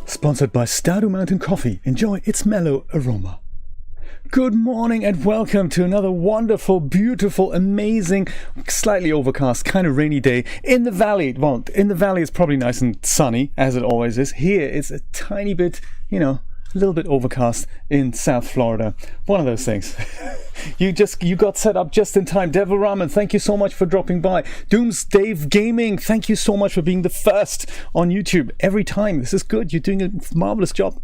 Sponsored by Stardew Mountain Coffee. Enjoy its mellow aroma. Good morning and welcome to another wonderful, beautiful, amazing, slightly overcast, kind of rainy day in the valley. Well, in the valley it's probably nice and sunny, as it always is. Here it's a tiny bit, a little bit overcast in South Florida. One of those things. You got set up just in time. Devil Ramen, thank you so much for dropping by. Doomsdave Gaming, thank you so much for being the first on YouTube every time. This is good. You're doing a marvelous job.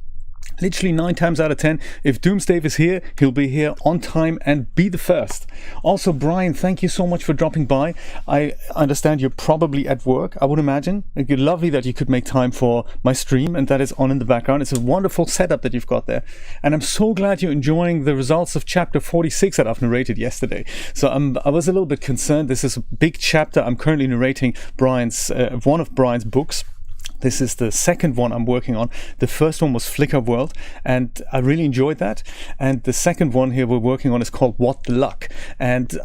Literally 9 times out of 10, if Doomsdave is here, he'll be here on time and be the first. Also, Brian, thank you so much for dropping by. I understand you're probably at work, I would imagine. It's lovely that you could make time for my stream and that is on in the background. It's a wonderful setup that you've got there. And I'm so glad you're enjoying the results of chapter 46 that I've narrated yesterday. So I was a little bit concerned. This is a big chapter. I'm currently narrating one of Brian's books. This is the second one I'm working on. The first one was Flicker World, and I really enjoyed that. And the second one here we're working on is called What the Luck. And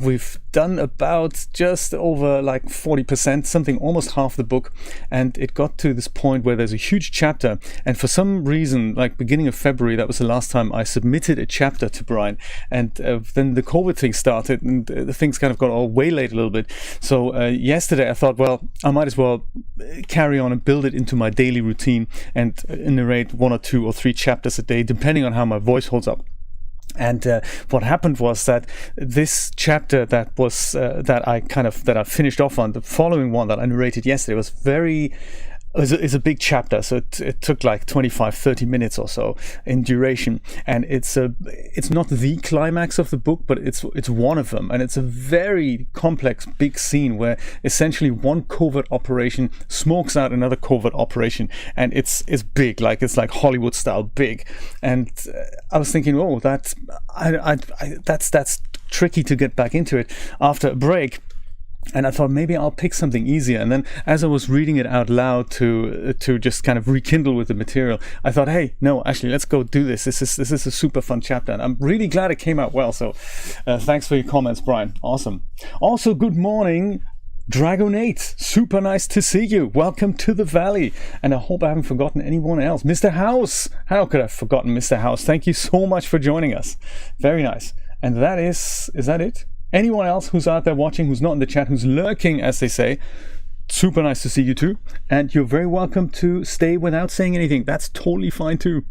we've done about just over like 40%, something almost half the book. And it got to this point where there's a huge chapter. And for some reason, like beginning of February, that was the last time I submitted a chapter to Brian. And then the COVID thing started, and the things kind of got all waylaid a little bit. So yesterday I thought, well, I might as well carry on and build it into my daily routine and narrate 1 or 2 or 3 chapters a day, depending on how my voice holds up. And what happened was that this chapter that I finished off on, the following one that I narrated yesterday, was is a big chapter, so it took like 25-30 minutes or so in duration, and it's not the climax of the book, but it's one of them, and it's a very complex big scene where essentially one covert operation smokes out another covert operation, and it's big, it's like Hollywood style big. And I was thinking, oh, that's tricky to get back into it after a break. And I thought maybe I'll pick something easier. And then as I was reading it out loud to just kind of rekindle with the material, I thought, hey, no, actually, let's go do this. This is a super fun chapter. And I'm really glad it came out well. So thanks for your comments, Brian. Awesome. Also, good morning, Dragonate. Super nice to see you. Welcome to the Valley. And I hope I haven't forgotten anyone else. Mr. House. How could I have forgotten Mr. House? Thank you so much for joining us. Very nice. And is that it? Anyone else who's out there watching, who's not in the chat, who's lurking, as they say, super nice to see you too. And you're very welcome to stay without saying anything. That's totally fine too.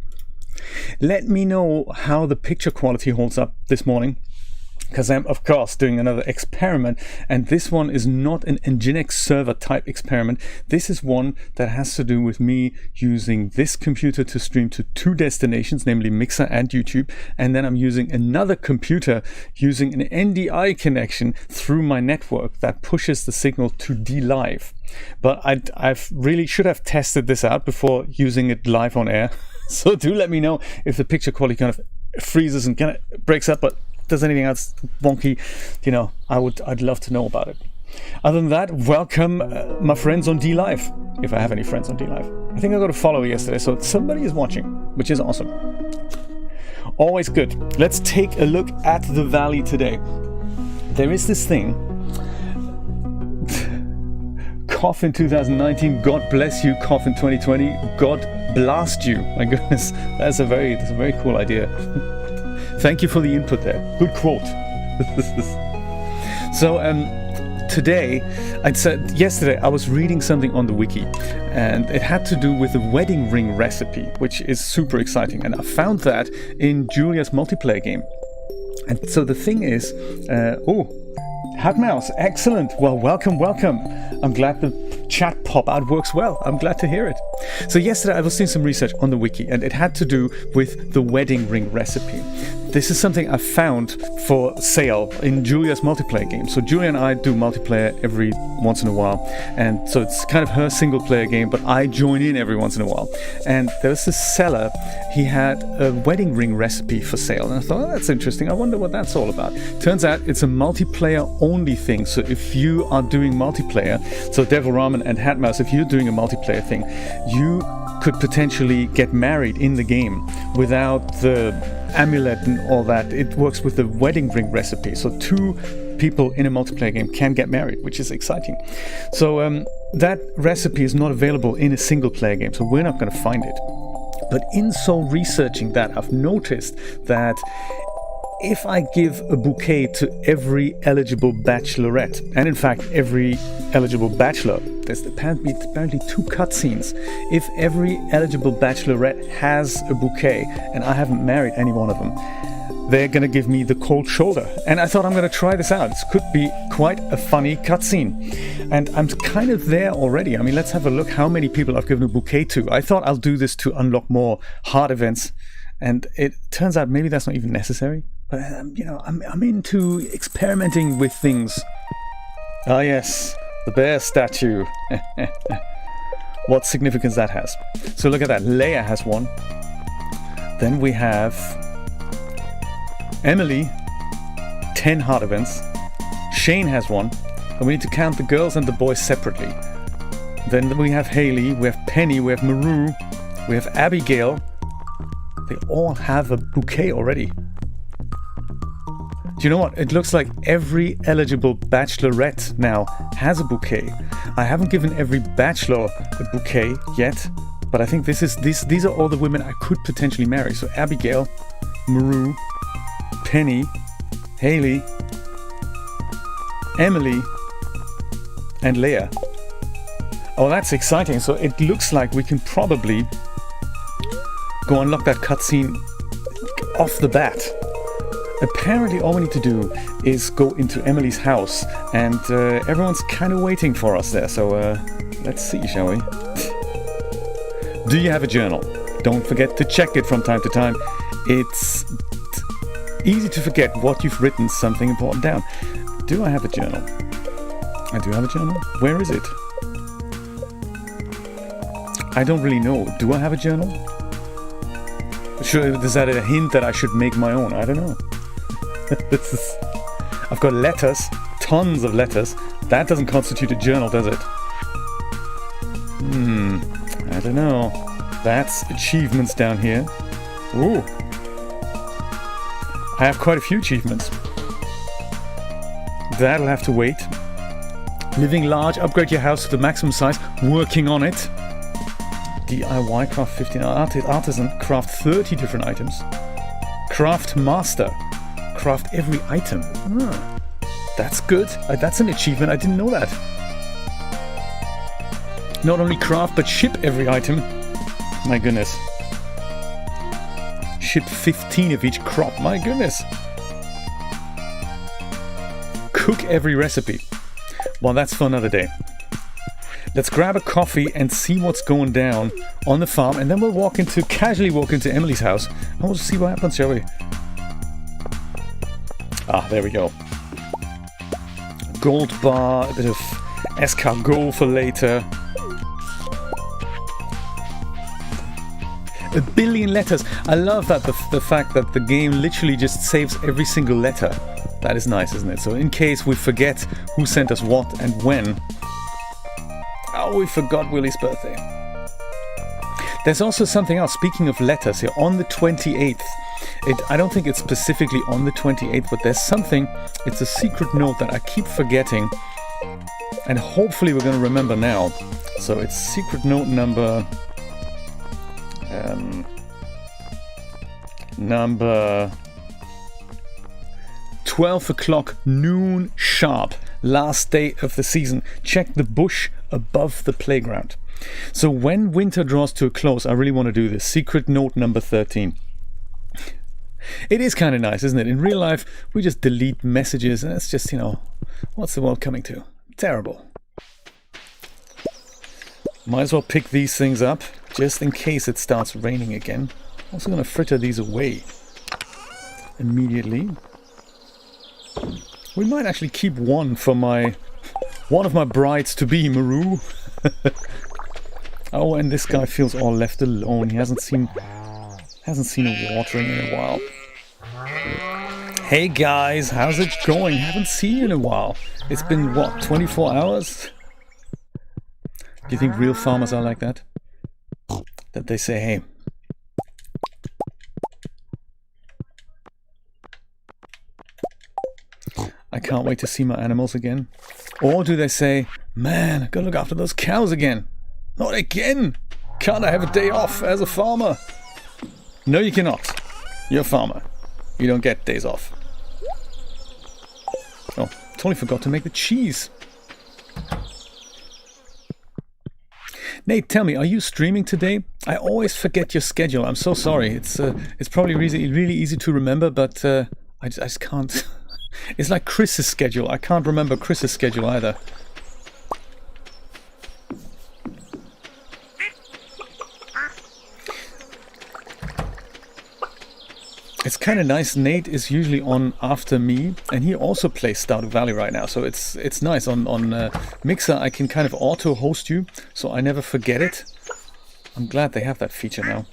Let me know how the picture quality holds up this morning, because I'm, of course, doing another experiment, and this one is not an Nginx server type experiment. This is one that has to do with me using this computer to stream to 2 destinations, namely Mixer and YouTube, and then I'm using another computer using an NDI connection through my network that pushes the signal to DLive. But I've really should have tested this out before using it live on air. So do let me know if the picture quality kind of freezes and kind of breaks up, but does anything else wonky, I'd love to know about it. Other than that, welcome my friends on DLive, if I have any friends on DLive. I think I got a follow yesterday, so somebody is watching, which is awesome. Always good. Let's take a look at the Valley today. There is this thing. Coffin 2019, God bless you. Coffin 2020, God blast you. My goodness, that's a very cool idea. Thank you for the input there. Good quote. So yesterday I was reading something on the wiki, and it had to do with the wedding ring recipe, which is super exciting. And I found that in Julia's multiplayer game. And so the thing is, Hatmouse, excellent. Well, welcome. I'm glad the chat pop-out works well. I'm glad to hear it. So yesterday I was doing some research on the wiki, and it had to do with the wedding ring recipe. This is something I found for sale in Julia's multiplayer game. So Julia and I do multiplayer every once in a while, and so it's kind of her single player game, but I join in every once in a while. And there was this seller, he had a wedding ring recipe for sale, and I thought, oh, that's interesting. I wonder what that's all about. Turns out it's a multiplayer only thing. So if you are doing multiplayer, so Devil Ramen and Hatmouse, if you're doing a multiplayer thing, you could potentially get married in the game without the amulet and all that. It works with the wedding ring recipe, so 2 people in a multiplayer game can get married, which is exciting. So that recipe is not available in a single player game, so we're not going to find it. But in so researching that, I've noticed that if I give a bouquet to every eligible bachelorette, and in fact every eligible bachelor, there's apparently 2 cutscenes. If every eligible bachelorette has a bouquet, and I haven't married any one of them, they're going to give me the cold shoulder. And I thought, I'm going to try this out. This could be quite a funny cutscene. And I'm kind of there already. I mean, let's have a look how many people I've given a bouquet to. I thought I'll do this to unlock more hard events. And it turns out maybe that's not even necessary. But, you know, I'm into experimenting with things. Ah, yes, the bear statue. What significance that has. So look at that. Leia has one. Then we have Emily, 10 hard events. Shane has one. And we need to count the girls and the boys separately. Then we have Haley, we have Penny, we have Maru, we have Abigail. They all have a bouquet already. Do you know what? It looks like every eligible bachelorette now has a bouquet. I haven't given every bachelor a bouquet yet, but I think these are all the women I could potentially marry. So Abigail, Maru, Penny, Haley, Emily, and Leia. Oh, that's exciting. So it looks like we can probably go unlock that cutscene off the bat. Apparently all we need to do is go into Emily's house, and everyone's kind of waiting for us there. So let's see, shall we? Do you have a journal? Don't forget to check it from time to time. It's easy to forget what you've written something important down. Do I have a journal? I do have a journal. Where is it? I don't really know. Do I have a journal? Is that a hint that I should make my own? I don't know. I've got letters, tons of letters. That doesn't constitute a journal, does it? I don't know. That's achievements down here. Ooh. I have quite a few achievements. That'll have to wait. Living large, upgrade your house to the maximum size, working on it. DIY, craft 15, artisan, craft 30 different items. Craft master, craft every item. That's good. That's an achievement. I didn't know that. Not only craft, but ship every item. My goodness. Ship 15 of each crop. My goodness. Cook every recipe. Well, that's for another day. Let's grab a coffee and see what's going down on the farm, and then we'll casually walk into Emily's house, and we'll see what happens, shall we? Ah, there we go. Gold bar, a bit of escargot for later. 1 billion letters. I love that, the fact that the game literally just saves every single letter. That is nice, isn't it? So in case we forget who sent us what and when. Oh, we forgot Willie's birthday. There's also something else. Speaking of letters here, on the 28th, I don't think it's specifically on the 28th, but there's something, it's a secret note that I keep forgetting, and hopefully we're going to remember now. So it's secret note number 12 o'clock noon sharp, last day of the season. Check the bush above the playground. So when winter draws to a close, I really want to do this. Secret note number 13. It is kind of nice, isn't it? In real life, we just delete messages, and it's just, you know, what's the world coming to? Terrible. Might as well pick these things up, just in case it starts raining again. Also going to fritter these away immediately. We might actually keep one for one of my brides-to-be, Maru. Oh, and this guy feels all left alone. He hasn't seen a watering in a while. Hey guys, how's it going? Haven't seen you in a while. It's been, what, 24 hours? Do you think real farmers are like that? That they say, hey, I can't wait to see my animals again? Or do they say, Man, I gotta look after those cows again. Not again! Can't I have a day off as a farmer? No, you cannot. You're a farmer. You don't get days off. Oh, totally forgot to make the cheese. Nate, tell me, are you streaming today? I always forget your schedule. I'm so sorry. It's probably really easy to remember, but I just can't. It's like Chris's schedule. I can't remember Chris's schedule either. It's kind of nice. Nate is usually on after me, and he also plays Stardew Valley right now. So it's nice. On Mixer, I can kind of auto-host you, so I never forget it. I'm glad they have that feature now.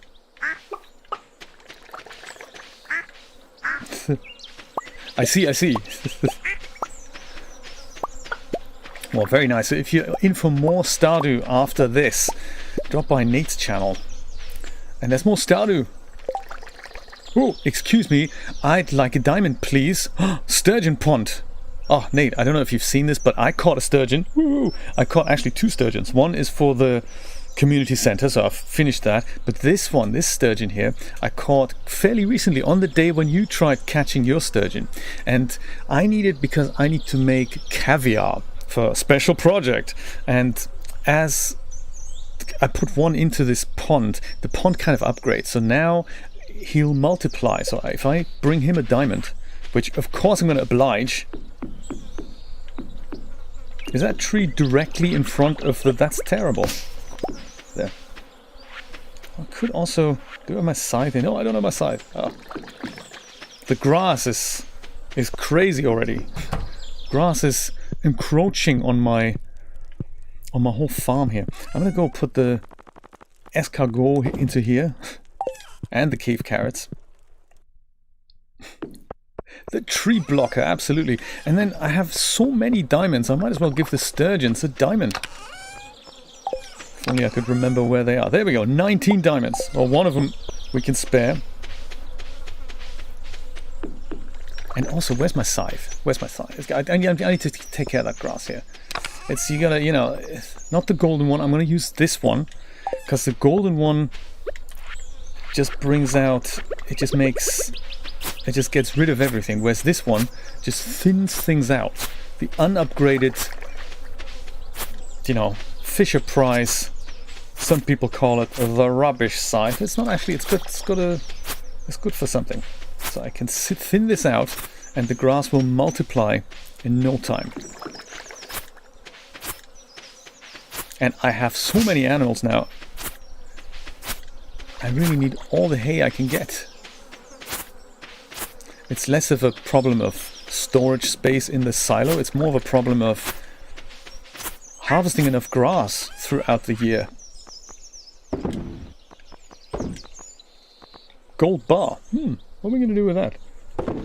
I see. Well, very nice. So if you're in for more Stardew after this, drop by Nate's channel. And there's more Stardew. Oh, excuse me, I'd like a diamond, please. Sturgeon Pond. Oh, Nate, I don't know if you've seen this, but I caught a sturgeon. Woo! I caught actually 2 sturgeons. One is for the community center, so I've finished that. But this one, this sturgeon here, I caught fairly recently on the day when you tried catching your sturgeon. And I need it because I need to make caviar for a special project. And as I put one into this pond, the pond kind of upgrades. So now he'll multiply. So if I bring him a diamond, which of course I'm going to oblige. Is that tree directly in front of the... That's terrible. There. I could also... Do I have my scythe? No, I don't have my scythe. Oh. The grass is crazy already. Grass is encroaching on my whole farm here. I'm going to go put the escargot into here. And the cave carrots. The tree blocker, absolutely. And then I have so many diamonds, I might as well give the sturgeons a diamond. If only I could remember where they are. There we go, 19 diamonds. Well, one of them we can spare. And also, where's my scythe? Where's my scythe? I need to take care of that grass here. It's, you gotta, you know, not the golden one. I'm gonna use this one. Because the golden one just brings out, it just gets rid of everything, whereas this one just thins things out. The unupgraded, you know, Fisher Price, some people call it the rubbish scythe. It's not actually, it's good for something. So I can thin this out and the grass will multiply in no time. And I have so many animals now. I really need all the hay I can get. It's less of a problem of storage space in the silo, it's more of a problem of harvesting enough grass throughout the year. Gold bar. What are we going to do with that?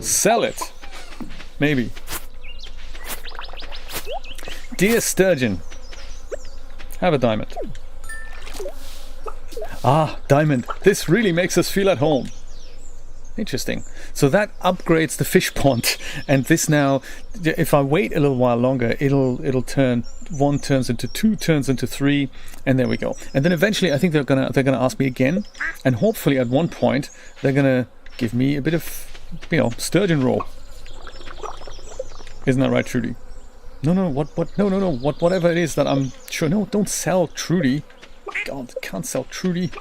Sell it. Maybe. Dear Sturgeon, have a diamond. Ah, diamond. This really makes us feel at home. Interesting. So that upgrades the fish pond, and this now, if I wait a little while longer, it'll turn, 1 turns into 2, turns into 3, and there we go. And then eventually, I think they're gonna ask me again, and hopefully at one point they're gonna give me a bit of, you know, sturgeon roll. Isn't that right, Trudy? No, whatever it is that I'm sure. No, don't sell Trudy. God, can't sell Trudy.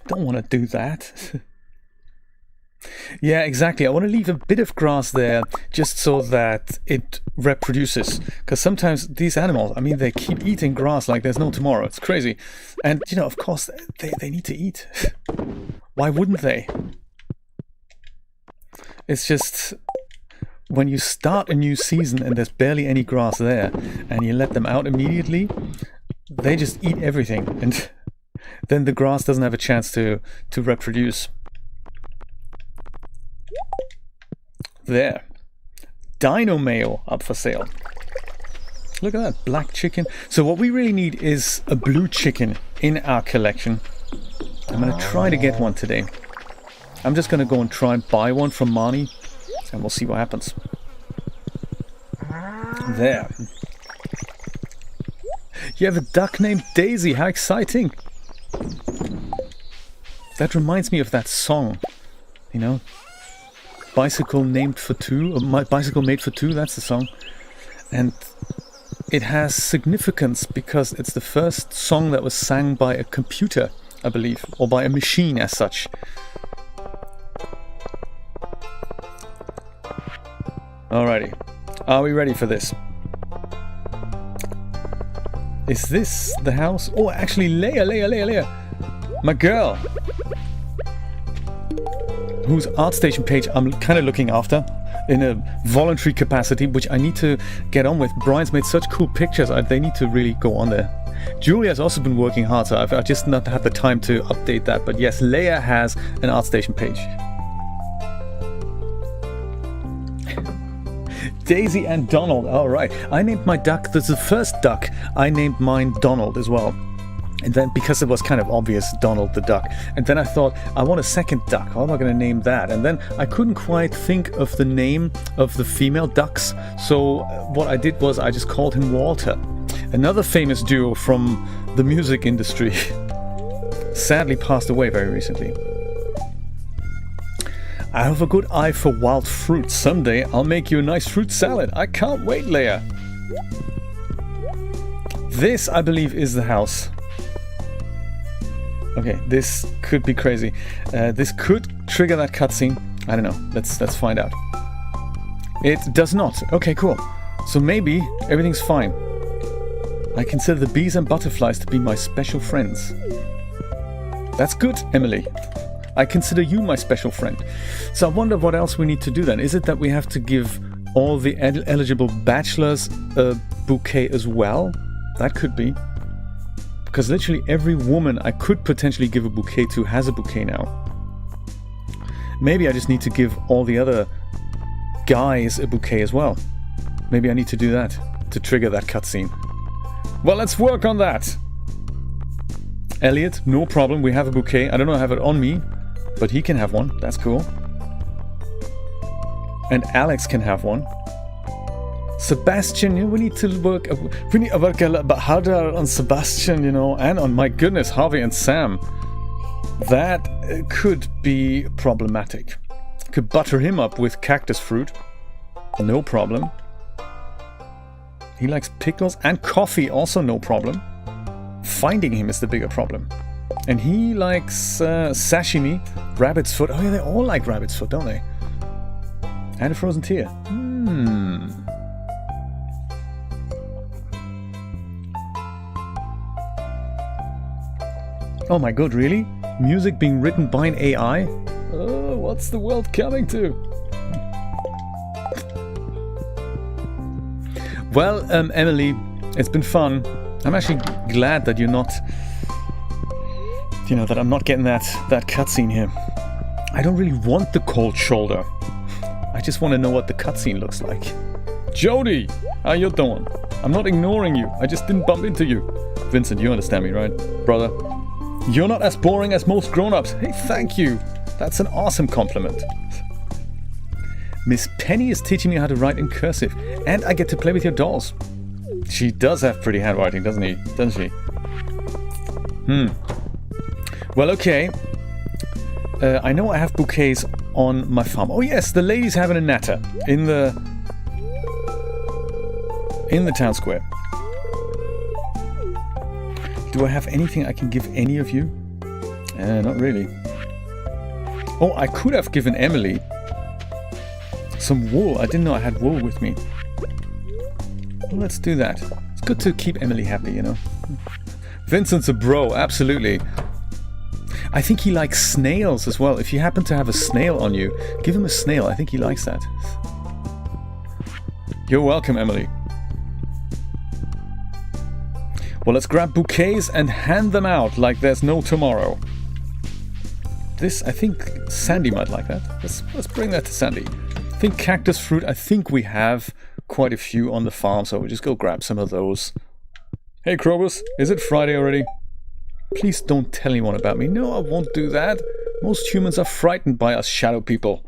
Don't want to do that. Yeah, exactly. I want to leave a bit of grass there just so that it reproduces. Because sometimes these animals, I mean, they keep eating grass like there's no tomorrow. It's crazy. And, you know, of course, they need to eat. Why wouldn't they? It's just... when you start a new season and there's barely any grass there and you let them out immediately, they just eat everything, and then the grass doesn't have a chance to reproduce. There. Dino mayo up for sale. Look at that, black chicken. So what we really need is a blue chicken in our collection. I'm going to try to get one today. I'm just going to go and try and buy one from Marnie, and we'll see what happens. There. You have a duck named Daisy. How exciting. That reminds me of that song. You know? Bicycle named for two. Or My Bicycle Made for Two. That's the song. And it has significance because it's the first song that was sang by a computer, I believe. Or by a machine as such. Alrighty. Are we ready for this? Is this the house? Oh, actually, Leia. My girl. Whose ArtStation page I'm kind of looking after in a voluntary capacity, which I need to get on with. Brian's made such cool pictures. They need to really go on there. Julia's also been working hard, so I've just not had the time to update that. But yes, Leia has an ArtStation page. Daisy and Donald. All right. I named my duck. That's the first duck. I named mine Donald as well. And then, because it was kind of obvious, Donald the duck. And then I thought, I want a second duck. How am I going to name that? And then I couldn't quite think of the name of the female ducks. So what I did was I just called him Walter. Another famous duo from the music industry. Sadly passed away very recently. I have a good eye for wild fruit. Someday I'll make you a nice fruit salad. I can't wait, Leia. This, I believe, is the house. Okay, this could be crazy. This could trigger that cutscene. I don't know. Let's find out. It does not. Okay, cool. So maybe everything's fine. I consider the bees and butterflies to be my special friends. That's good, Emily. I consider you my special friend. So I wonder what else we need to do then. Is it that we have to give all the eligible bachelors a bouquet as well? That could be. Because literally every woman I could potentially give a bouquet to has a bouquet now. Maybe I just need to give all the other guys a bouquet as well. Maybe I need to do that to trigger that cutscene. Well, let's work on that. Elliot, no problem. We have a bouquet. I don't know I have it on me, but he can have one. That's cool. And Alex can have one. Sebastian, we need to work a little bit harder on Sebastian, you know, and on, my goodness, Harvey and Sam. That could be problematic. Could butter him up with cactus fruit. No problem. He likes pickles and coffee, also no problem. Finding him is the bigger problem. And he likes sashimi, rabbit's foot. Oh yeah, they all like rabbit's foot, don't they? And a frozen tear. Oh my god, really? Music being written by an AI? Oh, what's the world coming to? Well, Emily, it's been fun. I'm actually glad that you're not... You know, that I'm not getting that cutscene here. I don't really want the cold shoulder. I just want to know what the cutscene looks like. Jody! How you doing? I'm not ignoring you. I just didn't bump into you. Vincent, you understand me, right? Brother? You're not as boring as most grown-ups. Hey, thank you. That's an awesome compliment. Miss Penny is teaching me how to write in cursive. And I get to play with your dolls. She does have pretty handwriting, doesn't she? Well, okay. I know I have bouquets on my farm. Oh yes, the lady's having a natter in the town square. Do I have anything I can give any of you? Not really. Oh, I could have given Emily some wool. I didn't know I had wool with me. Well, let's do that. It's good to keep Emily happy, you know. Vincent's a bro, absolutely. I think he likes snails as well. If you happen to have a snail on you, give him a snail. I think he likes that. You're welcome, Emily. Well, let's grab bouquets and hand them out like there's no tomorrow. This, I think Sandy might like that. Let's bring that to Sandy. I think cactus fruit, I think we have quite a few on the farm, so we'll just go grab some of those. Hey, Krobus, is it Friday already? Please don't tell anyone about me. No, I won't do that. Most humans are frightened by us shadow people.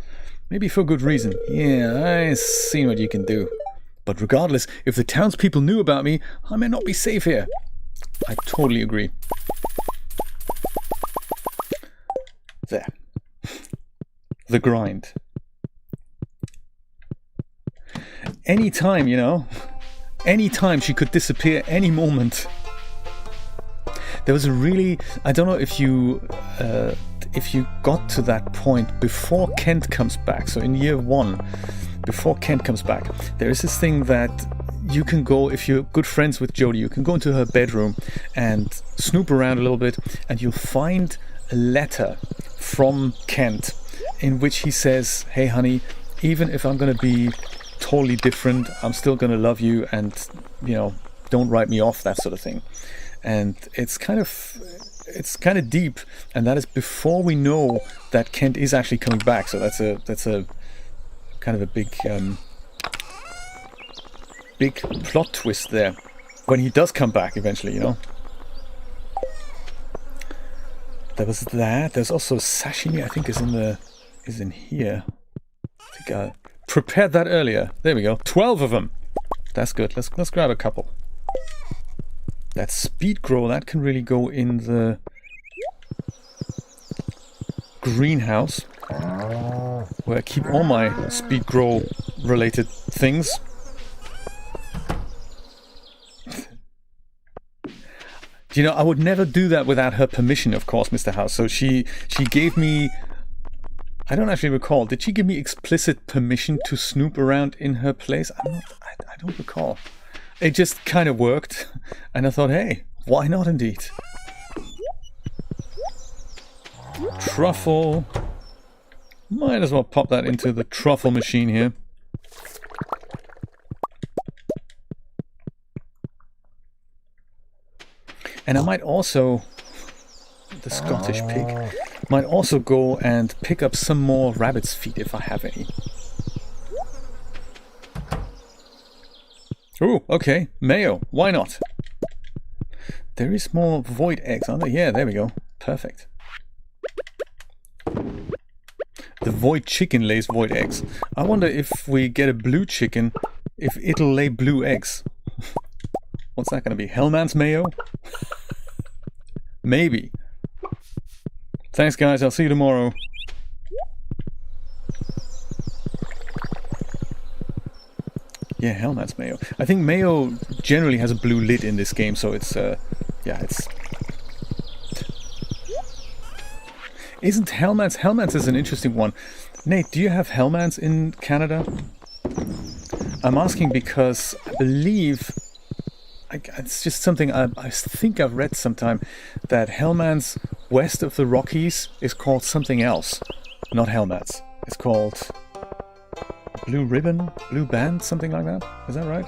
Maybe for good reason. Yeah, I see what you can do. But regardless, if the townspeople knew about me, I may not be safe here. I totally agree. There. The grind. Anytime, you know. Anytime she could disappear any moment. There was a really... I don't know if you got to that point before Kent comes back. So in year 1, before Kent comes back, there is this thing that you can go, if you're good friends with Jodie, you can go into her bedroom and snoop around a little bit, and you'll find a letter from Kent in which he says, hey honey, even if I'm going to be totally different, I'm still going to love you, and, you know, don't write me off, that sort of thing. And it's kind of deep, and that is before we know that Kent is actually coming back. So that's a kind of a big plot twist there when he does come back eventually, you know. There was that. There's also sashimi, I think, is in here. I think I prepared that earlier. There we go. 12 of them. That's good. Let's grab a couple. That speed grow, that can really go in the greenhouse, where I keep all my speed grow related things. You know, I would never do that without her permission, of course, Mr. House. So she gave me... I don't actually recall. Did she give me explicit permission to snoop around in her place? I don't recall. It just kind of worked. And I thought, hey, why not indeed? Truffle. Might as well pop that into the truffle machine here. And I might also, the Scottish pig, might also go and pick up some more rabbit's feet if I have any. Oh, okay, mayo, why not? There is more void eggs, aren't there? Yeah, there we go, perfect. The void chicken lays void eggs. I wonder if we get a blue chicken, if it'll lay blue eggs. What's that going to be? Hellman's mayo? Maybe. Thanks guys, I'll see you tomorrow. Yeah, Hellman's mayo. I think mayo generally has a blue lid in this game, so it's, yeah, it's... Isn't Hellman's... Hellman's is an interesting one. Nate, do you have Hellman's in Canada? I'm asking because I believe... it's just something I think I've read sometime, that Hellman's west of the Rockies is called something else. Not Hellman's. It's called Blue Ribbon, Blue Band, something like that. Is that right?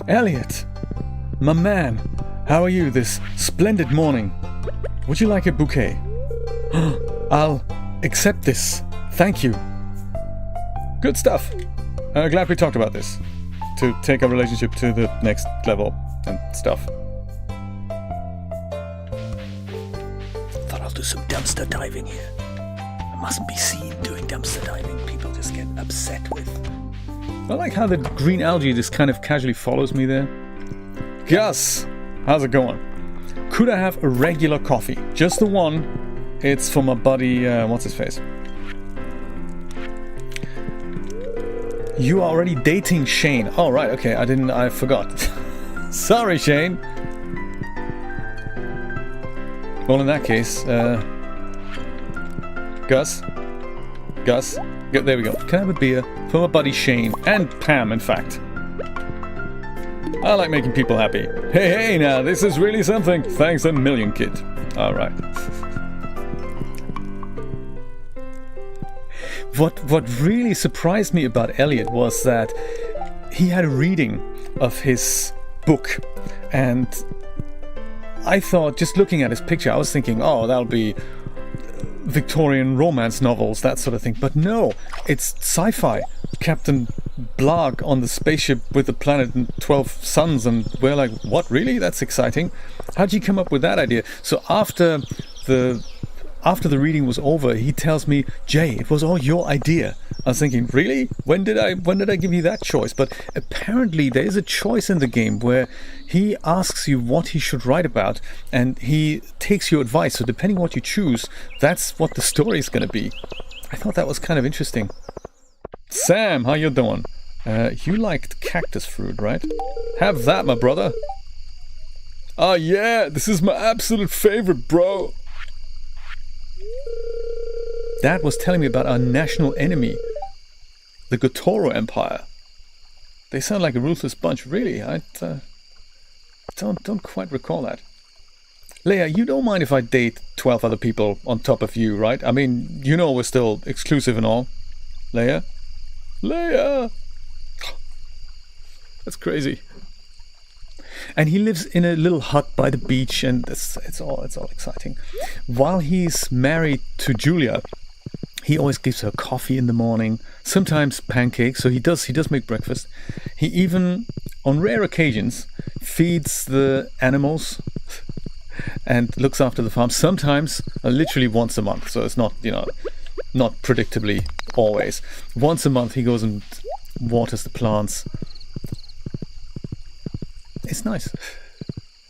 Elliot, my man, how are you this splendid morning? Would you like a bouquet? I'll accept this. Thank you. Good stuff. Glad we talked about this. To take our relationship to the next level and stuff. Thought I'll do some dumpster diving here. I mustn't be seen doing dumpster diving. People just get upset with. I like how the green algae just kind of casually follows me there. Gus, how's it going? Could I have a regular coffee? Just the one. It's for my buddy, what's his face? You are already dating Shane. Oh, right, okay, I forgot. Sorry, Shane. Well, in that case, Gus, there we go. Can I have a beer for my buddy Shane and Pam, in fact? I like making people happy. Hey, now, this is really something. Thanks a million, kid. All right. What really surprised me about Elliot was that he had a reading of his book, and I thought, just looking at his picture, I was thinking, oh, that'll be Victorian romance novels, that sort of thing. But no, it's sci-fi. Captain Blarg on the spaceship with the planet and 12 suns, and we're like, what, really? That's exciting. How'd you come up with that idea? So after the reading was over, he tells me, Jay, it was all your idea. I was thinking, really? When did I give you that choice? But apparently there is a choice in the game where he asks you what he should write about, and he takes your advice. So depending on what you choose, that's what the story is going to be. I thought that was kind of interesting. Sam, how you doing? You liked cactus fruit, right? Have that, my brother. Oh yeah, this is my absolute favorite, bro. Dad was telling me about our national enemy, the Gotoro Empire. They sound like a ruthless bunch, really. I don't quite recall that. Leia, you don't mind if I date 12 other people on top of you, right? I mean, you know we're still exclusive and all. Leia? Leia! That's crazy. And he lives in a little hut by the beach, and it's all exciting. While he's married to Julia, he always gives her coffee in the morning, sometimes pancakes, so he does make breakfast. He even, on rare occasions, feeds the animals and looks after the farm, sometimes literally once a month, so it's not, not predictably always. Once a month he goes and waters the plants. It's nice.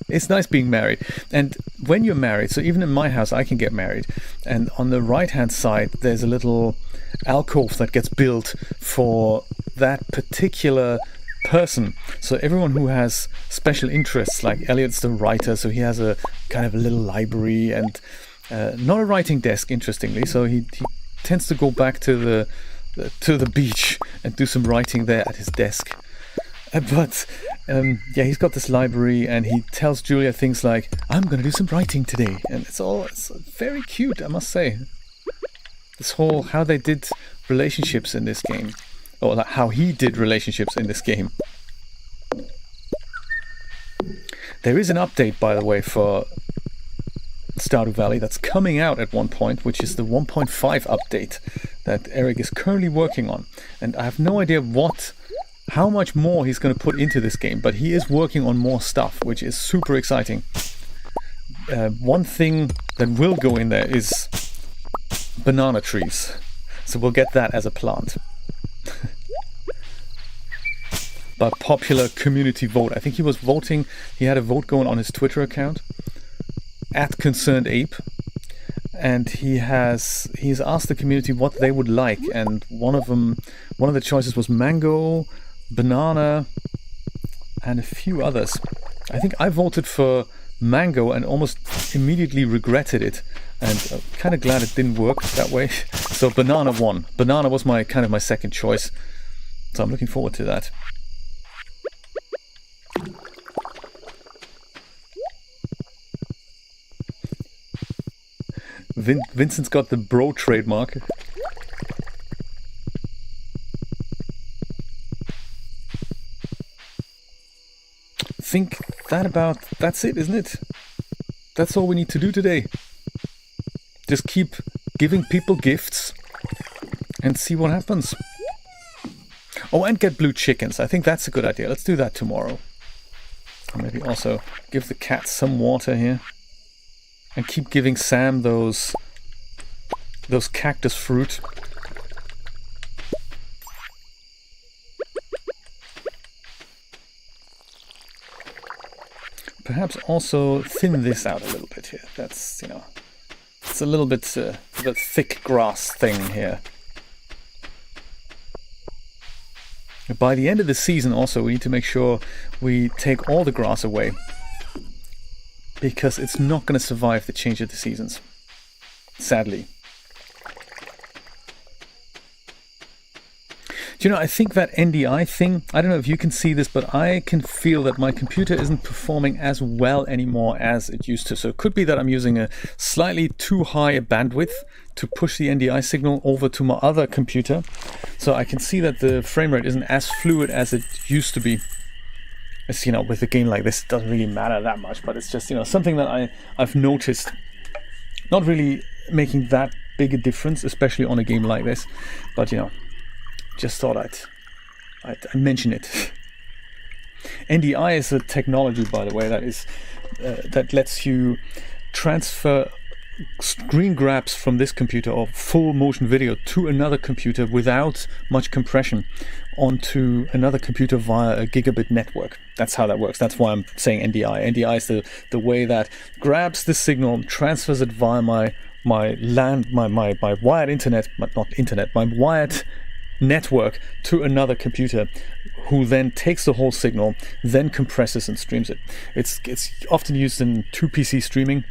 It's nice being married. And when you're married, so even in my house I can get married, and on the right hand side there's a little alcove that gets built for that particular person. So everyone who has special interests, like Elliot's the writer, so he has a kind of a little library and not a writing desk, interestingly, so he tends to go back to the beach and do some writing there at his desk. But he's got this library, and he tells Julia things like, I'm going to do some writing today. And it's very cute, I must say. This whole, how they did relationships in this game. Or how he did relationships in this game. There is an update, by the way, for Stardew Valley that's coming out at one point, which is the 1.5 update that Eric is currently working on. And I have no idea how much more he's going to put into this game, but he is working on more stuff, which is super exciting. One thing that will go in there is banana trees, so we'll get that as a plant. By popular community vote. I think he was voting, he had a vote going on his Twitter account, @ConcernedApe, and he's asked the community what they would like, and one of the choices was mango, banana, and a few others. I think I voted for mango and almost immediately regretted it, and I'm kind of glad it didn't work that way. So banana won. Banana was my second choice, so I'm looking forward to that. Vincent's got the bro trademark. Think that's it, isn't it? That's all we need to do today. Just keep giving people gifts and see what happens. Oh, and get blue chickens. I think that's a good idea. Let's do that tomorrow. And maybe also give the cat some water here. And keep giving Sam those cactus fruit. Perhaps also thin this out a little bit here. That's, it's a little bit the thick grass thing here. By the end of the season also we need to make sure we take all the grass away, because it's not going to survive the change of the seasons, sadly. Do you know, I think that NDI thing, I don't know if you can see this, but I can feel that my computer isn't performing as well anymore as it used to. So it could be that I'm using a slightly too high a bandwidth to push the NDI signal over to my other computer. So I can see that the frame rate isn't as fluid as it used to be. It's, with a game like this, it doesn't really matter that much, but it's just, something that I've noticed. Not really making that big a difference, especially on a game like this, but just thought I'd mention it. NDI is a technology, by the way, that lets you transfer screen grabs from this computer or full motion video to another computer without much compression onto another computer via a gigabit network. That's how that works. That's why I'm saying NDI. NDI is the way that grabs the signal, transfers it via my wired internet, but not internet, my wired network to another computer, who then takes the whole signal, then compresses and streams it. It's often used in 2PC streaming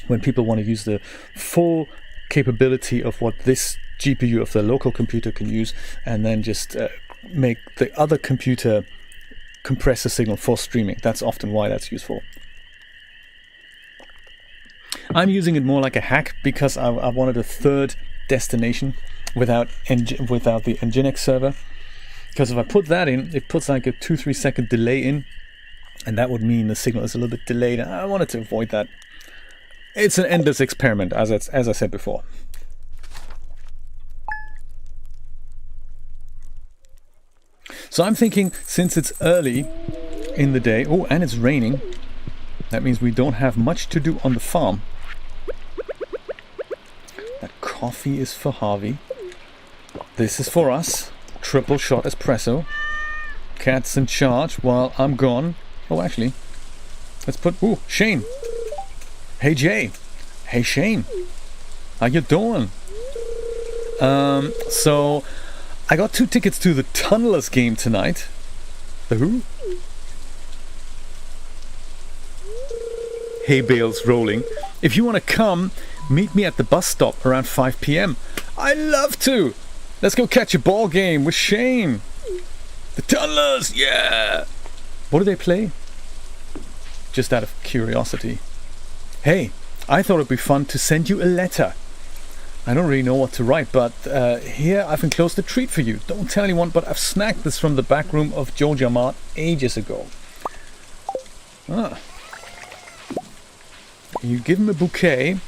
when people want to use the full capability of what this GPU of the local computer can use, and then just make the other computer compress the signal for streaming. That's often why that's useful. I'm using it more like a hack because I wanted a third destination without the Nginx server. Because if I put that in, it puts like a 2-3 second delay in, and that would mean the signal is a little bit delayed. I wanted to avoid that. It's an endless experiment, as I said before. So I'm thinking, since it's early in the day, oh, and it's raining, that means we don't have much to do on the farm. That coffee is for Harvey. This is for us. Triple shot espresso. Cat's in charge while I'm gone. Oh, actually, let's put... Ooh, Shane. Hey, Jay. Hey, Shane. How you doing? So I got 2 tickets to the Tunnelers game tonight. The who? Hay bales rolling. If you want to come, meet me at the bus stop around 5 p.m. I'd love to. Let's go catch a ball game with Shane. The Tunnelers, yeah. What do they play? Just out of curiosity. Hey, I thought it'd be fun to send you a letter. I don't really know what to write, but here I've enclosed a treat for you. Don't tell anyone, but I've snagged this from the back room of Georgia Mart ages ago. You give him a bouquet,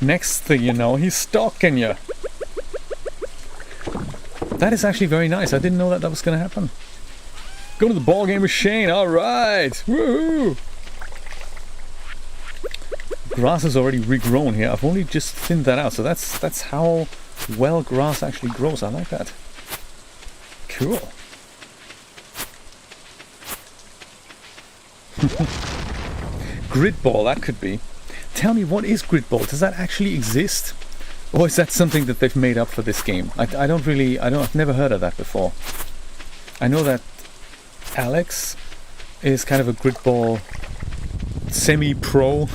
next thing you know, he's stalking you. That is actually very nice. I didn't know that was going to happen. Go to the ball game with Shane. All right. Woohoo! Grass is already regrown here. I've only just thinned that out. So that's how well grass actually grows. I like that. Cool. Gridball, that could be. Tell me, what is Gridball? Does that actually exist? Or is that something that they've made up for this game? I've never heard of that before. I know that Alex is kind of a Gridball semi-pro,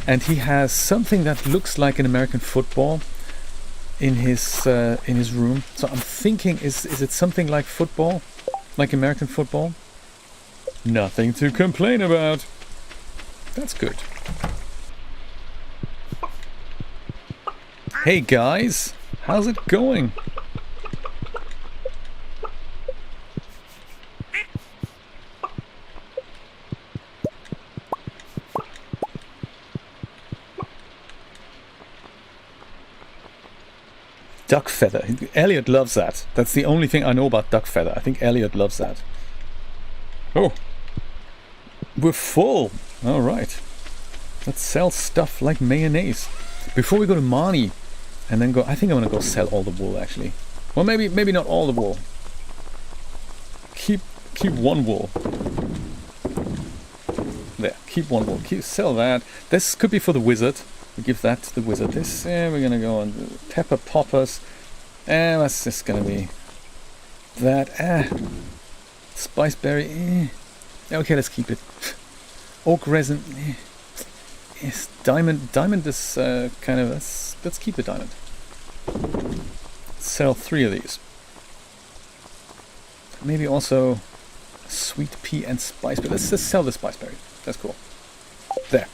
and he has something that looks like an American football in his room. So I'm thinking, is it something like football? Like American football? Nothing to complain about. That's good. Hey guys, how's it going? Duck feather. Elliot loves that. That's the only thing I know about duck feather. I think Elliot loves that. Oh, we're full. All right. Let's sell stuff like mayonnaise. Before we go to Marnie, and then go, I think I'm gonna go sell all the wool actually. Well, maybe not all the wool. Keep one wool. There, keep one wool. Sell that. This could be for the wizard. We give that to the wizard. This, we're gonna go on pepper poppers. That's just gonna be that. Spiceberry. Okay, let's keep it. Oak resin. Yes, diamond is kind of, let's keep the diamond. Sell 3 of these. Maybe also sweet pea and spiceberry. Let's just sell the spiceberry. That's cool. There.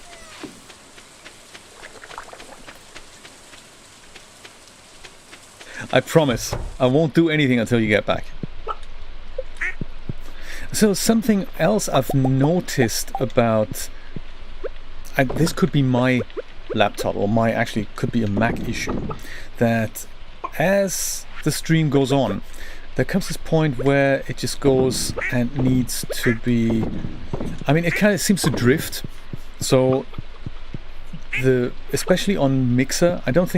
I promise, I won't do anything until you get back. So something else I've noticed about... this could be my laptop, or actually could be a Mac issue, that as the stream goes on, there comes this point where it just goes and needs to be... I mean, it kind of seems to drift. So especially on Mixer, I don't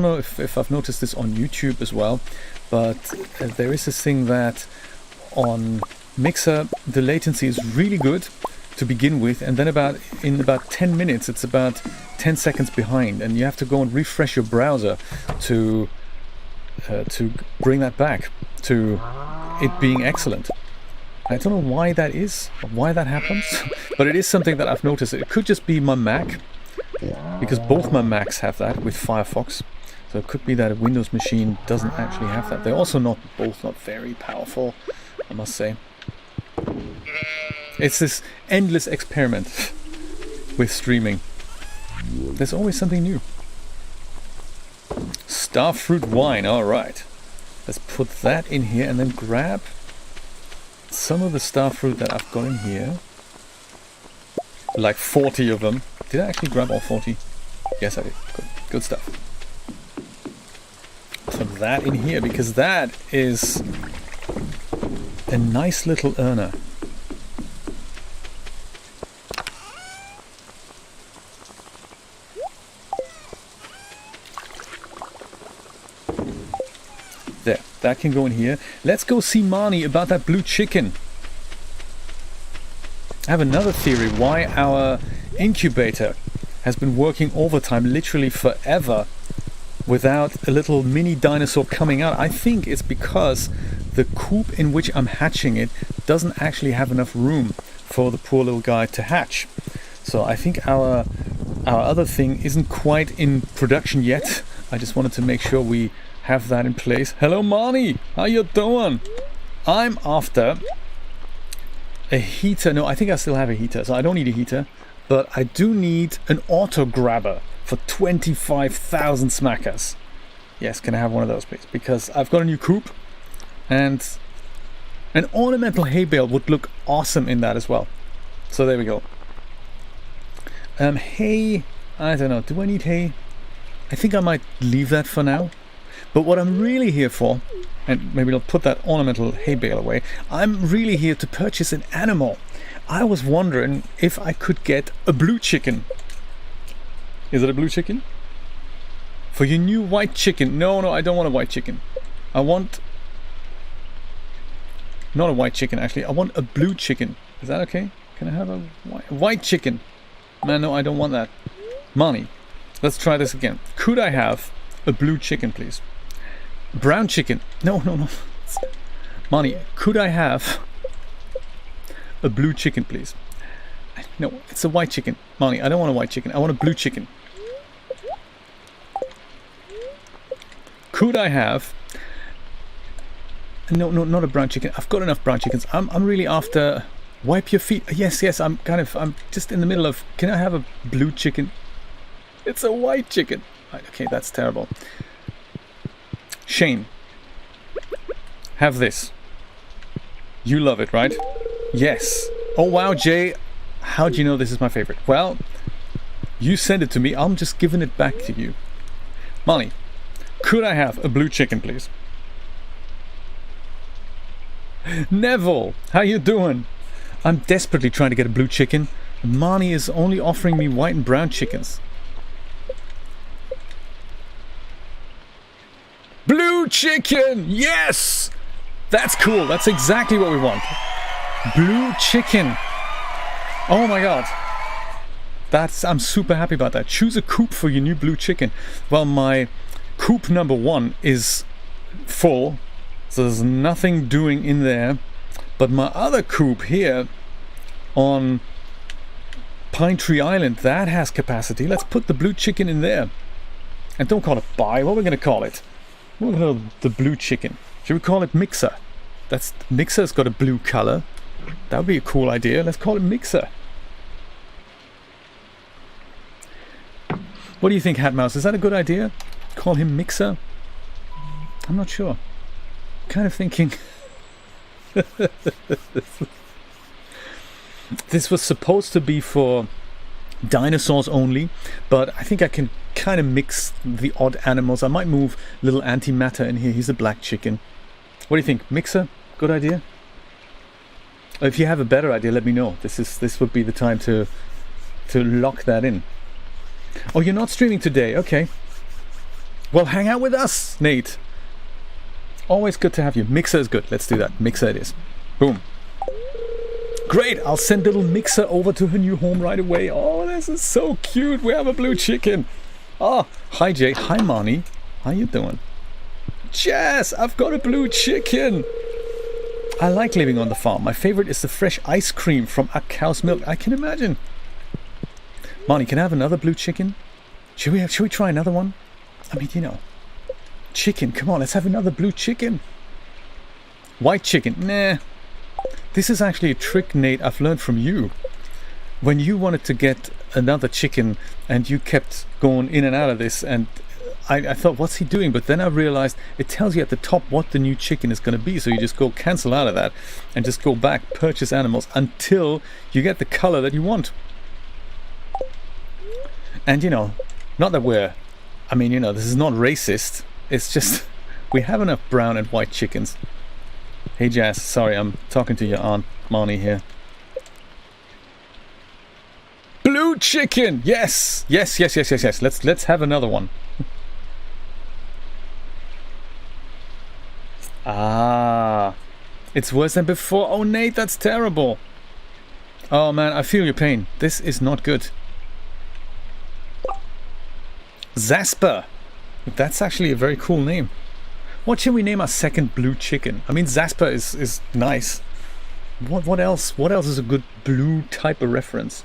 know if I've noticed this on YouTube as well, but there is this thing that on Mixer the latency is really good to begin with, and then in about 10 minutes it's about 10 seconds behind, and you have to go and refresh your browser to bring that back to it being excellent. I don't know why that is, or why that happens, but it is something that I've noticed. It could just be my Mac, because both my Macs have that with Firefox. So it could be that a Windows machine doesn't actually have that. They're also both not very powerful, I must say. It's this endless experiment with streaming. There's always something new. Starfruit wine, alright. Let's put that in here and then grab some of the starfruit that I've got in here. Like 40 of them. Did I actually grab all 40? Yes, I did. Good stuff. Put that in here because that is a nice little earner. There, that can go in here. Let's go see Marnie about that blue chicken. I have another theory why our incubator has been working overtime literally forever without a little mini dinosaur coming out. I think it's because the coop in which I'm hatching it doesn't actually have enough room for the poor little guy to hatch. So I think our other thing isn't quite in production yet. I just wanted to make sure we have that in place. Hello Marnie, how you doing? I'm after a heater. No, I think I still have a heater, so I don't need a heater, but I do need an auto grabber for 25,000 smackers. Yes, can I have one of those please? Because I've got a new coop and an ornamental hay bale would look awesome in that as well. So there we go. Hay, I don't know, do I need hay? I think I might leave that for now. But what I'm really here for, and maybe I'll put that ornamental hay bale away, I'm really here to purchase an animal. I was wondering if I could get a blue chicken. Is it a blue chicken? For your new white chicken. No, I don't want a white chicken. I want... Not a white chicken, actually. I want a blue chicken. Is that okay? Can I have a white chicken? Man, no, I don't want that. Marnie, let's try this again. Could I have a blue chicken, please? Brown chicken. No. Marnie, could I have a blue chicken, please? No, it's a white chicken. Marnie, I don't want a white chicken. I want a blue chicken. Could I have... No, not a brown chicken. I've got enough brown chickens. I'm really after... Wipe your feet. Yes, I'm just in the middle of... Can I have a blue chicken? It's a white chicken. Right, okay, that's terrible. Shane, have this. You love it, right? Yes. Oh wow, Jay, how do you know this is my favorite? Well, you sent it to me. I'm just giving it back to you. Marnie, could I have a blue chicken, please? Neville, how you doing? I'm desperately trying to get a blue chicken. Marnie is only offering me white and brown chickens. Blue chicken! Yes! That's cool. That's exactly what we want. Blue chicken. Oh my god. I'm super happy about that. Choose a coop for your new blue chicken. Well, my coop number 1 is full, so there's nothing doing in there. But my other coop here on Pine Tree Island, that has capacity. Let's put the blue chicken in there. And don't call it Bye. What are we going to call it? We'll call it the blue chicken. Should we call it Mixer? Mixer's got a blue color. That would be a cool idea. Let's call it Mixer. What do you think, Hatmouse? Is that a good idea? Call him Mixer? I'm not sure. Kind of thinking... This was supposed to be for dinosaurs only, but I think I can kind of mix the odd animals. I might move little antimatter in here. He's a black chicken. What do you think? Mixer? Good idea? If you have a better idea, let me know. This would be the time to lock that in. Oh, you're not streaming today. Okay. Well, hang out with us, Nate. Always good to have you. Mixer is good. Let's do that. Mixer it is. Boom. Great. I'll send little Mixer over to her new home right away. Oh, this is so cute. We have a blue chicken. Oh, hi, Jay. Hi, Marnie. How you doing? Jess, I've got a blue chicken. I like living on the farm. My favorite is the fresh ice cream from a cow's milk. I can imagine. Marnie, can I have another blue chicken? Should we try another one? I mean, you know, chicken. Come on, let's have another blue chicken. White chicken. Nah. This is actually a trick, Nate, I've learned from you. When you wanted to get another chicken and you kept going in and out of this, and I thought, what's he doing? But then I realized it tells you at the top what the new chicken is going to be. So you just go cancel out of that and just go back, purchase animals until you get the color that you want. And you know, not that I mean, you know, this is not racist. It's just we have enough brown and white chickens. Hey Jazz, sorry, I'm talking to your Aunt Marnie here. Blue chicken! Yes! Yes. Let's have another one. Ah, it's worse than before. Oh, Nate, that's terrible. Oh man, I feel your pain. This is not good. Zasper. That's actually a very cool name. What should we name our second blue chicken? I mean, Zasper is nice. What else? What else is a good blue type of reference?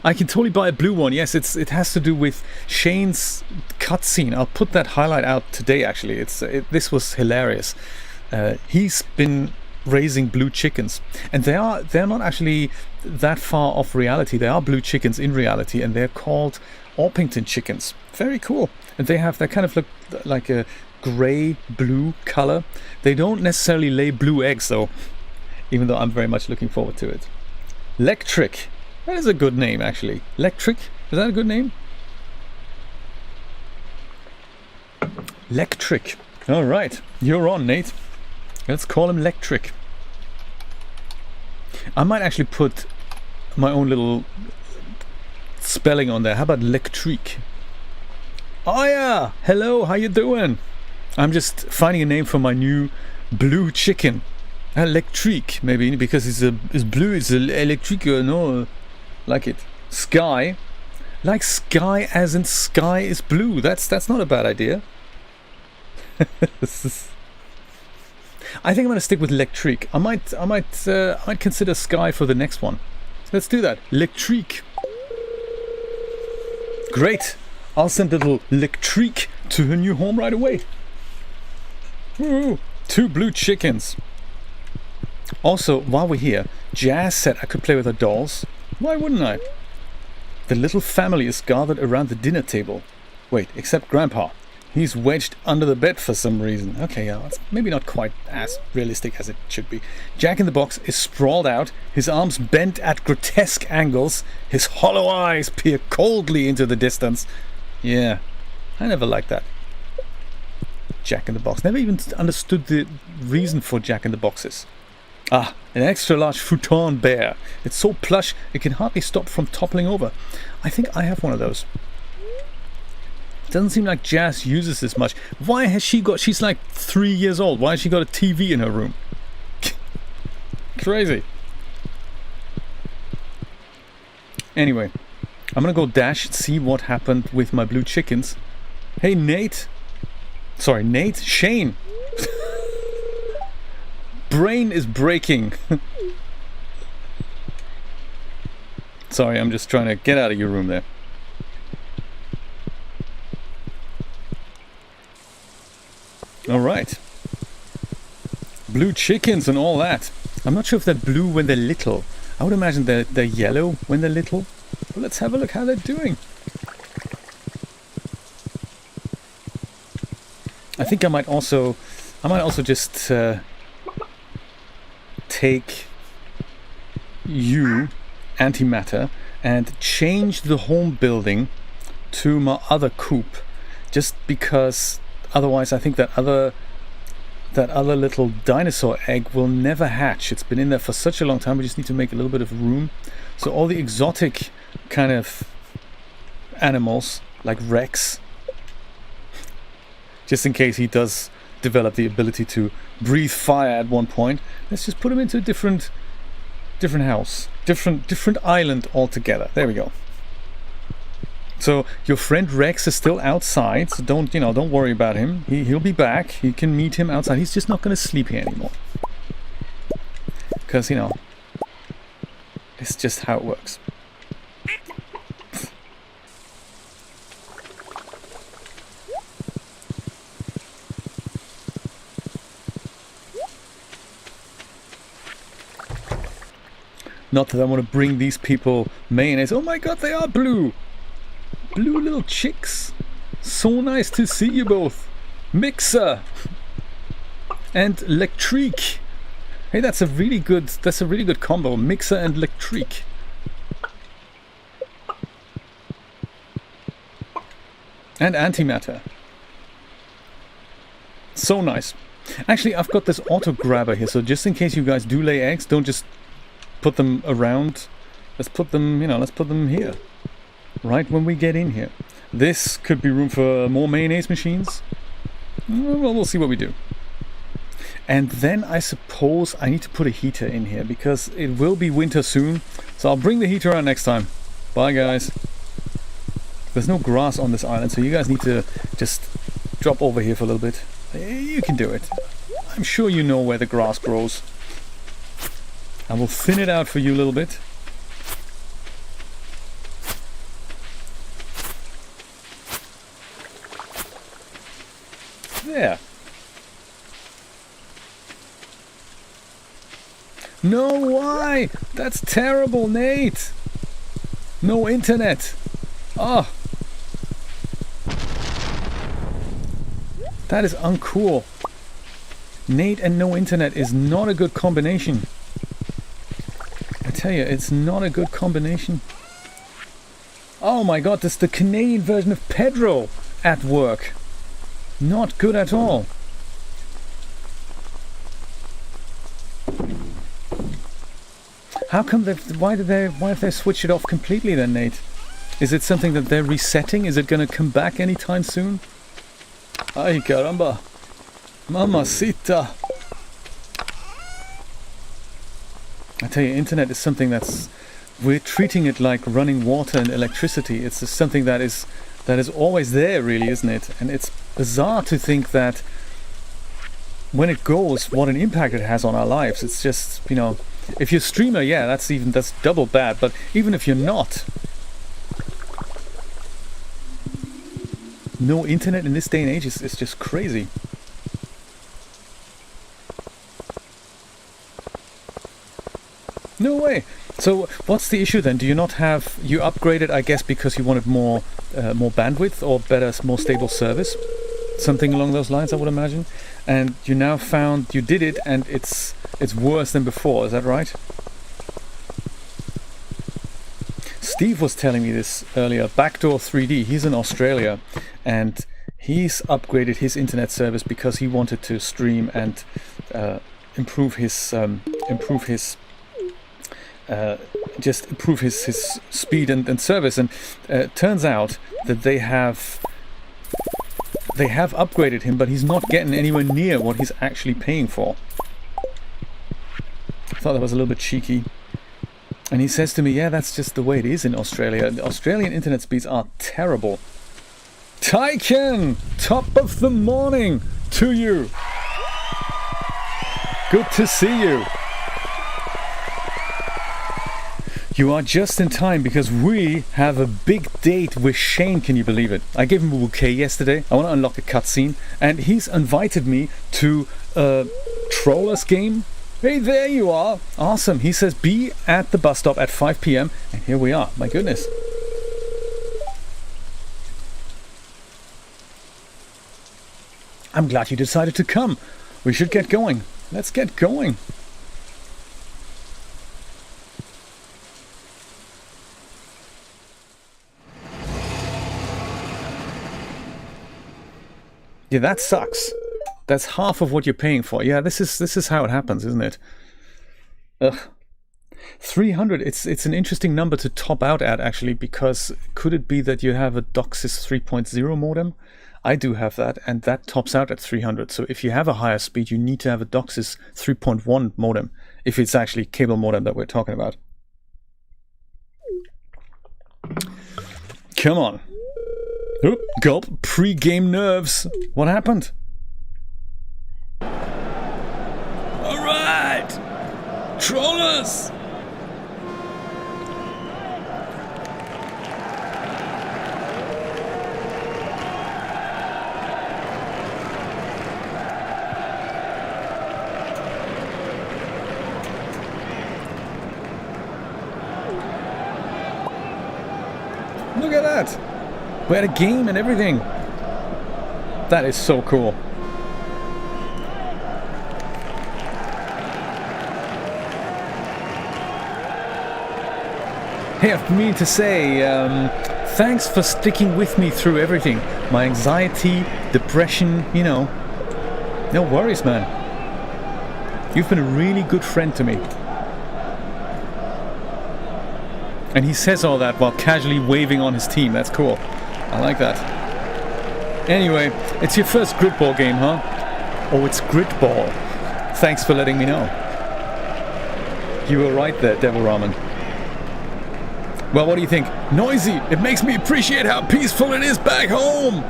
I can totally buy a blue one. Yes, it has to do with Shane's cutscene. I'll put that highlight out today. Actually, this was hilarious. He's been raising blue chickens, and they're not actually that far off reality. They are blue chickens in reality, and they're called Orpington chickens. Very cool. And they kind of look like a grey blue color. They don't necessarily lay blue eggs though, even though I'm very much looking forward to it. Lectric. That is a good name, actually. Lectric? Is that a good name? Lectric. All right, you're on, Nate. Let's call him Lectric. I might actually put my own little spelling on there. How about Lectric? Oh yeah! Hello, how you doing? I'm just finding a name for my new blue chicken. Electric, maybe, because it's blue, it's electric, no, like it. Sky, like sky as in sky is blue. That's not a bad idea. I think I'm gonna stick with electric. I might consider sky for the next one. Let's do that. Electric. Great. I'll send little electric to her new home right away. Ooh, 2 blue chickens. Also, while we're here, Jazz said I could play with her dolls. Why wouldn't I? The little family is gathered around the dinner table. Wait, except Grandpa. He's wedged under the bed for some reason. Okay, yeah, that's maybe not quite as realistic as it should be. Jack in the Box is sprawled out, his arms bent at grotesque angles, his hollow eyes peer coldly into the distance. Yeah, I never liked that. Jack in the Box. Never even understood the reason for Jack in the Boxes. Ah, an extra large futon bear. It's so plush it can hardly stop from toppling over. I think I have one of those. Doesn't seem like Jazz uses this much. Why has she got... She's like 3 years old. Why has she got a TV in her room? Crazy. Anyway, I'm gonna go dash and see what happened with my blue chickens. Hey, Nate. Sorry, Nate? Shane. Brain is breaking. Sorry, I'm just trying to get out of your room there. Alright. Blue chickens and all that. I'm not sure if they're blue when they're little. I would imagine they're yellow when they're little. But let's have a look how they're doing. I think I might also just take you, antimatter, and change the home building to my other coop, just because otherwise I think that other little dinosaur egg will never hatch. It's been in there for such a long time. We just need to make a little bit of room. So all the exotic kind of animals, like Rex. Just in case he does develop the ability to breathe fire at one point. Let's just put him into a different house. Different island altogether. There we go. So your friend Rex is still outside, so don't worry about him. He'll be back. You can meet him outside. He's just not going to sleep here anymore. Because, it's just how it works. Not that I want to bring these people mayonnaise. Oh my god, they are blue! Blue little chicks. So nice to see you both. Mixer and Lectrique. Hey, that's a really good combo. Mixer and Lectrique. And antimatter. So nice. Actually, I've got this auto grabber here, so just in case you guys do lay eggs, don't just put them around. Let's put them here. Right when we get in here. This could be room for more mayonnaise machines. Well, we'll see what we do. And then I suppose I need to put a heater in here because it will be winter soon. So I'll bring the heater out next time. Bye guys. There's no grass on this island, so you guys need to just drop over here for a little bit. You can do it. I'm sure you know where the grass grows. I will thin it out for you a little bit. There. No, why? That's terrible, Nate. No internet. Oh. That is uncool. Nate and no internet is not a good combination. I tell you, it's not a good combination. Oh my god, this is the Canadian version of Pedro at work. Not good at all. How come why have they switched it off completely then, Nate? Is it something that they're resetting? Is it going to come back anytime soon? Ay caramba. Mamacita. I tell you, internet is something we're treating it like running water and electricity. It's just something that is always there, really, isn't it? And it's bizarre to think that when it goes, what an impact it has on our lives. It's just, if you're a streamer, yeah, that's double bad. But even if you're not, no internet in this day and age is just crazy. No way. So what's the issue then? Do you not have... You upgraded, I guess, because you wanted more bandwidth or better, more stable service? Something along those lines, I would imagine. And you now found you did it and it's worse than before. Is that right? Steve was telling me this earlier. Backdoor 3D. He's in Australia and he's upgraded his internet service because he wanted to stream and improve his speed and service, and turns out that they have upgraded him, but he's not getting anywhere near what he's actually paying for. I thought that was a little bit cheeky. And he says to me, yeah, that's just the way it is in Australia. The Australian internet speeds are terrible. Tyken, top of the morning to you. Good to see you. You are just in time because we have a big date with Shane, can you believe it? I gave him a bouquet yesterday. I want to unlock a cutscene and he's invited me to a Trollers game. Hey, there you are. Awesome. He says be at the bus stop at 5 p.m. and here we are. My goodness. I'm glad you decided to come. We should get going. Let's get going. Yeah, that sucks. That's half of what you're paying for. Yeah, this is how it happens, isn't it? Ugh. 300, it's an interesting number to top out at, actually, because could it be that you have a DOCSIS 3.0 modem? I do have that, and that tops out at 300. So if you have a higher speed, you need to have a DOCSIS 3.1 modem, if it's actually cable modem that we're talking about. Come on. Oop, gulp, pre-game nerves. What happened? Alright! Trollers! Look at that! We had a game and everything. That is so cool. Hey, I mean to say, thanks for sticking with me through everything. My anxiety, depression, you know. No worries, man. You've been a really good friend to me. And he says all that while casually waving on his team. That's cool. I like that. Anyway, it's your first Gridball game, huh? Oh, it's Gridball. Thanks for letting me know. You were right there, Devil Ramen. Well, what do you think? Noisy! It makes me appreciate how peaceful it is back home!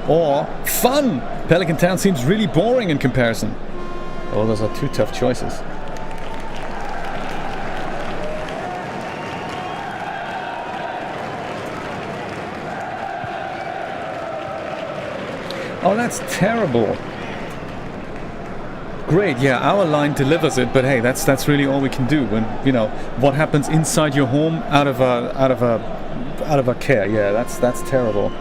Or fun! Pelican Town seems really boring in comparison. Oh, those are two tough choices. Oh, that's terrible. Great, yeah, our line delivers it, but hey, that's really all we can do. When, you know, what happens inside your home out of a care. Yeah, that's terrible.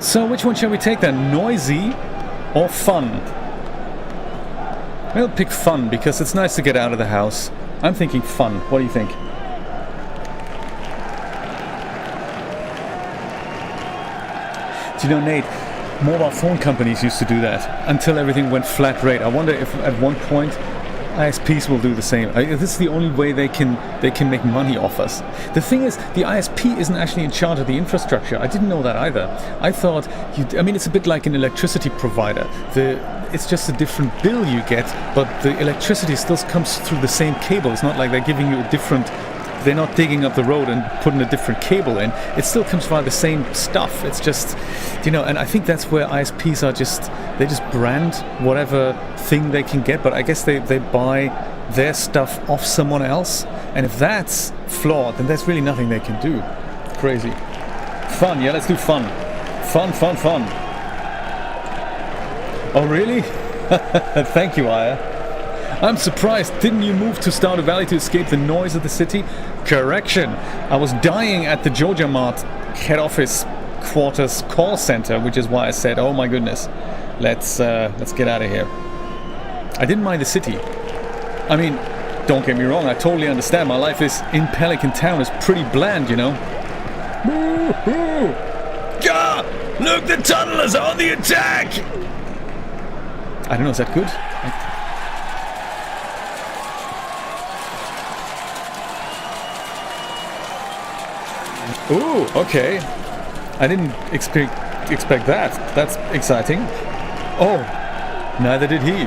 So which one shall we take then? Noisy or fun? We'll pick fun because it's nice to get out of the house. I'm thinking fun. What do you think? Do you know, Nate, mobile phone companies used to do that until everything went flat rate. I wonder if at one point ISPs will do the same. This is the only way they can make money off us. The thing is, the ISP isn't actually in charge of the infrastructure. I didn't know that either. I thought, I mean, it's a bit like an electricity provider. It's just a different bill you get, but the electricity still comes through the same cable. It's not like they're giving you a different... They're not digging up the road and putting a different cable in. It still comes via the same stuff. It's just, you know, and I think that's where ISPs are they just brand whatever thing they can get, but I guess they buy their stuff off someone else. And if that's flawed, then there's really nothing they can do. Crazy. Fun, yeah, let's do fun. Fun, fun, fun. Oh, really? Thank you, Aya. I'm surprised. Didn't you move to Stardew Valley to escape the noise of the city? Correction. I was dying at the Georgia Mart head office quarters call center, which is why I said, oh my goodness, let's get out of here. I didn't mind the city. I mean, don't get me wrong, I totally understand. My life is in Pelican Town is pretty bland, you know. Gah! Look, the tunnelers are on the attack! I don't know, is that good? Ooh, okay. I didn't expect that. That's exciting. Oh, neither did he.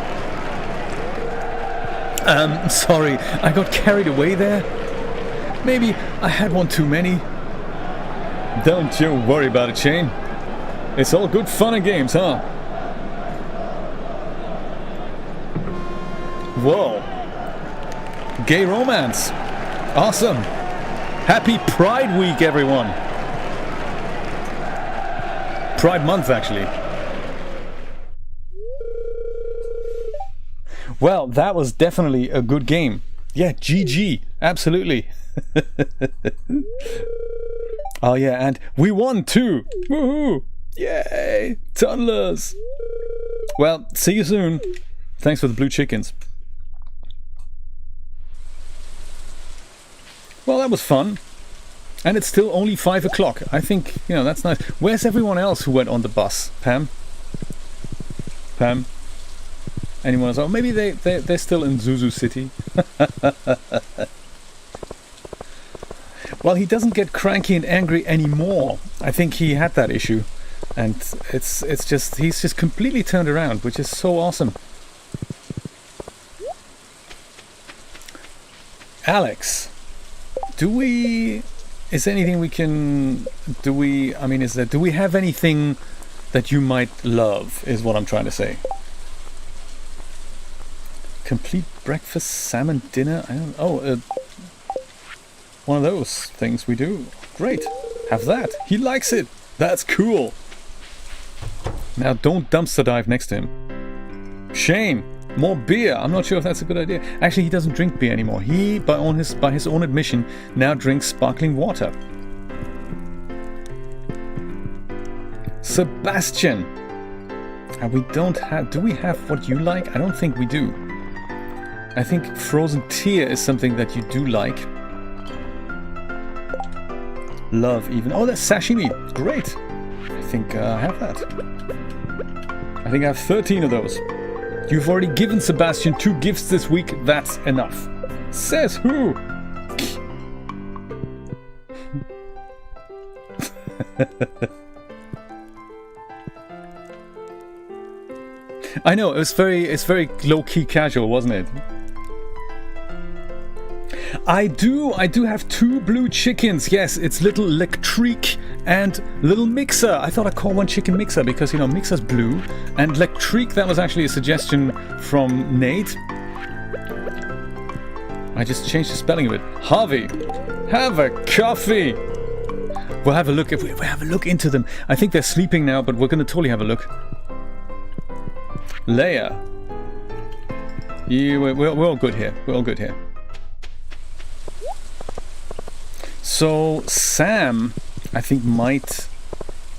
Sorry, I got carried away there. Maybe I had one too many. Don't you worry about it, Shane. It's all good fun and games, huh? Whoa. Gay romance. Awesome. Happy Pride Week, everyone. Pride Month, actually. Well, that was definitely a good game. Yeah, GG. Absolutely. Oh yeah, and we won too. Woohoo! Yay! Tunnelers. Well, see you soon. Thanks for the blue chickens. Well, that was fun. And it's still only 5 o'clock. I think, you know, that's nice. Where's everyone else who went on the bus? Pam? Pam? Anyone else? Oh, maybe they're still in Zuzu City. Well, he doesn't get cranky and angry anymore. I think he had that issue. And it's just, he's just completely turned around, which is so awesome. Alex, is there anything we can, do we have anything that you might love, is what I'm trying to say. Complete breakfast, salmon dinner, one of those things we do. Great, have that. He likes it. That's cool. Now don't dumpster dive next to him. Shame. More beer. I'm not sure if that's a good idea. Actually, he doesn't drink beer anymore. He, by his own admission, now drinks sparkling water. Sebastian. Do we have what you like? I don't think we do. I think frozen tear is something that you do like. Love even. Oh, that's sashimi. Great. I think I have that. I think I have 13 of those. You've already given Sebastian 2 gifts this week. That's enough. Says who? I know, it's very low-key casual, wasn't it? I do have 2 blue chickens. Yes, it's little Lectrique and little Mixer. I thought I'd call one chicken Mixer because, you know, Mixer's blue. And Lectrique, that was actually a suggestion from Nate. I just changed the spelling of it. Harvey, have a coffee. We'll have a look. If we have a look into them. I think they're sleeping now, but we're going to totally have a look. Leia. Yeah, we're all good here. We're all good here. So Sam, I think, might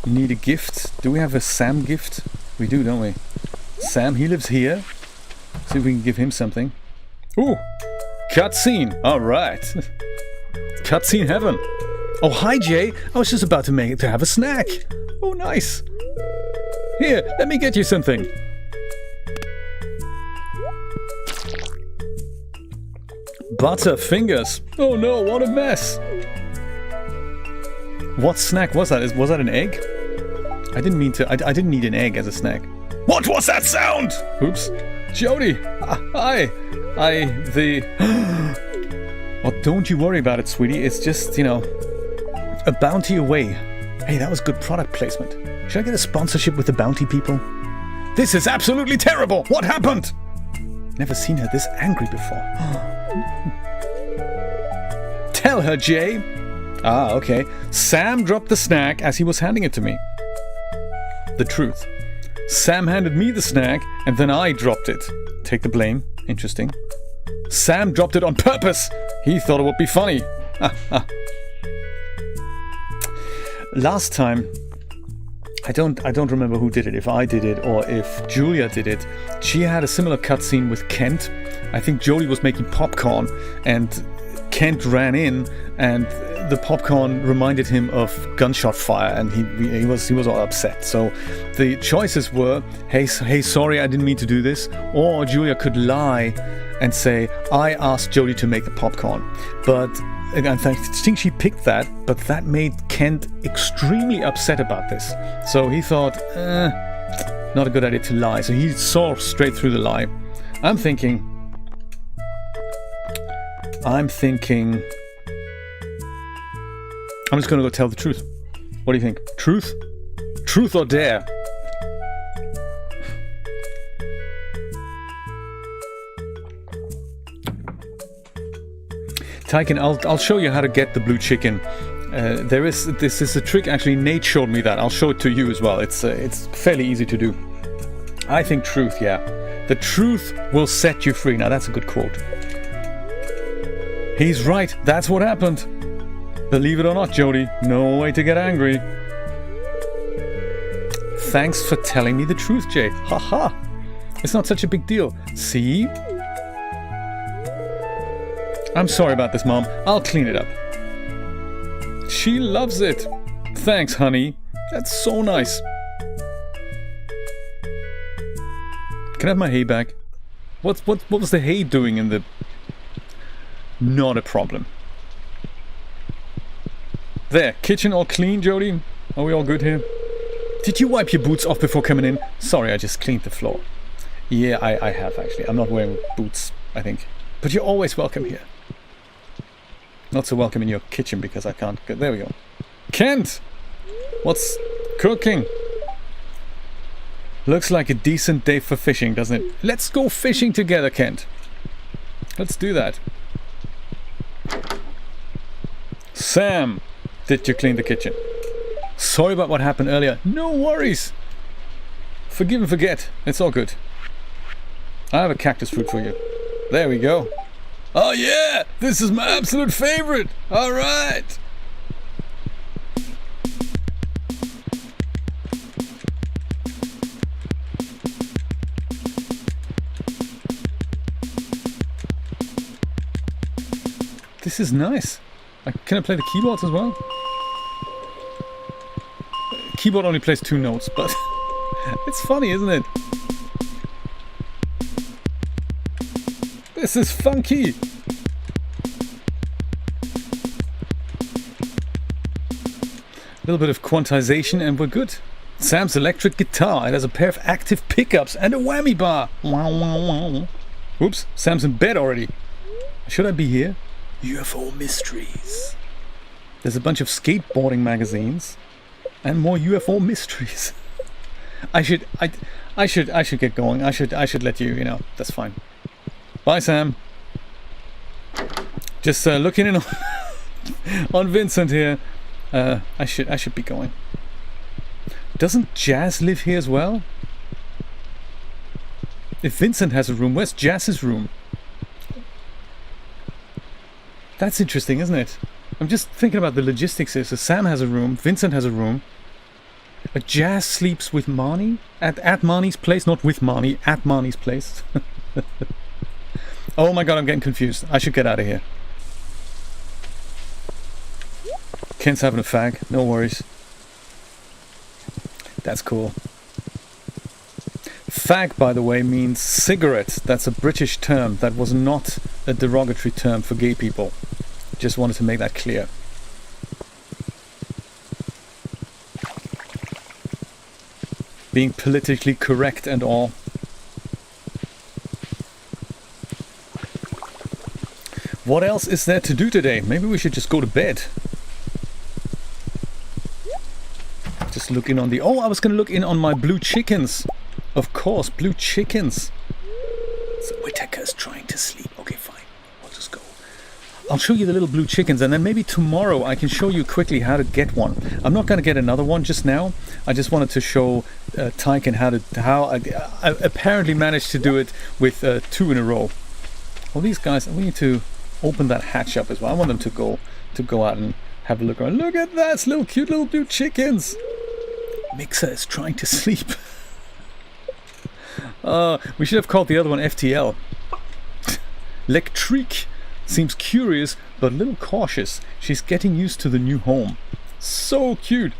need a gift. Do we have a Sam gift? We do, don't we? Sam, he lives here. See if we can give him something. Ooh, cutscene. All right, cutscene heaven. Oh, hi Jay. I was just about to have a snack. Oh, nice. Here, let me get you something. Butterfingers. Oh no, what a mess. What snack was that? Was that an egg? I didn't mean to. I didn't need an egg as a snack. What was that sound? Oops. Jody. Hi. Well, don't you worry about it, sweetie. It's just, you know, a bounty away. Hey, that was good product placement. Should I get a sponsorship with the bounty people? This is absolutely terrible. What happened? Never seen her this angry before. Tell her, Jay. Ah, okay. Sam dropped the snack as he was handing it to me. The truth. Sam handed me the snack and then I dropped it. Take the blame. Interesting. Sam dropped it on purpose. He thought it would be funny. Last time, I don't remember who did it, if I did it or if Julia did it. She had a similar cutscene with Kent. I think Jody was making popcorn and Kent ran in and the popcorn reminded him of gunshot fire and he was all upset. So the choices were, hey, sorry, I didn't mean to do this. Or Julia could lie and say, I asked Jody to make the popcorn. But I think she picked that, but that made Kent extremely upset about this. So he thought, not a good idea to lie. So he saw straight through the lie. I'm thinking, I'm just going to go tell the truth. What do you think? Truth? Truth or dare? Tyken, I'll show you how to get the blue chicken. This is a trick. Actually, Nate showed me that. I'll show it to you as well. It's fairly easy to do. I think truth, yeah. The truth will set you free. Now that's a good quote. He's right. That's what happened. Believe it or not, Jody. No way to get angry. Thanks for telling me the truth, Jay. Haha. It's not such a big deal. See? I'm sorry about this, Mom. I'll clean it up. She loves it. Thanks, honey. That's so nice. Can I have my hay back? What was the hay doing in the... Not a problem. There, kitchen all clean, Jody? Are we all good here? Did you wipe your boots off before coming in? Sorry, I just cleaned the floor. Yeah, I have actually. I'm not wearing boots, I think. But you're always welcome here. Not so welcome in your kitchen because I can't go. There we go. Kent! What's cooking? Looks like a decent day for fishing, doesn't it? Let's go fishing together, Kent. Let's do that. Sam, did you clean the kitchen? Sorry about what happened earlier. No worries. Forgive and forget. It's all good. I have a cactus fruit for you. There we go. Oh yeah! This is my absolute favorite! Alright! This is nice. Can I play the keyboards as well? Keyboard only plays 2 notes, but it's funny, isn't it? This is funky! A little bit of quantization and we're good. Sam's electric guitar. It has a pair of active pickups and a whammy bar. Wow, wow, wow. Oops, Sam's in bed already. Should I be here? UFO mysteries. There's a bunch of skateboarding magazines and more UFO mysteries. I should get going. I should let you know. That's fine. Bye, Sam. Just looking in on Vincent here. I should be going. Doesn't Jazz live here as well? If Vincent has a room, where's Jazz's room? That's interesting, isn't it? I'm just thinking about the logistics here. So Sam has a room, Vincent has a room. Jazz sleeps with Marnie? At Marnie's place? Not with Marnie, at Marnie's place. Oh my god, I'm getting confused. I should get out of here. Kent's having a fag, no worries. That's cool. Fag, by the way, means cigarette. That's a British term. That was not a derogatory term for gay people. Just wanted to make that clear. Being politically correct and all. What else is there to do today? Maybe we should just go to bed. Just look in on the... Oh, I was going to look in on my blue chickens. Of course, blue chickens. So Whitaker's trying to sleep. Okay, fine. I'll just go. I'll show you the little blue chickens and then maybe tomorrow I can show you quickly how to get one. I'm not going to get another one just now. I just wanted to show Tyken how I apparently managed to do it with 2 in a row. Well, these guys, we need to open that hatch up as well. I want them to go out and have a look around. Look at that, little cute little blue chickens. Mixer is trying to sleep. We should have called the other one FTL. Lectrique seems curious but a little cautious. She's getting used to the new home. So cute.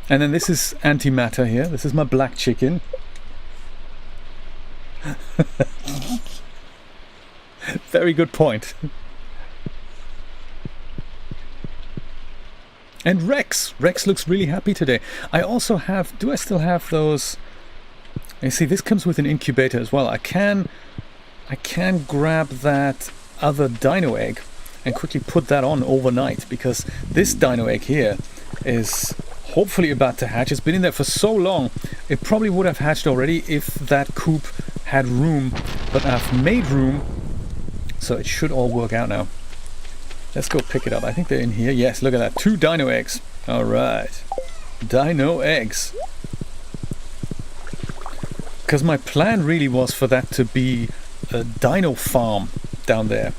And then this is Antimatter here. This is my black chicken. Very good point. And Rex. Rex looks really happy today. I also have... Do I still have those... You see, this comes with an incubator as well. I can grab that other dino egg and quickly put that on overnight, because this dino egg here is hopefully about to hatch. It's been in there for so long. It probably would have hatched already if that coop had room, but I've made room, so it should all work out now. Let's go pick it up. I think they're in here. Yes, look at that. 2 dino eggs. All right. Dino eggs. Because my plan really was for that to be a dino farm down there.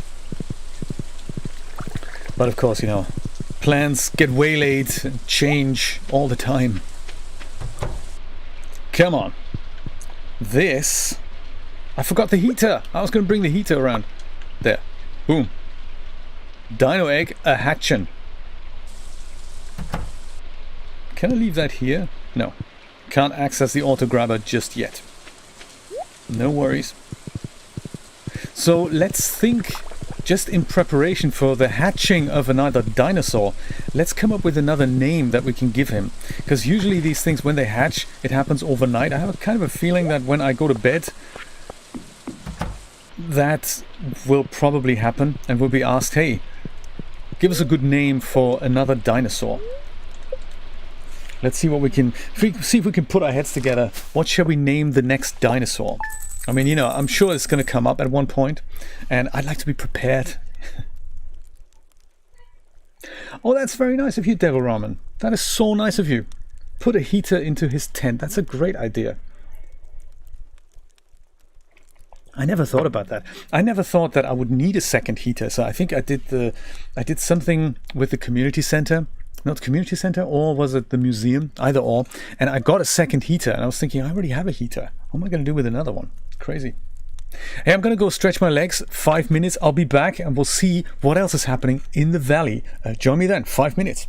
But of course, you know, plans get waylaid and change all the time. Come on. This... I forgot the heater. I was going to bring the heater around. There. Boom. Dino egg a hatchin'. Can I leave that here? No. Can't access the auto grabber just yet. No worries. So let's think, just in preparation for the hatching of another dinosaur, let's come up with another name that we can give him. Because usually these things, when they hatch, it happens overnight. I have a kind of a feeling that when I go to bed, that will probably happen and we'll be asked, hey, give us a good name for another dinosaur. Let's see what we can, see if we can put our heads together. What shall we name the next dinosaur? I mean, you know, I'm sure it's going to come up at one point, and I'd like to be prepared. Oh, that's very nice of you, Devil Ramen. That is so nice of you. Put a heater into his tent. That's a great idea. I never thought about that. I never thought that I would need a second heater. So I think I did something with the community center. Not the community center, or was it the museum? Either or. And I got a second heater, and I was thinking, I already have a heater. What am I going to do with another one? Crazy. Hey, I'm going to go stretch my legs. 5 minutes. I'll be back, and we'll see what else is happening in the valley. Join me then. 5 minutes.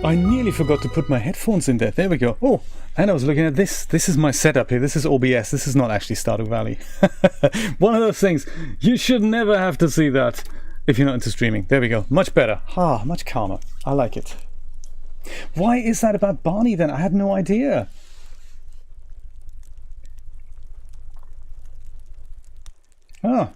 I nearly forgot to put my headphones in there. There we go. Oh, and I was looking at this. This is my setup here. This is OBS. This is not actually Stardew Valley. One of those things. You should never have to see that if you're not into streaming. There we go. Much better. Ah, much calmer. I like it. Why is that about Barney then? I had no idea. Oh.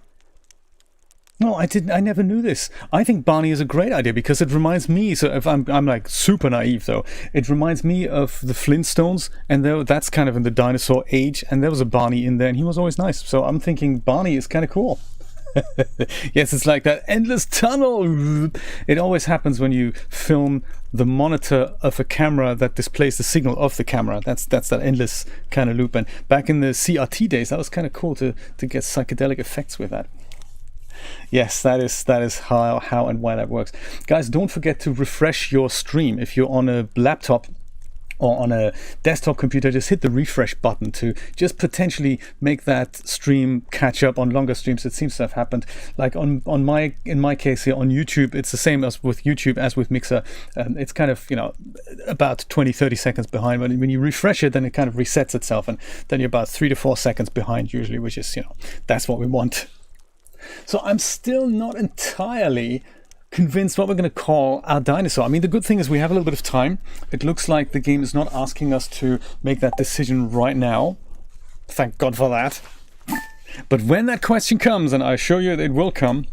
No, I didn't. I never knew this. I think Barney is a great idea because it reminds me. So if I'm like super naive though, it reminds me of the Flintstones, and that's kind of in the dinosaur age, and there was a Barney in there, and he was always nice. So I'm thinking Barney is kind of cool. Yes, it's like that endless tunnel. It always happens when you film the monitor of a camera that displays the signal of the camera. That's that endless kind of loop. And back in the CRT days, that was kind of cool to get psychedelic effects with that. Yes, that is how and why that works. Guys, don't forget to refresh your stream. If you're on a laptop or on a desktop computer, just hit the refresh button to just potentially make that stream catch up on longer streams. It seems to have happened. Like in my case here on YouTube, it's the same as with YouTube as with Mixer. It's kind of, about 20-30 seconds behind. But when you refresh it, then it kind of resets itself, and then you're about 3 to 4 seconds behind usually, which is, that's what we want. So I'm still not entirely convinced what we're going to call our dinosaur. I mean, the good thing is we have a little bit of time. It looks like the game is not asking us to make that decision right now. Thank God for that. But when that question comes, and I assure you it will come,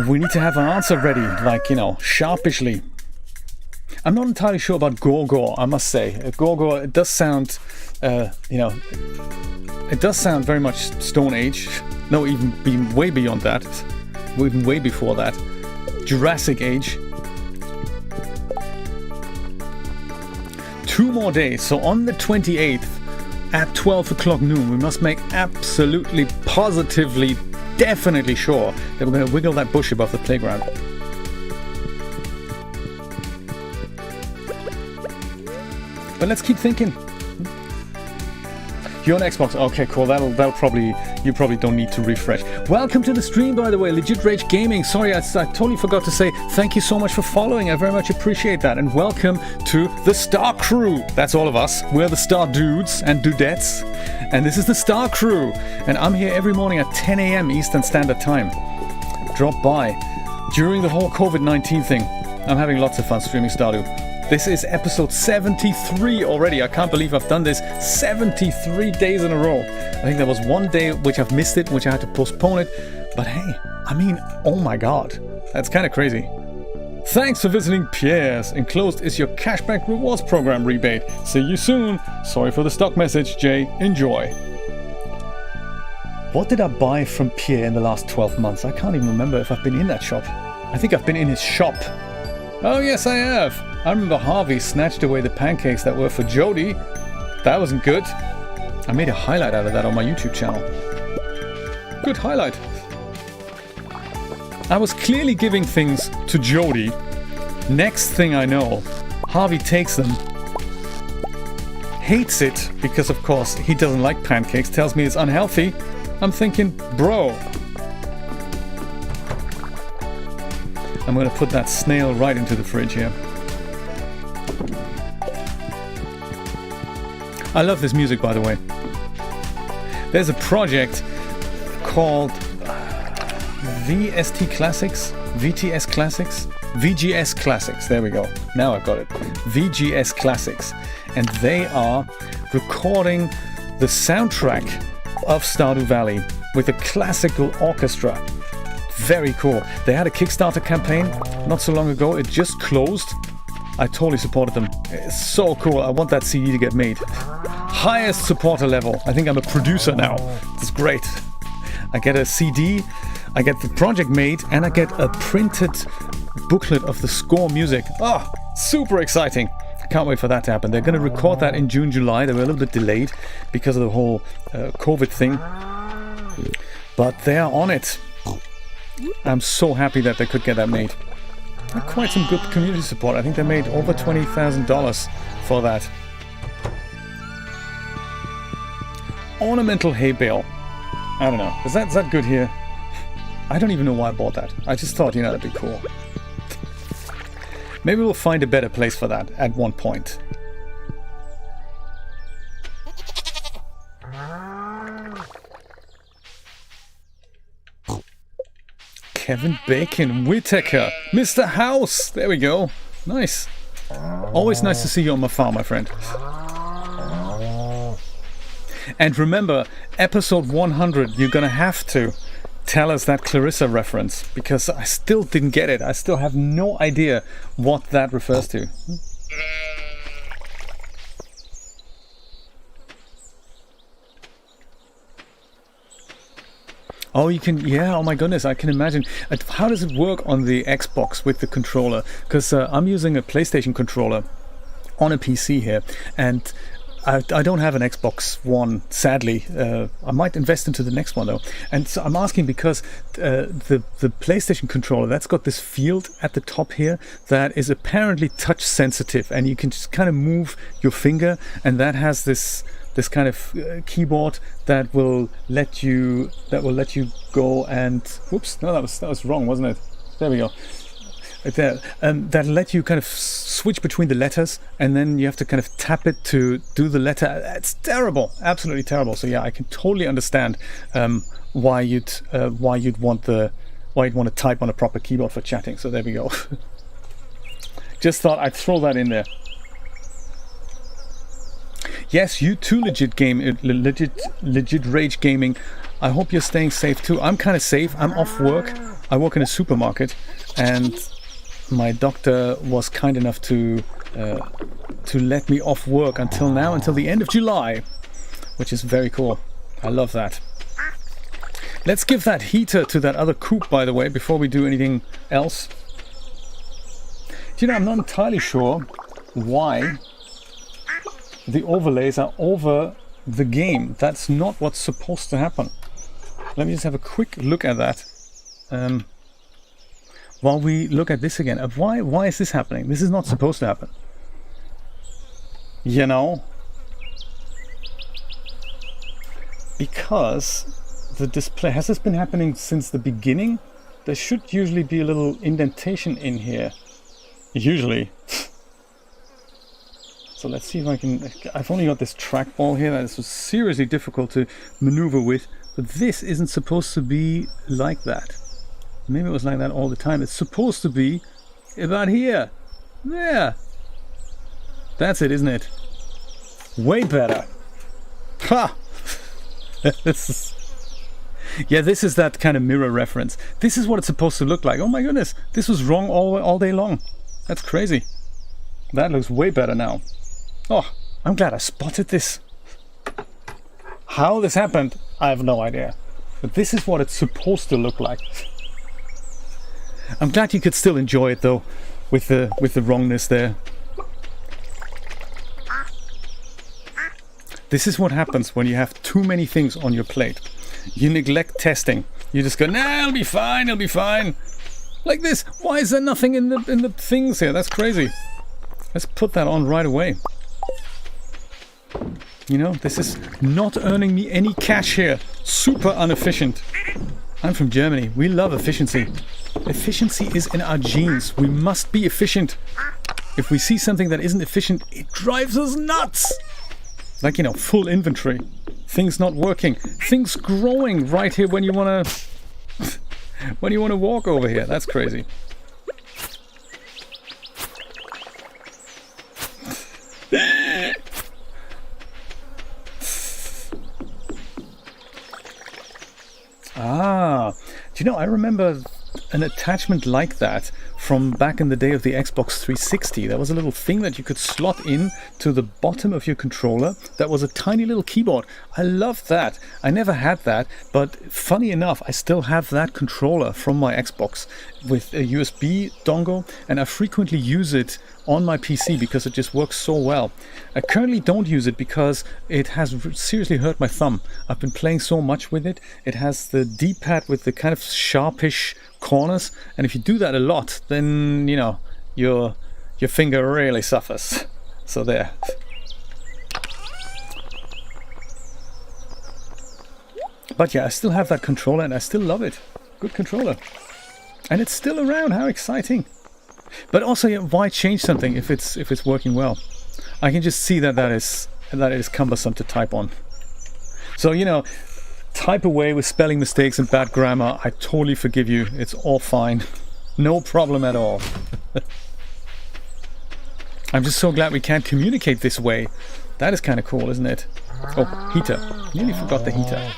we need to have an answer ready, like, sharpishly. I'm not entirely sure about Gorgor, I must say. Gorgor, it does sound, it does sound very much Stone Age. No, even way beyond that. Even way before that. Jurassic Age. 2 more days. So on the 28th at 12 o'clock noon, we must make absolutely, positively, definitely sure that we're going to wiggle that bush above the playground. But let's keep thinking. You're on Xbox. Okay, cool. That'll probably, you probably don't need to refresh. Welcome to the stream, by the way, Legit Rage Gaming. Sorry, I totally forgot to say thank you so much for following. I very much appreciate that. And welcome to the Star Crew. That's all of us. We're the Star Dudes and Dudettes. And this is the Star Crew. And I'm here every morning at 10 a.m. Eastern Standard Time. Drop by. During the whole COVID-19 thing, I'm having lots of fun streaming Stardew. This is episode 73 already. I can't believe I've done this 73 days in a row. I think there was one day which I've missed it, which I had to postpone it. But hey, I mean, oh my God, that's kind of crazy. Thanks for visiting Pierre's. Enclosed is your cashback rewards program rebate. See you soon. Sorry for the stock message, Jay. Enjoy. What did I buy from Pierre in the last 12 months? I can't even remember if I've been in that shop. I think I've been in his shop. Oh yes, I have. I remember Harvey snatched away the pancakes that were for Jody. That wasn't good. I made a highlight out of that on my YouTube channel. Good highlight. I was clearly giving things to Jody. Next thing I know, Harvey takes them, hates it because of course he doesn't like pancakes, tells me it's unhealthy. I'm thinking, bro, I'm going to put that snail right into the fridge here. I love this music, by the way. There's a project called VST Classics, VTS Classics, VGS Classics. There we go. Now I got it. VGS Classics. And they are recording the soundtrack of Stardew Valley with a classical orchestra. Very cool. They had a Kickstarter campaign not so long ago. It just closed. I totally supported them. It's so cool. I want that CD to get made. Highest supporter level. I think I'm a producer now. It's great. I get a CD, I get the project made, and I get a printed booklet of the score music. Oh, super exciting. I can't wait for that to happen. They're going to record that in June, July. They were a little bit delayed because of the whole COVID thing. But they are on it. I'm so happy that they could get that made. Quite some good community support. I think they made over $20,000 for that. Ornamental hay bale. I don't know. Is that good here? I don't even know why I bought that. I just thought, that'd be cool. Maybe we'll find a better place for that at one point. Kevin Bacon Whittaker, Mr. House. There we go. Nice. Always nice to see you on my farm, my friend. And remember, episode 100, you're gonna have to tell us that Clarissa reference, because I still didn't get it. I still have no idea what that refers to. Oh, you can, yeah, oh my goodness, I can imagine. How does it work on the Xbox with the controller? Because I'm using a PlayStation controller on a PC here, and I don't have an Xbox One, sadly. I might invest into the next one though. And so I'm asking because the PlayStation controller, that's got this field at the top here that is apparently touch sensitive, and you can just kind of move your finger, and that has this kind of keyboard that will let you go and whoops, no, that was wrong, wasn't it? There we go. There, that let you kind of switch between the letters, and then you have to kind of tap it to do the letter. It's terrible, absolutely terrible. So yeah, I can totally understand why you'd want to type on a proper keyboard for chatting. So there we go. Just thought I'd throw that in there. Yes, you too, legit rage gaming. I hope you're staying safe too. I'm kind of safe. I'm off work. I work in a supermarket, and my doctor was kind enough to let me off work until now, until the end of July, which is very cool. I love that. Let's give that heater to that other coop, by the way, before we do anything else. You know, I'm not entirely sure why the overlays are over the game. That's not what's supposed to happen. Let me just have a quick look at that. While we look at this again, why is this happening? This is not supposed to happen. You know? Because the display, has this been happening since the beginning? There should usually be a little indentation in here. Usually. So let's see if I can, I've only got this trackball here that is seriously difficult to maneuver with, but this isn't supposed to be like that. Maybe it was like that all the time. It's supposed to be about here. There. That's it, isn't it? Way better. Ha! Yeah, this is that kind of mirror reference. This is what it's supposed to look like. Oh my goodness, this was wrong all day long. That's crazy. That looks way better now. Oh, I'm glad I spotted this. How this happened, I have no idea. But this is what it's supposed to look like. I'm glad you could still enjoy it though, with the wrongness there. This is what happens when you have too many things on your plate. You neglect testing. You just go, nah, it'll be fine, it'll be fine. Like this. Why is there nothing in the things here? That's crazy. Let's put that on right away. You know, this is not earning me any cash here. Super inefficient. I'm from Germany. We love efficiency. Efficiency is in our genes. We must be efficient. If we see something that isn't efficient, it drives us nuts. Like, you know, full inventory. Things not working. Things growing right here when you want to walk over here. That's crazy. Ah, do you know, I remember an attachment like that from back in the day of the Xbox 360. There was a little thing that you could slot in to the bottom of your controller that was a tiny little keyboard. I loved that. I never had that, but funny enough, I still have that controller from my Xbox with a USB dongle, and I frequently use it on my PC because it just works so well. I currently don't use it because it has seriously hurt my thumb. I've been playing so much with it. It has the D-pad with the kind of sharpish corners, and if you do that a lot, then you know your finger really suffers. So there. But yeah, I still have that controller and I still love it. Good controller. And it's still around. How exciting. But also, yeah, why change something if it's working well? I can just see that it is cumbersome to type on. So, you know, type away with spelling mistakes and bad grammar. I totally forgive you. It's all fine. No problem at all. I'm just so glad we can communicate this way. That is kind of cool, isn't it? Oh, heater. Nearly forgot the heater.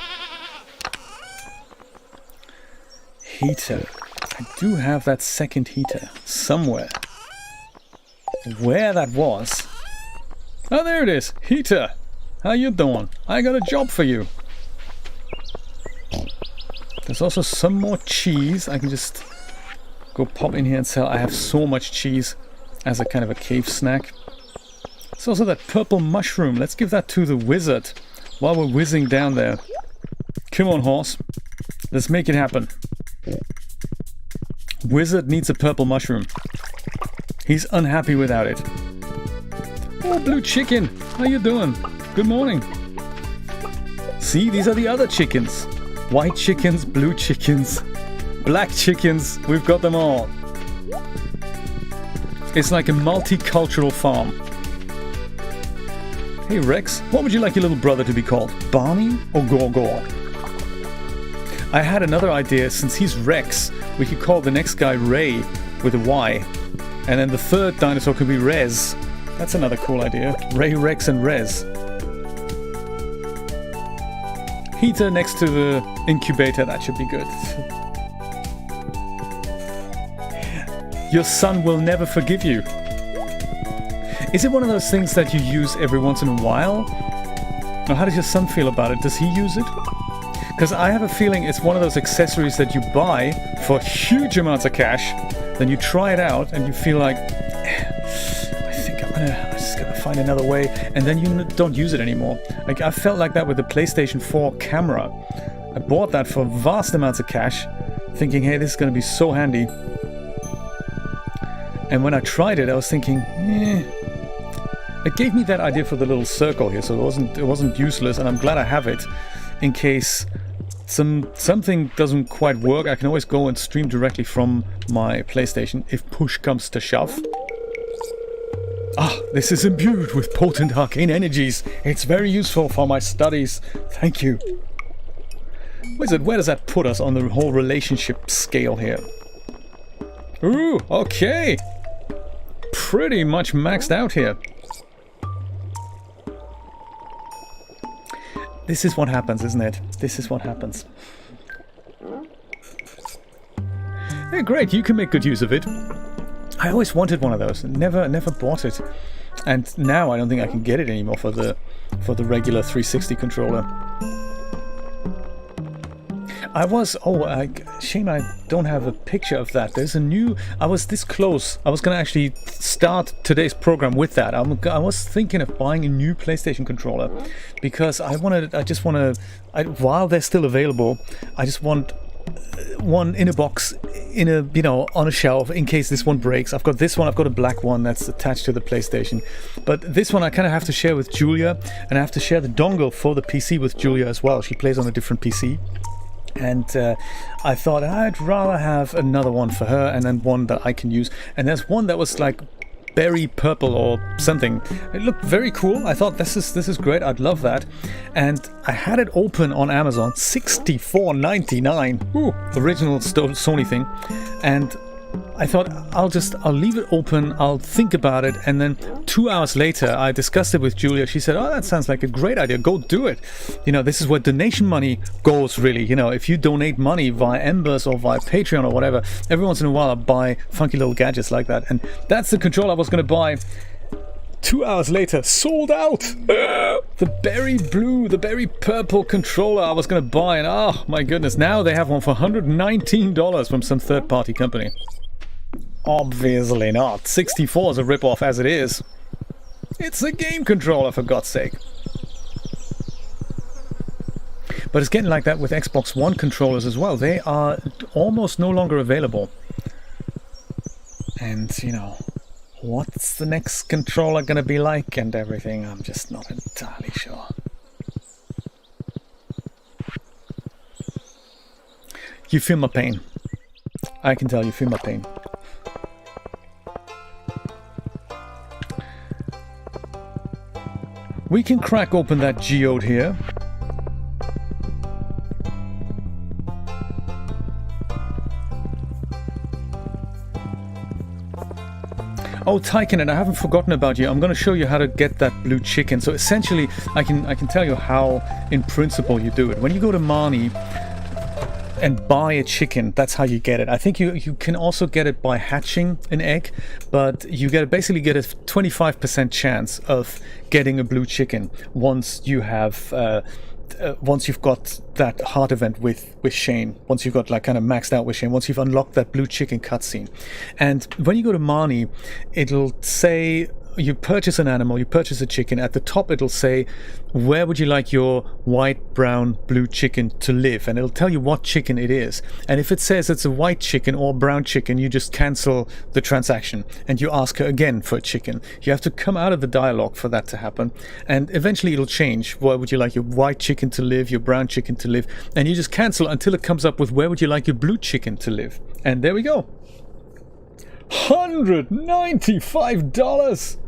Heater. I do have that second heater somewhere. Where that was... Oh, there it is. Heater. How you doing? I got a job for you. There's also some more cheese. I can just go pop in here and sell. I have so much cheese as a kind of a cave snack. There's also that purple mushroom. Let's give that to the wizard while we're whizzing down there. Come on, horse. Let's make it happen. Wizard needs a purple mushroom. He's unhappy without it. Oh, blue chicken. How you doing? Good morning. See, these are the other chickens. White chickens, blue chickens, black chickens. We've got them all. It's like a multicultural farm. Hey Rex, what would you like your little brother to be called? Barney or Gorgor? I had another idea. Since he's Rex, we could call the next guy Ray with a Y. And then the third dinosaur could be Rez. That's another cool idea. Ray, Rex and Rez. Heater next to the incubator, that should be good. Your son will never forgive you. Is it one of those things that you use every once in a while? Or how does your son feel about it? Does he use it? Because I have a feeling it's one of those accessories that you buy for huge amounts of cash, then you try it out and you feel like, I'm just gonna find another way, and then you don't use it anymore. Like, I felt like that with the PlayStation 4 camera. I bought that for vast amounts of cash, thinking, hey, this is gonna be so handy. And when I tried it, I was thinking, It gave me that idea for the little circle here, so it wasn't useless, and I'm glad I have it in case something doesn't quite work. I can always go and stream directly from my PlayStation if push comes to shove. Ah, this is imbued with potent arcane energies. It's very useful for my studies. Thank you. Wizard, where does that put us on the whole relationship scale here? Ooh, okay. Pretty much maxed out here. This is what happens, isn't it? This is what happens. Yeah, great, you can make good use of it. I always wanted one of those, never bought it. And now I don't think I can get it anymore for the regular 360 controller. Shame I don't have a picture of that. There's a new, I was this close. I was gonna actually start today's program with that. I was thinking of buying a new PlayStation controller because while they're still available, I just want one in a box, on a shelf in case this one breaks. I've got this one, I've got a black one that's attached to the PlayStation. But this one I kind of have to share with Julia, and I have to share the dongle for the PC with Julia as well. She plays on a different PC. And I thought I'd rather have another one for her and then one that I can use. And there's one that was like berry purple or something. It looked very cool. I thought this is great. I'd love that. And I had it open on Amazon, $64.99. Ooh, original Sony thing. And I thought I'll leave it open, I'll think about it, and then 2 hours later I discussed it with Julia. She said, oh, that sounds like a great idea, go do it. This is where donation money goes, really. If you donate money via Embers or via Patreon or whatever, every once in a while I buy funky little gadgets like that. And that's the controller I was going to buy. 2 hours later, sold out! The berry blue, the berry purple controller I was going to buy, and oh my goodness, now they have one for $119 from some third-party company. Obviously not. 64 is a rip-off as it is. It's a game controller, for God's sake. But it's getting like that with Xbox One controllers as well. They are almost no longer available. And, what's the next controller gonna be like and everything? I'm just not entirely sure. You feel my pain. I can tell you feel my pain. We can crack open that geode here. Oh, Tycoon, I haven't forgotten about you. I'm going to show you how to get that blue chicken. So essentially, I can tell you how, in principle, you do it. When you go to Marnie and buy a chicken, that's how you get it. I think you can also get it by hatching an egg, but you basically get a 25% chance of getting a blue chicken once you have once you've got that heart event with Shane, once you've got like kind of maxed out with Shane, once you've unlocked that blue chicken cutscene. And when you go to Marnie, it'll say you purchase an animal, you purchase a chicken. At the top it'll say, where would you like your white, brown, blue chicken to live? And it'll tell you what chicken it is. And if it says it's a white chicken or brown chicken, you just cancel the transaction and you ask her again for a chicken. You have to come out of the dialogue for that to happen. And eventually it'll change. Where would you like your white chicken to live, your brown chicken to live? And you just cancel until it comes up with where would you like your blue chicken to live? And there we go. $195!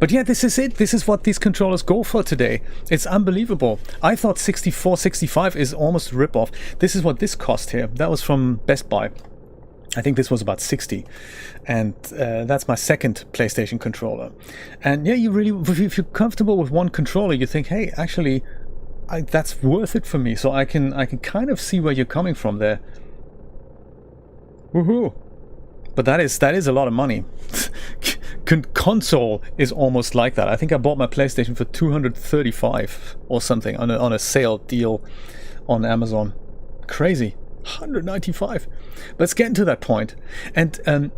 But yeah, this is it. This is what these controllers go for today. It's unbelievable. I thought $64.65 is almost a rip-off. This is what this cost here. That was from Best Buy. I think this was about $60. And that's my second PlayStation controller. And yeah, you really, if you're comfortable with one controller, you think, hey, actually, that's worth it for me. So I can kind of see where you're coming from there. Woohoo! But that is a lot of money. Console is almost like that. I think I bought my PlayStation for $235 or something on a sale deal on Amazon. Crazy. $195. Let's get into that point. And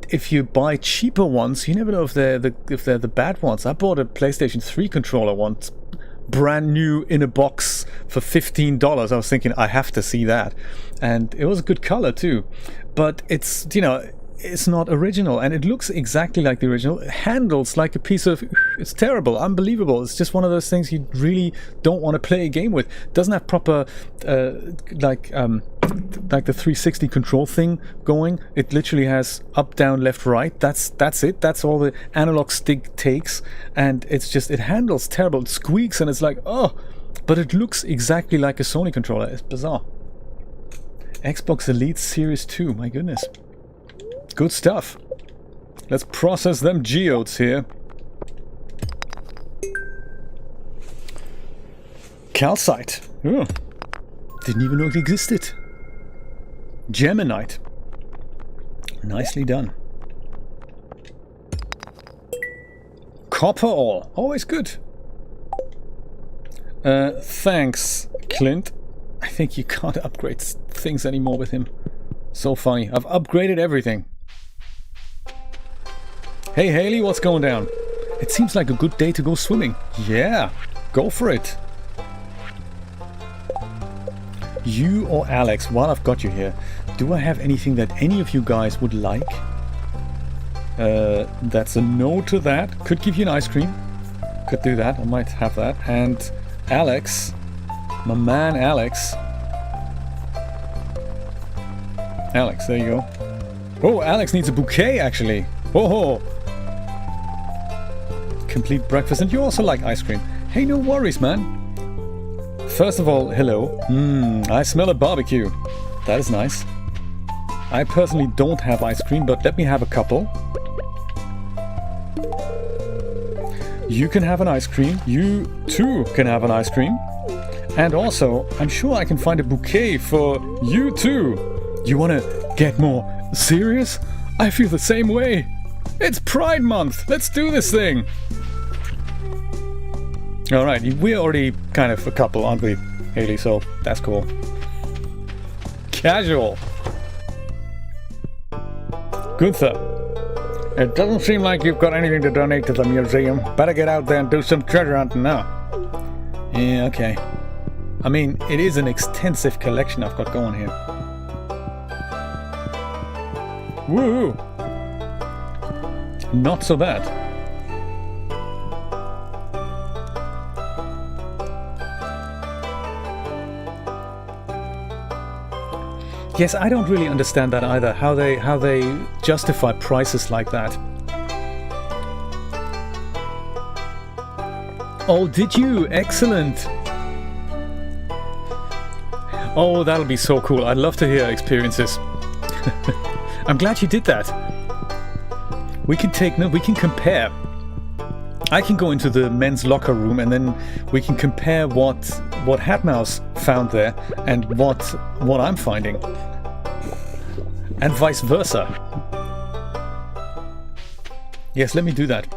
if you buy cheaper ones, you never know if they're the bad ones. I bought a PlayStation 3 controller once, brand new in a box for $15. I was thinking I have to see that, and it was a good color too. But it's, you know, it's not original, and it looks exactly like the original. It handles like a piece of... It's terrible, unbelievable. It's just one of those things you really don't want to play a game with. It doesn't have proper like the 360 control thing going. It literally has up, down, left, right. That's it. That's all the analog stick takes, and it's just, it handles terrible. It squeaks and it's like, oh, but it looks exactly like a Sony controller. It's bizarre. Xbox Elite Series 2, my goodness. Good stuff. Let's process them geodes here. Calcite. Oh, didn't even know it existed. Geminite. Nicely done. Copper ore. Always good. Thanks, Clint. I think you can't upgrade things anymore with him. So funny. I've upgraded everything. Hey Haley, what's going down? It seems like a good day to go swimming. Yeah, go for it. You or Alex, while I've got you here, do I have anything that any of you guys would like? That's a no to that. Could give you an ice cream. Could do that. I might have that. And Alex, my man Alex. Alex, there you go. Oh, Alex needs a bouquet actually. Oh, complete breakfast, and you also like ice cream. Hey, no worries, man. First of all, hello. I smell a barbecue. That is nice. I personally don't have ice cream, but let me have a couple. You can have an ice cream. You too can have an ice cream. And also, I'm sure I can find a bouquet for you too. You want to get more serious? I feel the same way. It's Pride Month. Let's do this thing. Alright, we're already kind of a couple, aren't we, Haley? So that's cool. Casual. Gunther. It doesn't seem like you've got anything to donate to the museum. Better get out there and do some treasure hunting now. Yeah, okay. I mean, it is an extensive collection I've got going here. Woo! Not so bad. Yes, I don't really understand that either. How they justify prices like that. Oh, did you? Excellent. Oh, that'll be so cool. I'd love to hear experiences. I'm glad you did that. We can compare. I can go into the men's locker room and then we can compare what Hatmouse found there and what I'm finding. And vice versa. Yes, let me do that.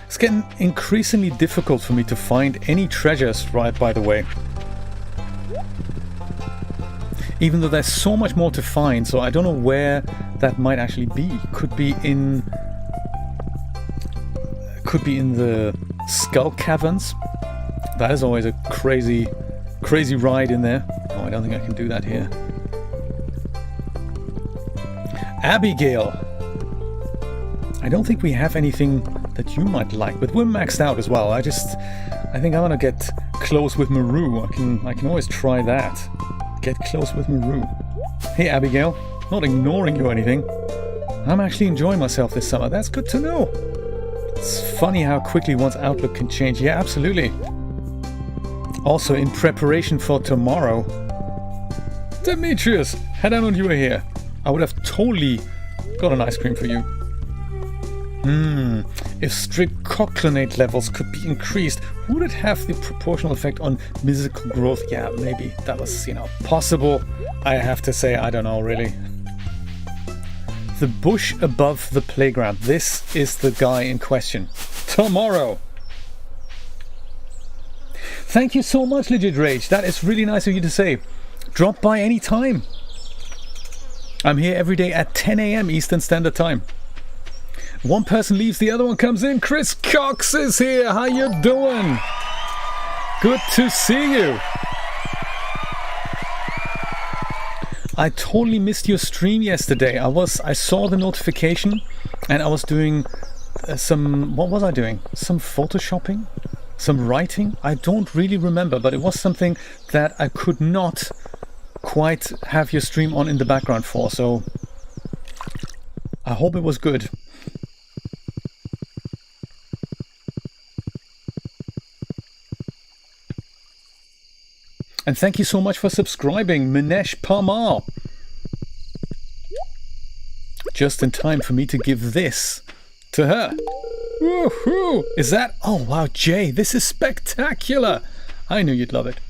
It's getting increasingly difficult for me to find any treasures, right, by the way. Even though there's so much more to find, so I don't know where that might actually be. Could be in the Skull Caverns. That is always a crazy ride in there. Oh, I don't think I can do that here. Abigail. I don't think we have anything that you might like, but we're maxed out as well. I think I want to get close with Maru. I can always try that. Get close with Maru. Hey Abigail, not ignoring you or anything. I'm actually enjoying myself this summer. That's good to know. It's funny how quickly one's outlook can change. Yeah, absolutely. Also in preparation for tomorrow. Demetrius, had I known you were here, I would have totally got an ice cream for you. If stricoclinate levels could be increased, would it have the proportional effect on musical growth? Yeah, maybe that was, possible. I have to say, I don't know, really. The bush above the playground. This is the guy in question. Tomorrow. Thank you so much, Legit Rage. That is really nice of you to say. Drop by any time. I'm here every day at 10 a.m. Eastern Standard Time. One person leaves, the other one comes in. Chris Cox is here. How you doing? Good to see you. I totally missed your stream yesterday. I saw the notification and I was doing what was I doing? Some photoshopping? Some writing? I don't really remember, but it was something that I could not quite have your stream on in the background for, so I hope it was good. And thank you so much for subscribing, Minesh Parmar. Just in time for me to give this to her. Woohoo! Is that... Oh wow, Jay, this is spectacular! I knew you'd love it.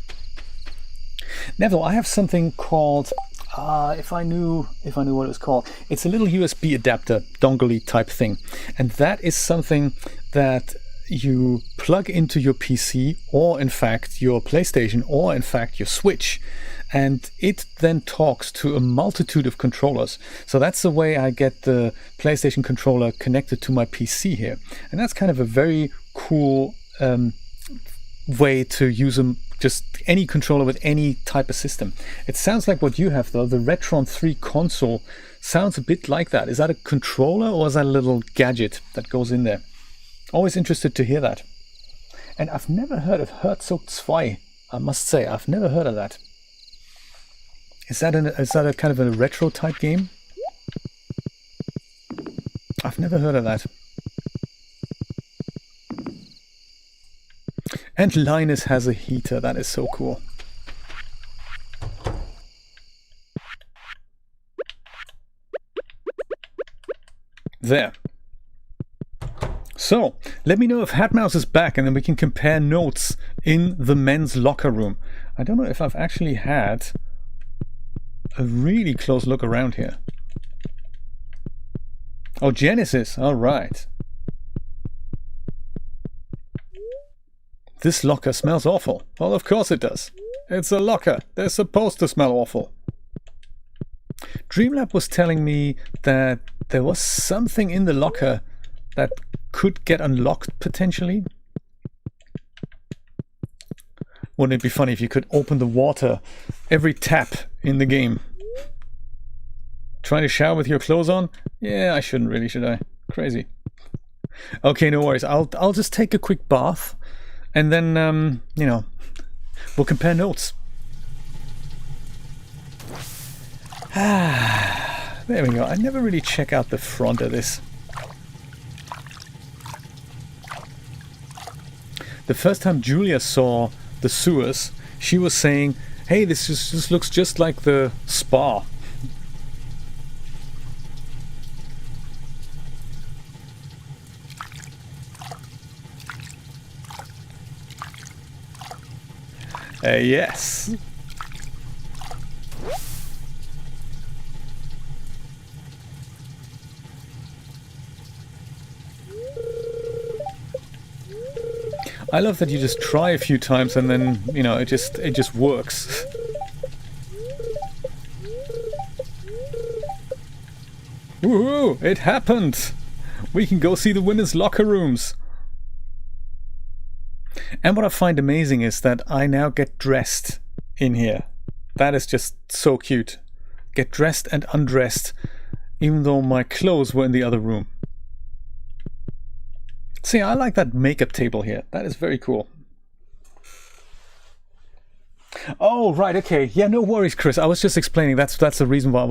Neville, I have something called... if I knew what it was called. It's a little USB adapter, dongle type thing. And that is something that you plug into your PC or in fact your PlayStation or in fact your Switch, and it then talks to a multitude of controllers. So that's the way I get the PlayStation controller connected to my PC here, and that's kind of a very cool way to use just any controller with any type of system. It sounds like what you have though. The Retron 3 console sounds a bit like that. Is that a controller or is that a little gadget that goes in there? Always interested to hear that. And I've never heard of Herzog 2. I must say, I've never heard of that. Is that a kind of a retro type game? I've never heard of that. And Linus has a heater. That is so cool. There. So, let me know if Hatmouse is back and then we can compare notes in the men's locker room. I don't know if I've actually had a really close look around here. Oh, Genesis. All right. This locker smells awful. Well, of course it does. It's a locker. They're supposed to smell awful. Dreamlab was telling me that there was something in the locker that could get unlocked potentially. Wouldn't it be funny if you could open the water every tap in the game? Trying to shower with your clothes on? Yeah, I shouldn't really, should I? Crazy. Okay, no worries. I'll just take a quick bath and then we'll compare notes. There we go. I never really check out the front of this. the first time Julia saw the sewers, she was saying, hey, this looks just like the spa. Yes. I love that you just try a few times and then, you know, it just works. Woohoo! It happened! We can go see the women's locker rooms. And what I find amazing is that I now get dressed in here. That is just so cute. Get dressed and undressed, even though my clothes were in the other room. See, I like that makeup table here. That is very cool. Oh, right, okay. Yeah, no worries, Chris. I was just explaining. That's the reason why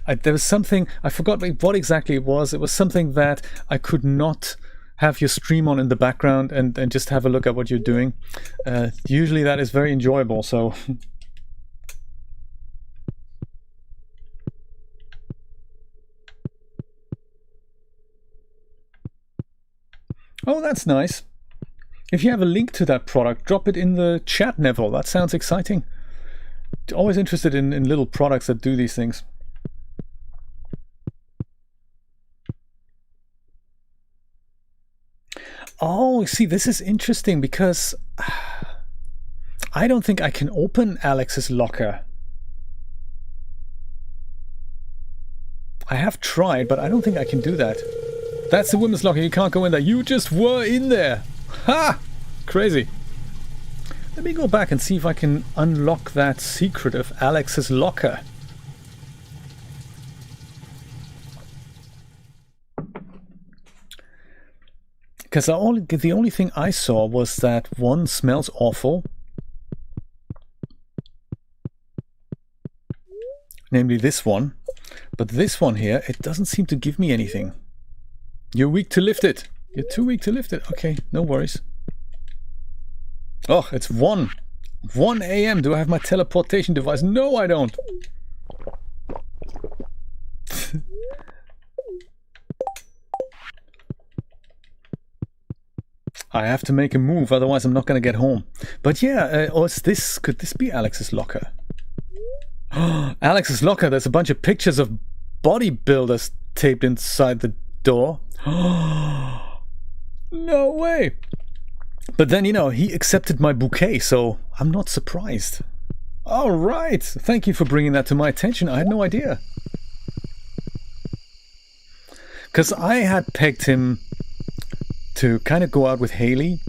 there was something, I forgot what exactly it was. It was something that I could not have your stream on in the background and just have a look at what you're doing. Usually that is very enjoyable, so... Oh, that's nice. If you have a link to that product, drop it in the chat, Neville. That sounds exciting. Always interested in little products that do these things. Oh, see, this is interesting because I don't think I can open Alex's locker. I have tried, but I don't think I can do that. That's the women's locker. You can't go in there. You just were in there. Ha! Crazy. Let me go back and see if I can unlock that secret of Alex's locker. Because the only thing I saw was that one smells awful. Namely this one. But this one here, it doesn't seem to give me anything. You're weak to lift it. You're too weak to lift it. Okay, no worries. Oh, it's 1 a.m. Do I have my teleportation device? No, I don't. I have to make a move, otherwise I'm not going to get home. But yeah, or is this, could this be Alex's locker? Alex's locker, there's a bunch of pictures of bodybuilders taped inside the door. No way. But then, you know, he accepted my bouquet, so I'm not surprised. All right. Thank you for bringing that to my attention. I had no idea. Because I had pegged him to kind of go out with Haley.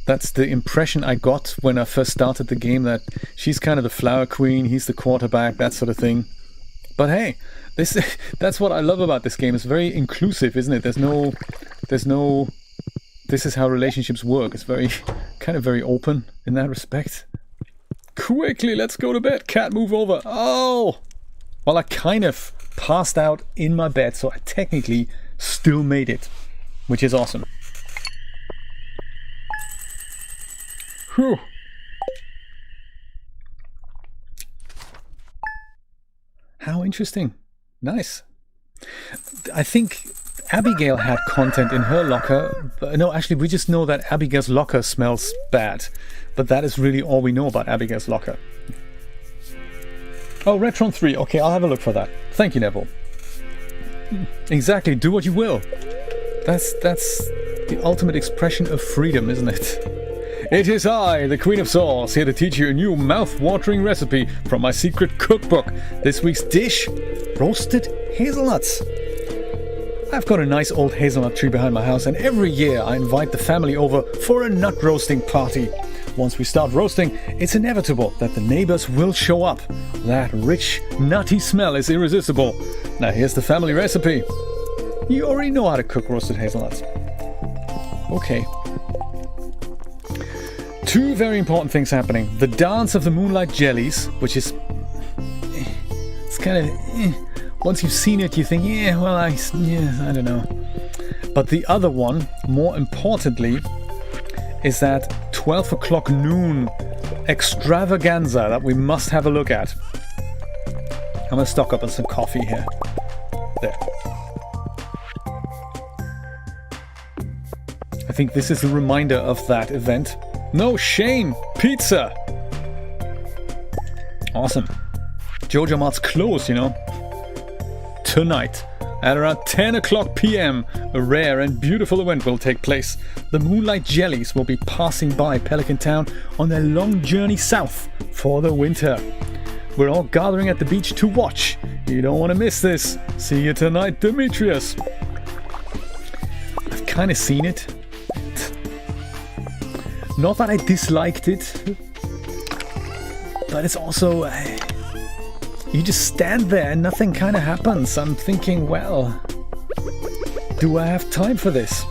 That's the impression I got when I first started the game, that she's kind of the flower queen, he's the quarterback, that sort of thing. But hey, that's what I love about this game. It's very inclusive, isn't it? There's no this is how relationships work. It's very very open in that respect. Quickly, let's go to bed. Cat, move over. Oh! Well, I kind of passed out in my bed, so I technically still made it, which is awesome. Whew. How interesting. Nice. I think Abigail had content in her locker. No, actually, we just know that Abigail's locker smells bad. But that is really all we know about Abigail's locker. Oh, Retron 3. Okay, I'll have a look for that. Thank you, Neville. Exactly, do what you will. That's the ultimate expression of freedom, isn't it? It is I, the Queen of Sauce, here to teach you a new mouth-watering recipe from my secret cookbook. This week's dish, roasted hazelnuts. I've got a nice old hazelnut tree behind my house, and every year I invite the family over for a nut roasting party. Once we start roasting, it's inevitable that the neighbors will show up. That rich, nutty smell is irresistible. Now here's the family recipe. You already know how to cook roasted hazelnuts. Okay. Two very important things happening. The dance of the moonlight jellies, which is... it's kind of... once you've seen it, you think, I don't know. But the other one, more importantly, is that 12 o'clock noon extravaganza that we must have a look at. I'm gonna stock up on some coffee here. There. I think this is a reminder of that event. No shame! Pizza! Awesome. Jojo Mart's closed, you know. Tonight, at around 10 o'clock p.m., a rare and beautiful event will take place. The Moonlight Jellies will be passing by Pelican Town on their long journey south for the winter. We're all gathering at the beach to watch. You don't want to miss this. See you tonight, Demetrius. I've kind of seen it. Not that I disliked it, but it's also... you just stand there and nothing kind of happens. I'm thinking, well, do I have time for this?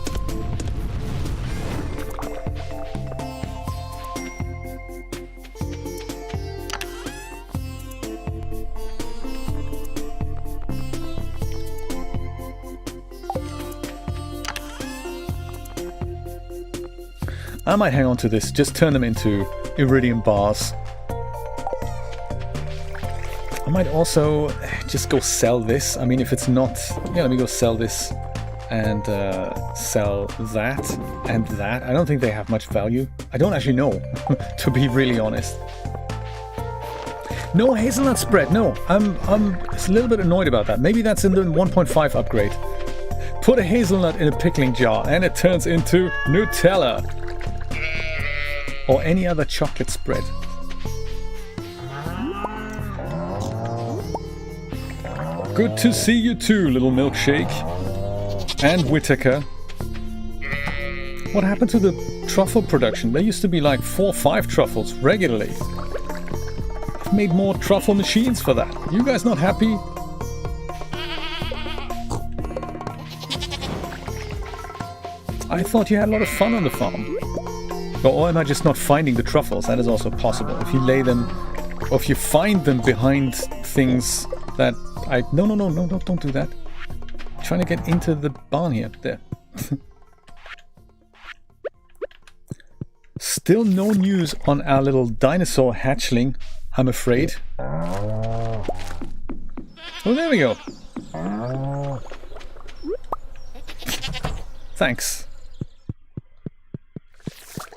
I might hang on to this, just turn them into iridium bars. I might also just go sell this. I mean, if it's not... yeah, let me go sell this and sell that and that. I don't think they have much value. I don't actually know, to be really honest. No hazelnut spread, no. I'm a little bit annoyed about that. Maybe that's in the 1.5 upgrade. Put a hazelnut in a pickling jar and it turns into Nutella. Or any other chocolate spread. Good to see you too, little milkshake. And Whittaker. What happened to the truffle production? There used to be like 4 or 5 truffles regularly. I've made more truffle machines for that. You guys not happy? I thought you had a lot of fun on the farm. Or am I just not finding the truffles? That is also possible. If you lay them, or if you find them behind things that I... No, don't do that. I'm trying to get into the barn here. There. Still no news on our little dinosaur hatchling, I'm afraid. Oh, there we go. Thanks.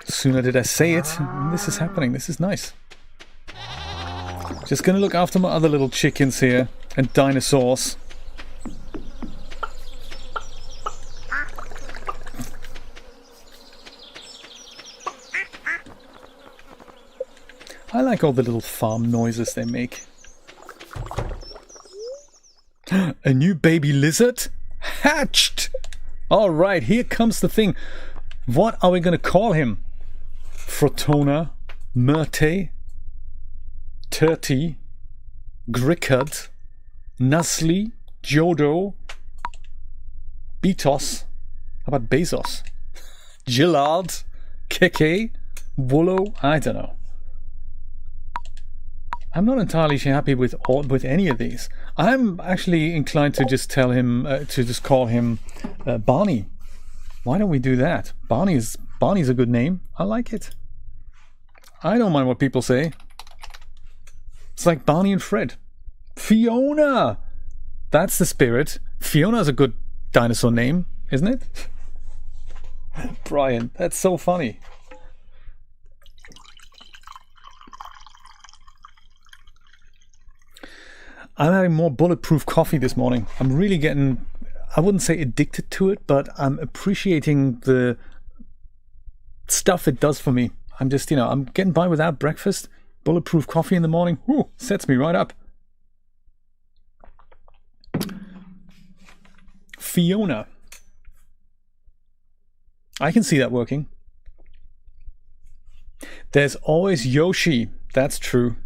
Sooner did I say it. This is happening. This is nice. Just gonna look after my other little chickens here. And dinosaurs. I like all the little farm noises they make. A new baby lizard? Hatched! Alright, here comes the thing. What are we gonna call him? Frotona, Myrte, Turty, Grickard, Nusli, Jodo, Betos. How about Bezos? Gillard, Keke, Wollo. I don't know. I'm not entirely happy with any of these. I'm actually inclined to just tell him to just call him Barney. Why don't we do that? Barney's a good name. I like it. I don't mind what people say. It's like Barney and Fred. Fiona! That's the spirit. Fiona's a good dinosaur name, isn't it? Brian, that's so funny. I'm having more bulletproof coffee this morning. I'm really getting, I wouldn't say addicted to it, but I'm appreciating the stuff it does for me. I'm just, I'm getting by without breakfast. Bulletproof coffee in the morning, whoo, sets me right up. Fiona. I can see that working. There's always Yoshi. That's true.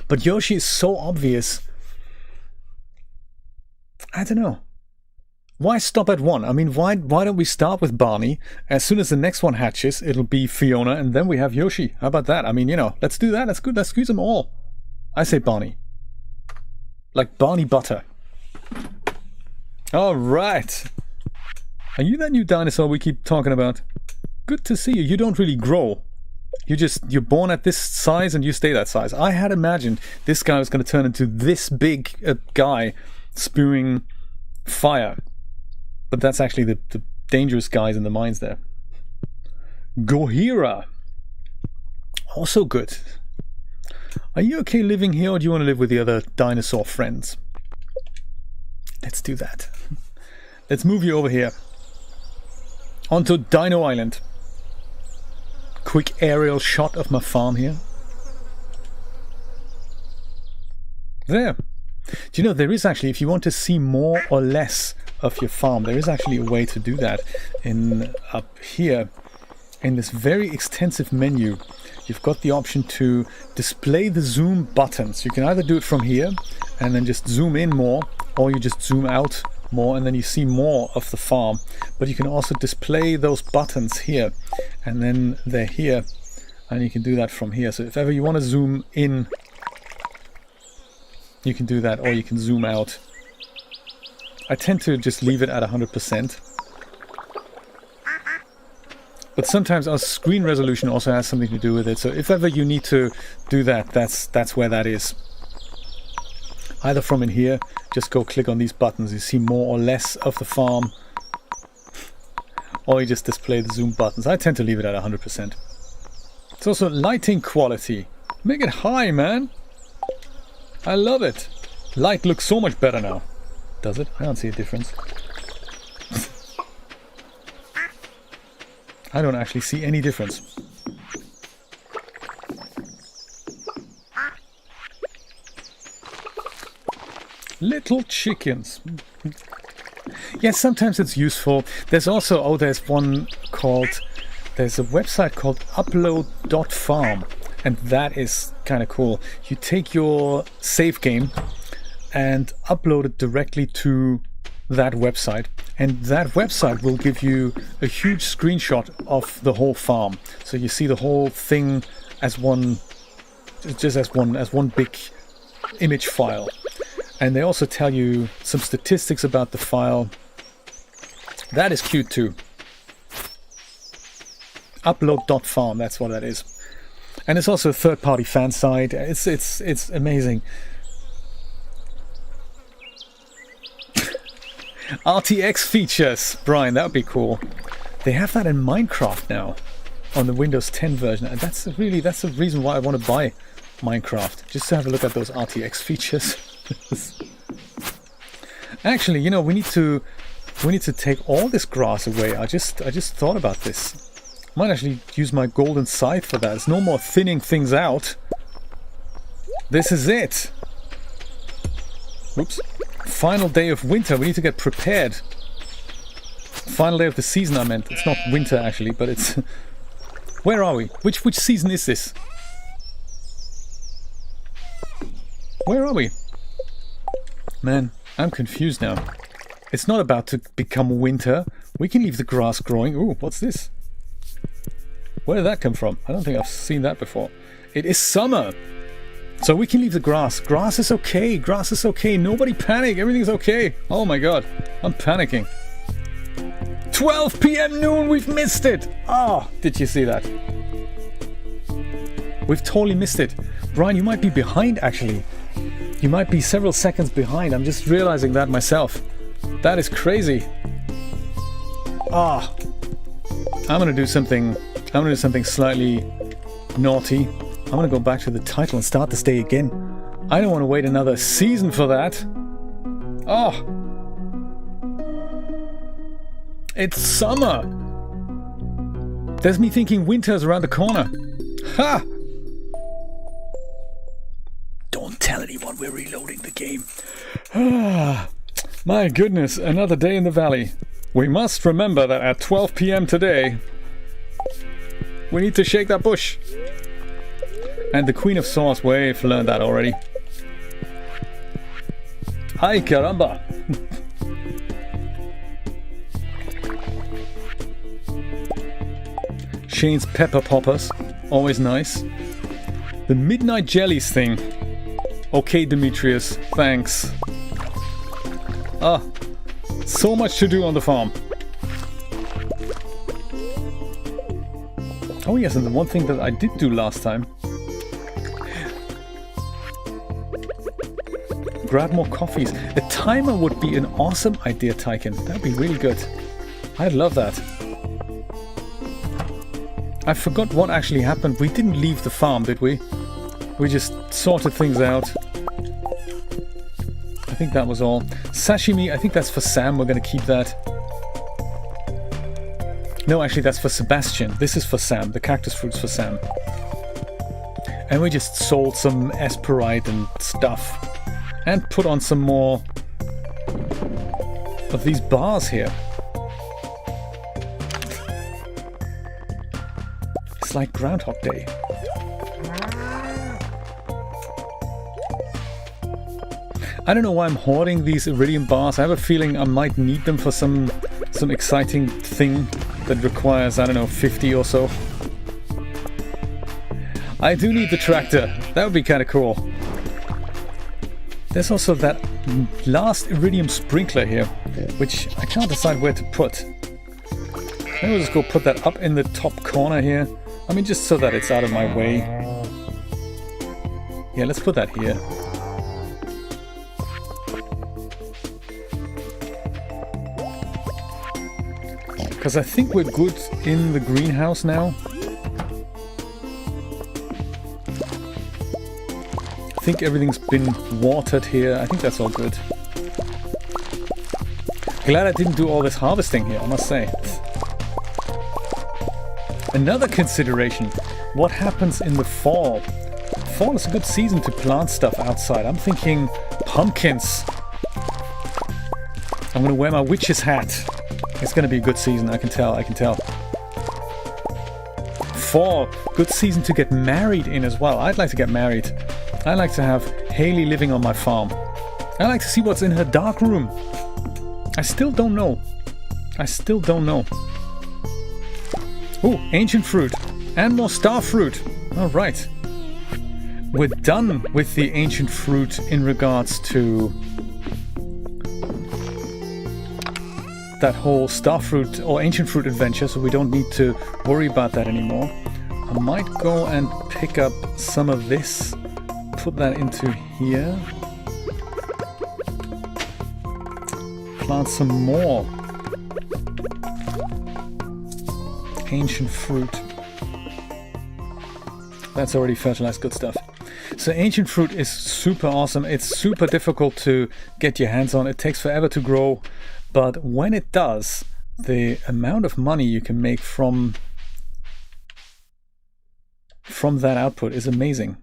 But Yoshi is so obvious. I don't know. Why stop at one? I mean, why don't we start with Barney? As soon as the next one hatches, it'll be Fiona, and then we have Yoshi. How about that? I mean, let's do that. That's good. Let's squeeze them all. I say Barney. Like Barney Butter. All right. Are you that new dinosaur we keep talking about? Good to see you. You don't really grow. You're born at this size and you stay that size. I had imagined this guy was going to turn into this big guy spewing fire. But that's actually the dangerous guys in the mines there. Gohira. Also good. Are you okay living here, or do you want to live with the other dinosaur friends? Let's do that. Let's move you over here. Onto Dino Island. Quick aerial shot of my farm here. There. Do you know, there is actually, if you want to see more or less of your farm, there is actually a way to do that up here in this very extensive menu. You've got the option to display the zoom buttons. You can either do it from here and then just zoom in more, or you just zoom out more and then you see more of the farm. But you can also display those buttons here, and then they're here, and you can do that from here. So if ever you want to zoom in, you can do that, or you can zoom out. I tend to just leave it at 100%. But sometimes our screen resolution also has something to do with it. So if ever you need to do that, that's where that is. Either from in here, just go click on these buttons. You see more or less of the farm. Or you just display the zoom buttons. I tend to leave it at 100%. It's also lighting quality. Make it high, man. I love it. Light looks so much better now. Does it? I don't see a difference. I don't actually see any difference. Little chickens. Yes, sometimes it's useful. There's also, there's a website called upload.farm, and that is kind of cool. You take your save game and upload it directly to that website, and that website will give you a huge screenshot of the whole farm. So you see the whole thing as one big image file. And they also tell you some statistics about the file. That is cute too. Upload.farm, that's what that is. And it's also a third-party fan site. It's amazing. RTX features, Brian, that would be cool. They have that in Minecraft now, on the Windows 10 version. And that's the reason why I want to buy Minecraft, just to have a look at those RTX features. Actually, you know, we need to take all this grass away. I just thought about this. I might actually use my golden scythe for that. There's no more thinning things out. This is it. Oops. Final day of winter. We need to get prepared. Final day of the season, I meant. It's not winter actually, but it's... Where are we? Which season is this? Where are we? Man, I'm confused now. It's not about to become winter. We can leave the grass growing. Ooh, what's this? Where did that come from? I don't think I've seen that before. It is summer. So we can leave the grass. Grass is okay. Grass is okay. Nobody panic. Everything's okay. Oh my god. I'm panicking. 12 p.m. noon. We've missed it. Ah, oh, did you see that? We've totally missed it. Brian, you might be behind actually. You might be several seconds behind. I'm just realizing that myself. That is crazy. Ah. I'm gonna do something slightly naughty. I'm gonna go back to the title and start this day again. I don't want to wait another season for that. Oh. It's summer. There's me thinking winter's around the corner. Ha! Don't tell anyone we're reloading the game. Ah, my goodness, another day in the valley. We must remember that at 12 p.m. today, we need to shake that bush. And the Queen of Swords, we've learned that already. Ay caramba! Shane's pepper poppers, always nice. The midnight jellies thing. Okay, Demetrius, thanks. Ah, so much to do on the farm. Oh yes, and the one thing that I did do last time. Grab more coffees. A timer would be an awesome idea, Tyken. That'd be really good. I'd love that. I forgot what actually happened. We didn't leave the farm, did we? We just sorted things out. I think that was all. Sashimi, I think that's for Sam. We're going to keep that. No, actually, that's for Sebastian. This is for Sam. The cactus fruit's for Sam. And we just sold some Esperite and stuff. And put on some more of these bars here. It's like Groundhog Day. I don't know why I'm hoarding these iridium bars. I have a feeling I might need them for some exciting thing that requires, I don't know, 50 or so. I do need the tractor. That would be kind of cool. There's also that last iridium sprinkler here, which I can't decide where to put. Maybe we'll just go put that up in the top corner here. I mean, just so that it's out of my way. Yeah, let's put that here. Because I think we're good in the greenhouse now. I think everything's been watered here. I think that's all good. Glad I didn't do all this harvesting here, I must say. Another consideration, what happens in the fall? Fall is a good season to plant stuff outside. I'm thinking pumpkins. I'm gonna wear my witch's hat. It's gonna be a good season, I can tell. Fall, good season to get married in as well. I'd like to get married. I like to have Haley living on my farm. I like to see what's in her dark room. I still don't know. Ooh, ancient fruit. And more star fruit. Alright. We're done with the ancient fruit in regards to that whole star fruit or ancient fruit adventure, so we don't need to worry about that anymore. I might go and pick up some of this. Put that into here. Plant some more ancient fruit. That's already fertilized, good stuff. So ancient fruit is super awesome. It's super difficult to get your hands on. It takes forever to grow, but when it does, the amount of money you can make from that output is amazing.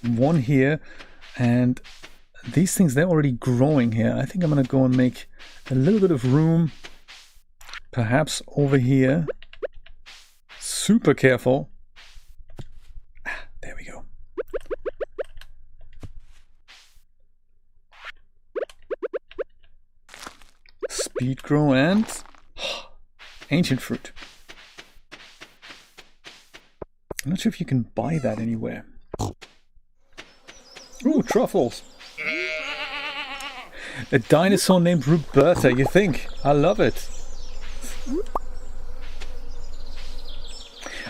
One here, and these things, they're already growing here. I think I'm gonna go and make a little bit of room, perhaps over here. Super careful. There we go. Speed grow and ancient fruit. I'm not sure if you can buy that anywhere. Ooh, truffles. A dinosaur named Roberta, you think? I love it.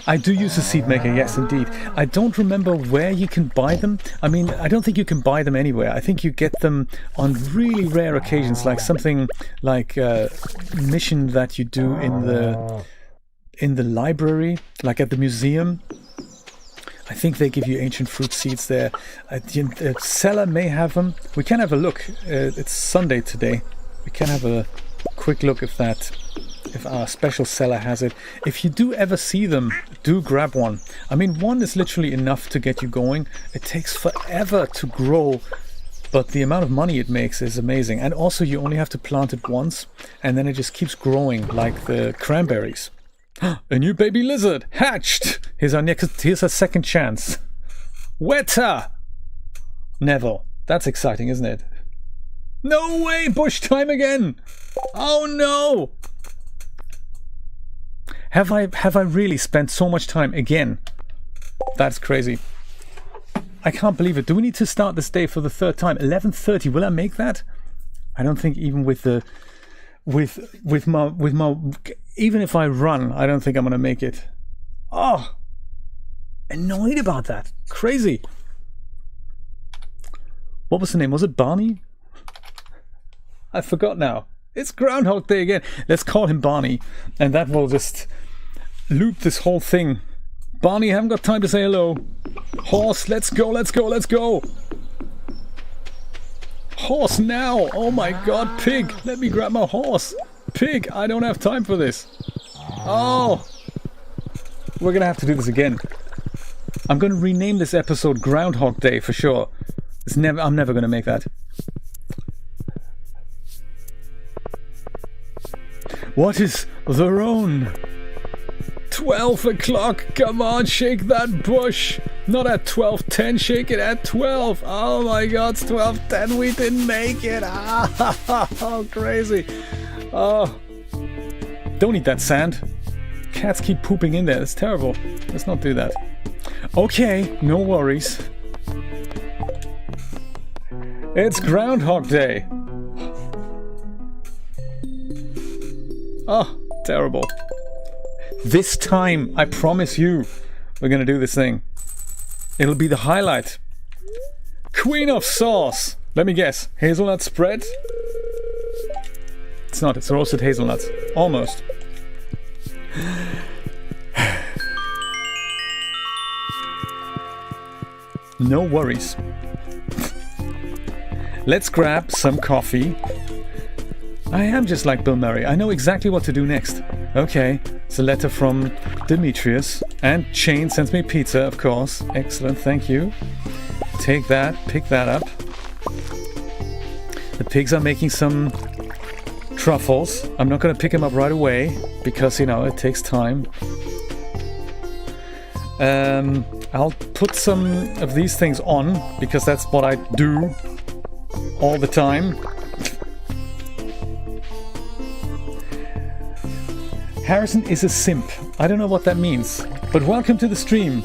I do use a seed maker, yes indeed. I don't remember where you can buy them. I mean, I don't think you can buy them anywhere. I think you get them on really rare occasions, like something like a mission that you do in the library, like at the museum. I think they give you ancient fruit seeds there. The seller may have them. We can have a look. It's Sunday today. We can have a quick look if our special seller has it. If you do ever see them, do grab one. I mean, one is literally enough to get you going. It takes forever to grow, but the amount of money it makes is amazing. And also you only have to plant it once, and then it just keeps growing like the cranberries. A new baby lizard hatched. Here's a second chance. Weta! Neville. That's exciting, isn't it? No way! Bush time again! Oh no! Have I really spent so much time again? That's crazy. I can't believe it. Do we need to start this day for the third time? 11:30. Will I make that? I don't think even with the with my even if I run, I don't think I'm gonna make it. Oh, annoyed about that. Crazy. What was the name? Was it Barney? I forgot now. It's Groundhog Day again. Let's call him Barney, and that will just loop this whole thing. Barney, I haven't got time to say hello. Horse, let's go, let's go, let's go. Horse now! Oh my god, pig! Let me grab my horse! Pig, I don't have time for this. Oh! We're gonna have to do this again. I'm gonna rename this episode Groundhog Day for sure. I'm never gonna make that. What is the roan? 12 o'clock! Come on, shake that bush! Not at 12:10, shake it at 12! Oh my god, it's 12:10, we didn't make it! Ah, crazy! Oh. Don't eat that sand. Cats keep pooping in there, it's terrible. Let's not do that. Okay, no worries. It's Groundhog Day! Oh, terrible. This time, I promise you, we're gonna do this thing. It'll be the highlight. Queen of sauce. Let me guess. Hazelnut spread? It's not. It's roasted hazelnuts. Almost. No worries. Let's grab some coffee. I am just like Bill Murray. I know exactly what to do next. Okay, it's a letter from Demetrius. And Shane sends me pizza, of course. Excellent, thank you. Take that, pick that up. The pigs are making some truffles. I'm not going to pick them up right away because, you know, it takes time. I'll put some of these things on because that's what I do all the time. Harrison is a simp. I don't know what that means. But welcome to the stream.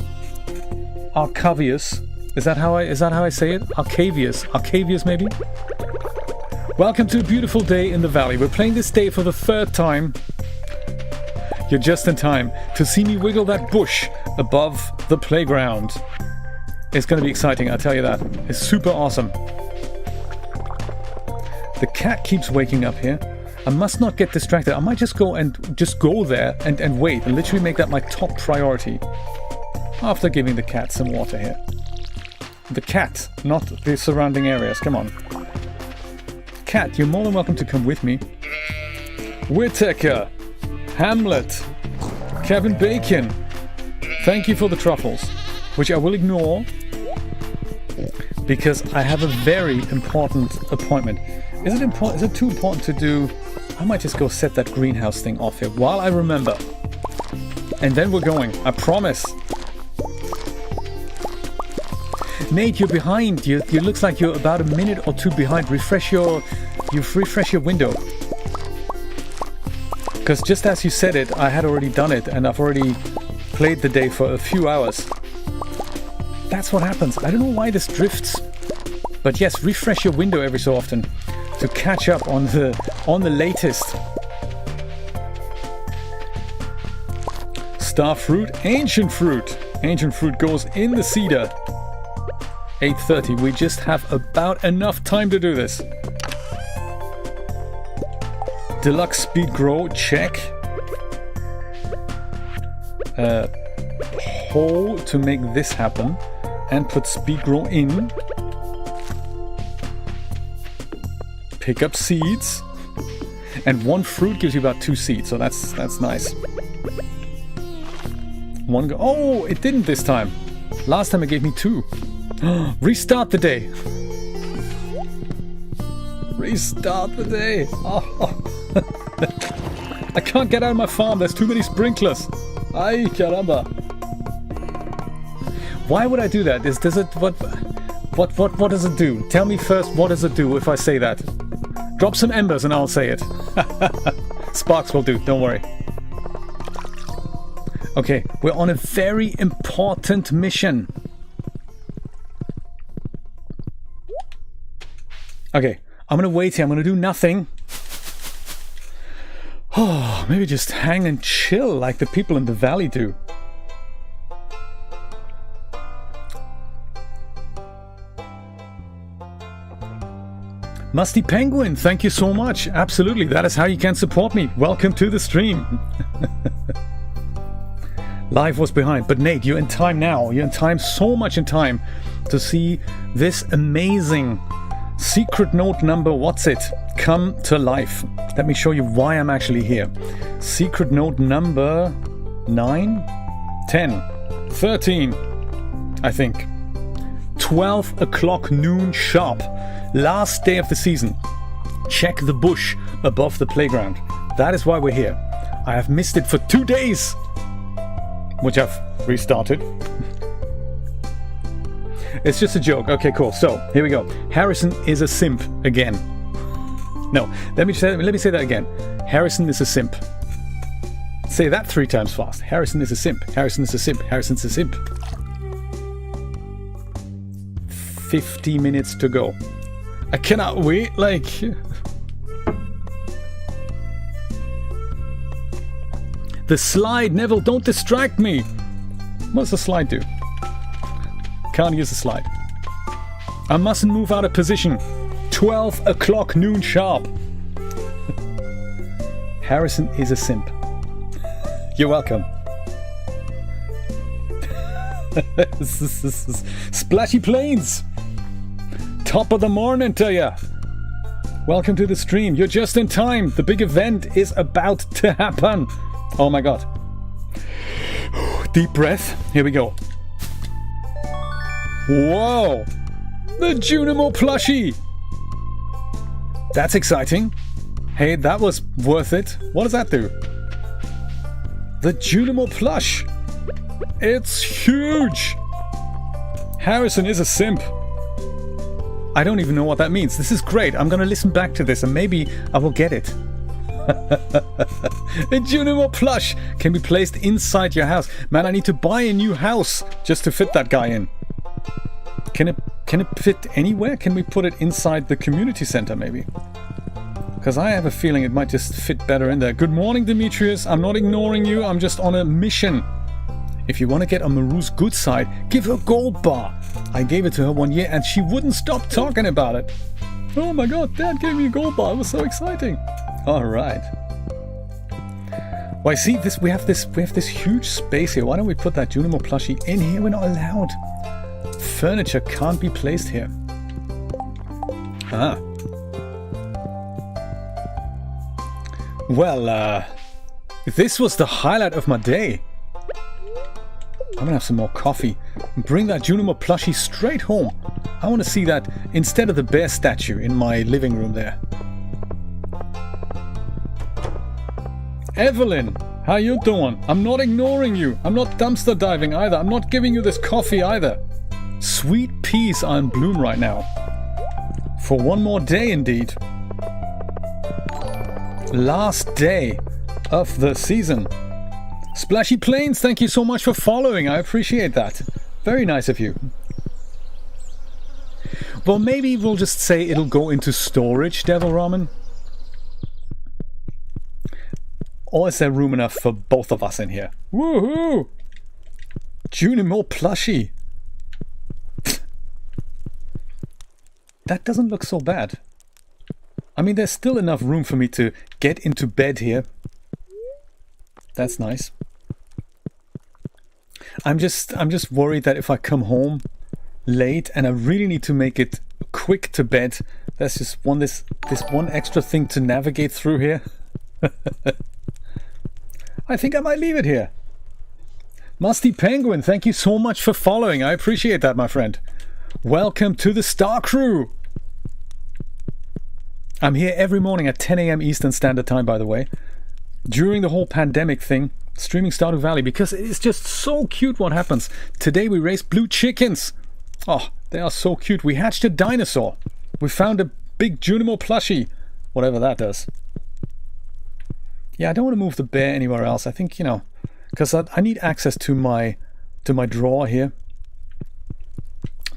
Arcavius. Is that how I say it? Arcavius maybe? Welcome to a beautiful day in the valley. We're playing this day for the 3rd time. You're just in time to see me wiggle that bush above the playground. It's going to be exciting, I'll tell you that. It's super awesome. The cat keeps waking up here. I must not get distracted. I might just go there and wait and literally make that my top priority. After giving the cat some water here. The cat, not the surrounding areas. Come on. Cat, you're more than welcome to come with me. Whittaker, Hamlet, Kevin Bacon. Thank you for the truffles, which I will ignore because I have a very important appointment. Is it too important to do? I might just go set that greenhouse thing off here while I remember. And then we're going, I promise. Nate, you're behind. You looks like you're about a minute or two behind. Refresh your window. Because just as you said it, I had already done it and I've already played the day for a few hours. That's what happens. I don't know why this drifts. But yes, refresh your window every so often to catch up on the latest. Star fruit, ancient fruit. Ancient fruit goes in the cedar. 8:30. We just have about enough time to do this. Deluxe speed grow, check. Hole to make this happen. And put speed grow in. Pick up seeds. And 1 fruit gives you about 2 seeds, so that's nice. Oh, it didn't this time. Last time it gave me 2. Restart the day. Restart the day. Oh. I can't get out of my farm. There's too many sprinklers. Ay, caramba. Why would I do that? What does it do? Tell me first, what does it do if I say that? Drop some embers and I'll say it. Sparks will do, don't worry. Okay, we're on a very important mission. Okay, I'm gonna wait here. I'm gonna do nothing. Oh, maybe just hang and chill like the people in the valley do. Musty Penguin, thank you so much. Absolutely, that is how you can support me. Welcome to the stream. Life was behind, but Nate, you're in time now. You're in time, so much in time, to see this amazing secret note number, what's it, come to life. Let me show you why I'm actually here. Secret note number 9, 10, 13, I think. 12 o'clock noon sharp. Last day of the season. Check the bush above the playground. That is why we're here. I have missed it for 2 days, which I've restarted. It's just a joke. Okay, cool. So here we go. Harrison is a simp again. No, let me say that again. Harrison is a simp. Say that 3 times fast. Harrison is a simp. Harrison is a simp. Harrison's a simp. 50 minutes to go. I cannot wait, like... The slide, Neville, don't distract me! What does the slide do? Can't use the slide. I mustn't move out of position. 12 o'clock noon sharp. Harrison is a simp. You're welcome. Splashy Plains! Top of the morning to ya! Welcome to the stream. You're just in time. The big event is about to happen. Oh my god. Deep breath. Here we go. Whoa! The Junimo plushie! That's exciting. Hey, that was worth it. What does that do? The Junimo plush! It's huge! Harrison is a simp. I don't even know what that means. This is great. I'm gonna listen back to this and maybe I will get it. A Junimo plush can be placed inside your house. Man, I need to buy a new house just to fit that guy in. Can it fit anywhere? Can we put it inside the community center maybe? Because I have a feeling it might just fit better in there. Good morning, Demetrius. I'm not ignoring you. I'm just on a mission. If you want to get on Maru's good side, give her a gold bar. I gave it to her 1 year and she wouldn't stop talking about it. Oh my god, Dad gave me a gold bar. It was so exciting. Alright. Well, I see this. We have this huge space here. Why don't we put that Junimo plushie in here? We're not allowed. Furniture can't be placed here. Ah. Well, this was the highlight of my day. I'm gonna have some more coffee. Bring that Junimo plushie straight home. I want to see that instead of the bear statue in my living room there. Evelyn, how you doing? I'm not ignoring you. I'm not dumpster diving either. I'm not giving you this coffee either. Sweet peas are in bloom right now. For one more day indeed. Last day of the season. Splashy Plains, thank you so much for following. I appreciate that. Very nice of you. Well, maybe we'll just say it'll go into storage, Devil Ramen. Or is there room enough for both of us in here? Woohoo! Junimo plushie. That doesn't look so bad. I mean, there's still enough room for me to get into bed here. That's nice. I'm just worried that if I come home late and I really need to make it quick to bed, there's just this one extra thing to navigate through here. I think I might leave it here. Musty Penguin, thank you so much for following. I appreciate that, my friend. Welcome to the Star Crew. I'm here every morning at 10 a.m. Eastern Standard Time, by the way. During the whole pandemic thing, streaming Stardew Valley, because it is just so cute what happens. Today we raised blue chickens. Oh, they are so cute. We hatched a dinosaur. We found a big Junimo plushie. Whatever that does. Yeah, I don't want to move the bear anywhere else. I think, you know, because I need access to my drawer here.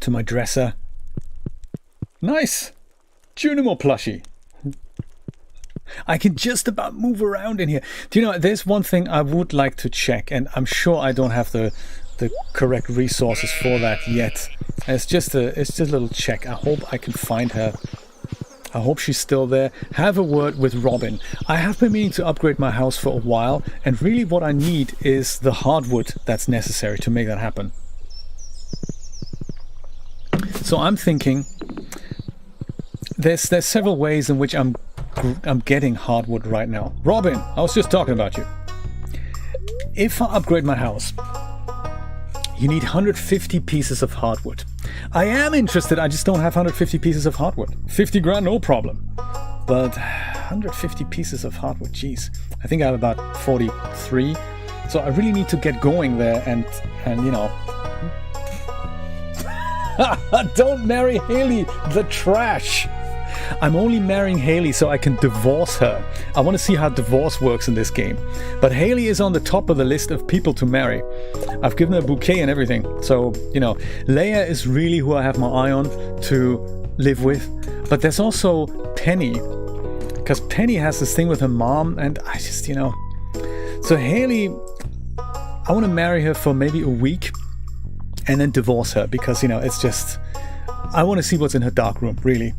To my dresser. Nice! Junimo plushie. I can just about move around in here. Do you know, there's one thing I would like to check, and I'm sure I don't have the correct resources for that yet. It's just a little check. I hope I can find her. I hope she's still there. Have a word with Robin. I have been meaning to upgrade my house for a while, and really what I need is the hardwood that's necessary to make that happen. So I'm thinking there's several ways in which I'm getting hardwood right now. Robin, I was just talking about you. If I upgrade my house, you need 150 pieces of hardwood. I am interested, I just don't have 150 pieces of hardwood. 50 grand, no problem. But 150 pieces of hardwood, geez. I think I have about 43. So I really need to get going there and you know. Don't marry Haley, the trash. I'm only marrying Haley so I can divorce her. I want to see how divorce works in this game. But Haley is on the top of the list of people to marry. I've given her a bouquet and everything. So, you know, Leia is really who I have my eye on to live with. But there's also Penny. Because Penny has this thing with her mom and I just, you know. So Haley, I want to marry her for maybe a week and then divorce her. Because, you know, it's just, I want to see what's in her dark room, really.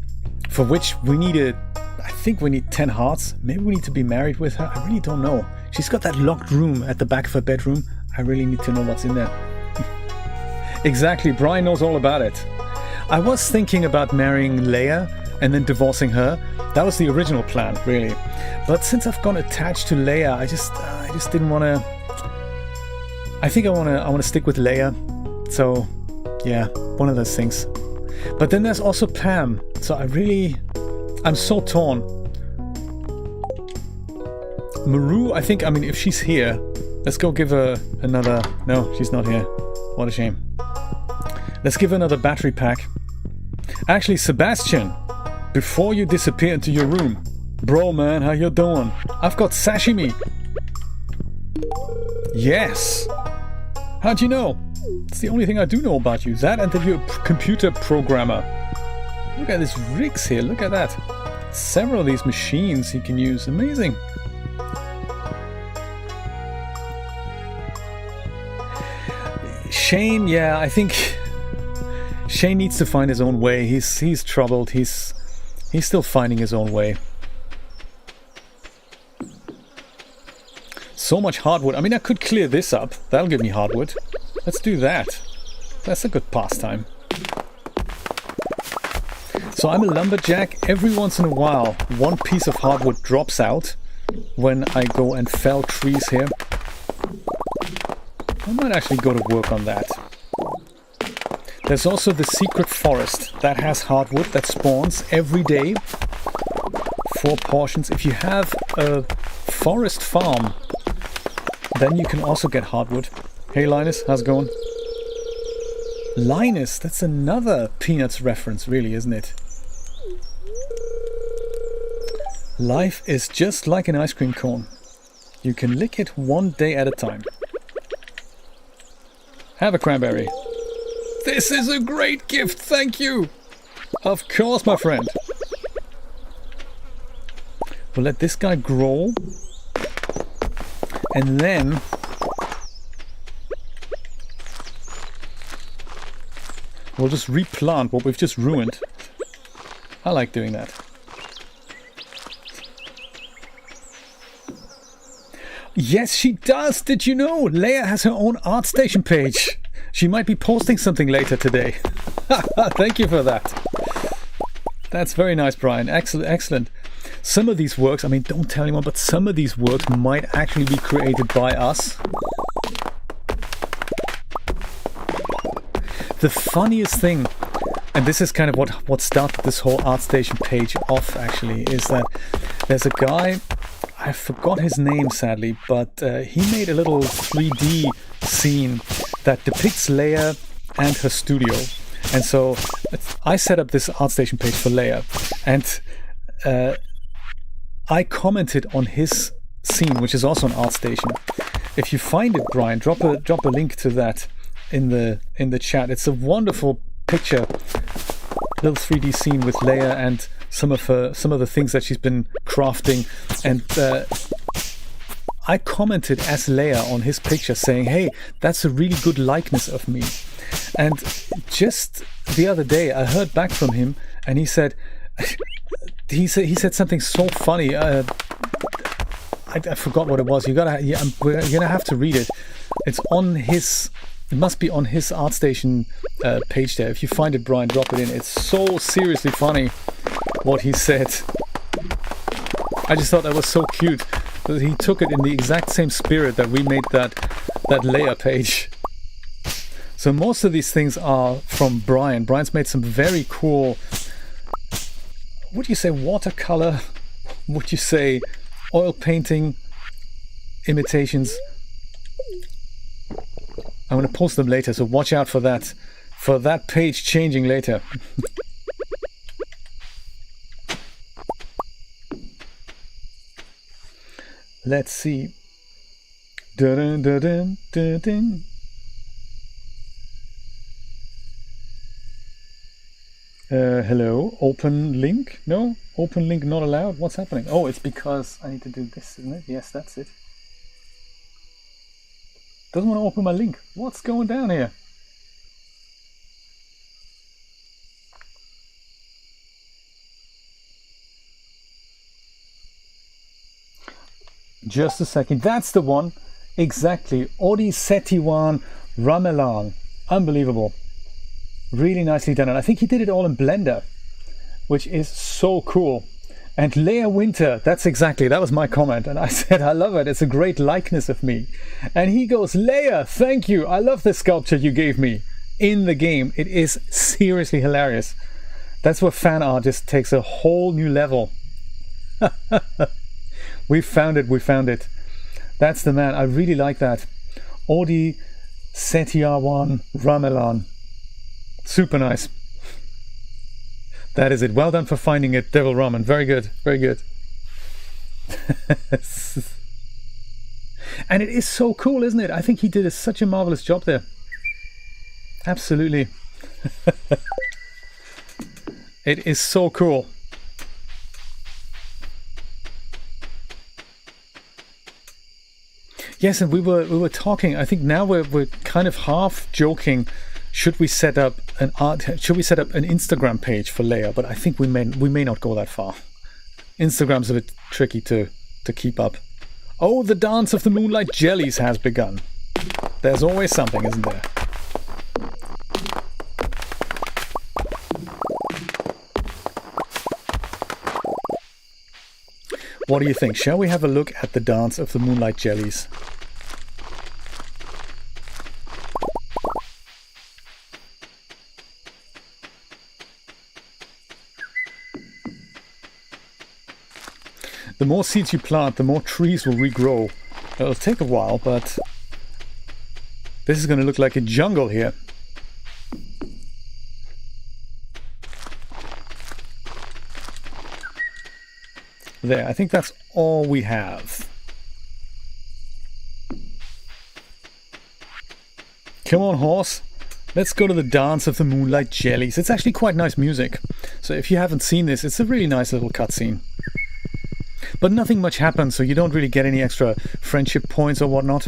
For which we need I think we need 10 hearts. Maybe we need to be married with her. I really don't know. She's got that locked room at the back of her bedroom. I really need to know what's in there. Exactly, Brian knows all about it. I was thinking about marrying Leia and then divorcing her. That was the original plan, really. But since I've gone attached to Leia, I just didn't want to. I think I want to stick with Leia. So, yeah, one of those things. But then there's also Pam. So I'm so torn. Maru, I mean, if she's here, let's go give her another... No, she's not here. What a shame. Let's give her another battery pack. Actually, Sebastian, before you disappear into your room. Bro, man, how you doing? I've got sashimi. Yes. How'd you know? It's the only thing I do know about you. That and that you're a computer programmer. Look at these rigs here. Look at that. Several of these machines you can use. Amazing. Shane, yeah, I think Shane needs to find his own way. He's troubled. He's still finding his own way. So much hardwood. I mean, I could clear this up. That'll give me hardwood. Let's do that. That's a good pastime. So I'm a lumberjack. Every once in a while, one piece of hardwood drops out when I go and fell trees here. I might actually go to work on that. There's also the secret forest that has hardwood that spawns every day. 4 portions. If you have a forest farm, then you can also get hardwood. Hey Linus, how's it going? Linus, that's another Peanuts reference, really, isn't it? Life is just like an ice cream cone. You can lick it one day at a time. Have a cranberry. This is a great gift, thank you! Of course, my friend. We'll let this guy grow. And then... we'll just replant what we've just ruined. I like doing that. Yes, she does! Did you know? Leia has her own ArtStation page. She might be posting something later today. Thank you for that. That's very nice, Brian. Excellent, excellent. Some of these works, I mean, don't tell anyone, but some of these works might actually be created by us. The funniest thing, and this is kind of what started this whole ArtStation page off, actually, is that there's a guy, I forgot his name sadly, but he made a little 3D scene that depicts Leia and her studio. And so I set up this ArtStation page for Leia, and I commented on his scene, which is also an ArtStation. If you find it, Brian, drop a link to that in the chat. It's a wonderful picture, little 3D scene with Leia and some of the things that she's been crafting, and I commented as Leia on his picture saying, hey, that's a really good likeness of me. And just the other day I heard back from him, and he said something so funny. I forgot what it was. You're gonna have to read it. It's on his. It must be on his ArtStation page there. If you find it, Brian, drop it in. It's so seriously funny what he said. I just thought that was so cute. He took it in the exact same spirit that we made that Leia page. So most of these things are from Brian. Brian's made some very cool, would you say watercolor? Would you say oil painting imitations? I'm going to post them later, so watch out for that page changing later. Let's see. Dun-dun-dun-dun-dun-dun. Hello, open link? No, open link not allowed. What's happening? Oh, it's because I need to do this, isn't it? Yes, that's it. Doesn't want to open my link. What's going down here? Just a second. That's the one. Exactly. Odisetiwan Ramelan. Unbelievable. Really nicely done. And I think he did it all in Blender, which is so cool. And Leia Winter, that was my comment. And I said, I love it. It's a great likeness of me. And he goes, Leia, thank you. I love the sculpture you gave me in the game. It is seriously hilarious. That's where fan art just takes a whole new level. We found it. That's the man. I really like that. Odi Setiawan Ramelan. Super nice. That is it. Well done for finding it, Devil Ramen. Very good. Very good. And it is so cool, isn't it? I think he did such a marvelous job there. Absolutely. It is so cool. Yes, and we were talking. I think now we're kind of half joking. Should we set up an Instagram page for Leia? But I think we may not go that far. Instagram's a bit tricky to keep up. Oh, the dance of the moonlight jellies has begun. There's always something, isn't there? What do you think? Shall we have a look at the dance of the moonlight jellies? The more seeds you plant, the more trees will regrow. It'll take a while, but this is going to look like a jungle here. There, I think that's all we have. Come on, horse. Let's go to the dance of the moonlight jellies. It's actually quite nice music. So if you haven't seen this, it's a really nice little cutscene. But nothing much happens, so you don't really get any extra friendship points or whatnot.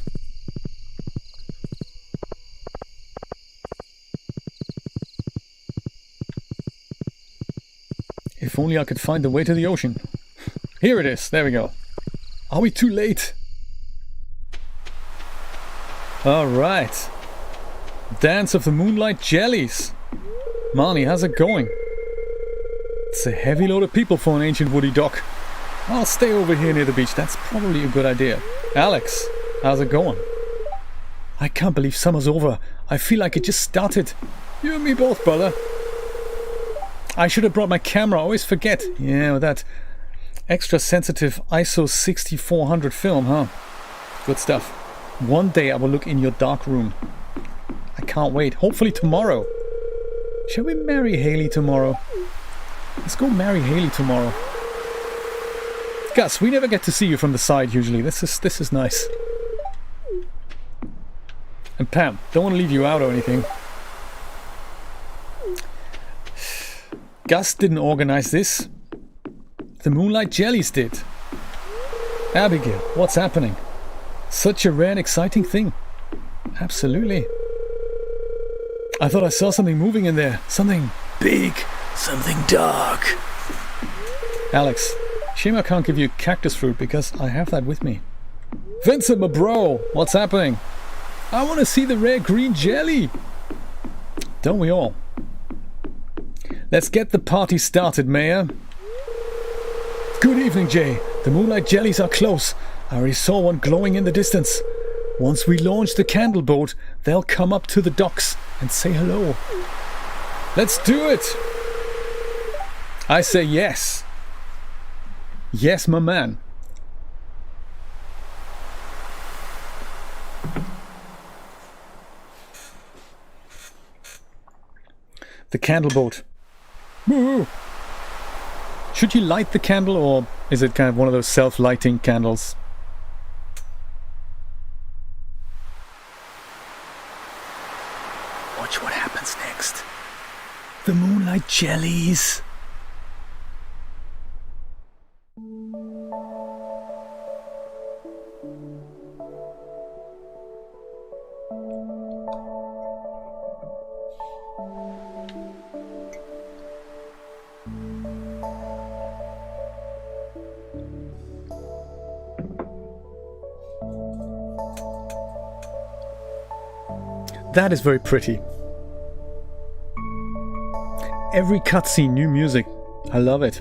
If only I could find the way to the ocean. Here it is. There we go. Are we too late? All right. Dance of the Moonlight Jellies. Marnie, how's it going? It's a heavy load of people for an ancient woody dock. I'll stay over here near the beach. That's probably a good idea. Alex, how's it going? I can't believe summer's over. I feel like it just started. You and me both, brother. I should have brought my camera. I always forget. Yeah, with that extra sensitive ISO 6400 film, huh? Good stuff. One day I will look in your dark room. I can't wait. Hopefully tomorrow. Shall we marry Haley tomorrow? Let's go marry Haley tomorrow. Gus, we never get to see you from the side usually. This is nice. And Pam, don't want to leave you out or anything. Gus didn't organize this. The Moonlight Jellies did. Abigail, what's happening? Such a rare and exciting thing. Absolutely. I thought I saw something moving in there. Something big. Something dark. Alex, shame I can't give you cactus fruit because I have that with me. Vincent, my bro, what's happening? I want to see the rare green jelly. Don't we all? Let's get the party started, Mayor. Good evening, Jay. The Moonlight Jellies are close. I already saw one glowing in the distance. Once we launch the candle boat, they'll come up to the docks and say hello. Let's do it! I say yes. Yes, my man. The candle boat. Woo-hoo. Should you light the candle, or is it kind of one of those self-lighting candles? Watch what happens next. The Moonlight Jellies. That is very pretty. Every cutscene, new music. I love it.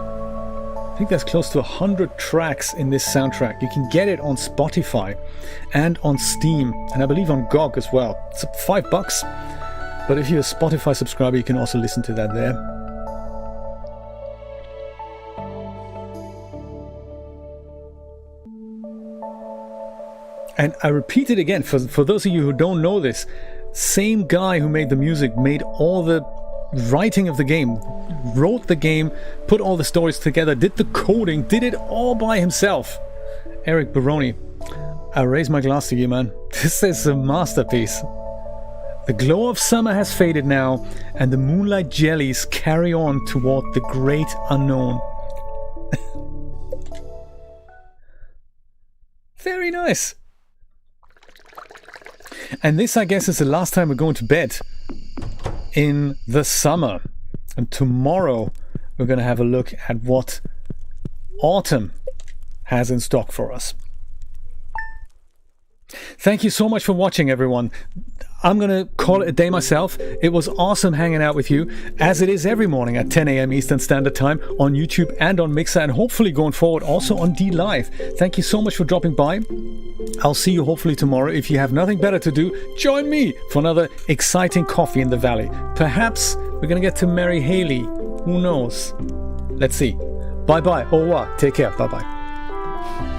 I think there's close to 100 tracks in this soundtrack. You can get it on Spotify and on Steam, and I believe on GOG as well. It's $5, but if you're a Spotify subscriber, you can also listen to that there. And I repeat it again, for those of you who don't know this, same guy who made the music made all the writing of the game, wrote the game, put all the stories together, did the coding, did it all by himself. Eric Baroni, I raise my glass to you, man. This is a masterpiece. The glow of summer has faded now, and the Moonlight Jellies carry on toward the great unknown. Very nice. And this, I guess, is the last time we're going to bed in the summer. And tomorrow we're going to have a look at what autumn has in stock for us. Thank you so much for watching, everyone. I'm going to call it a day myself. It was awesome hanging out with you, as it is every morning at 10 a.m. Eastern Standard Time on YouTube and on Mixer, and hopefully going forward also on D Live. Thank you so much for dropping by. I'll see you hopefully tomorrow. If you have nothing better to do, join me for another exciting coffee in the valley. Perhaps we're going to get to marry Haley. Who knows? Let's see. Bye-bye. Au revoir. Take care. Bye-bye.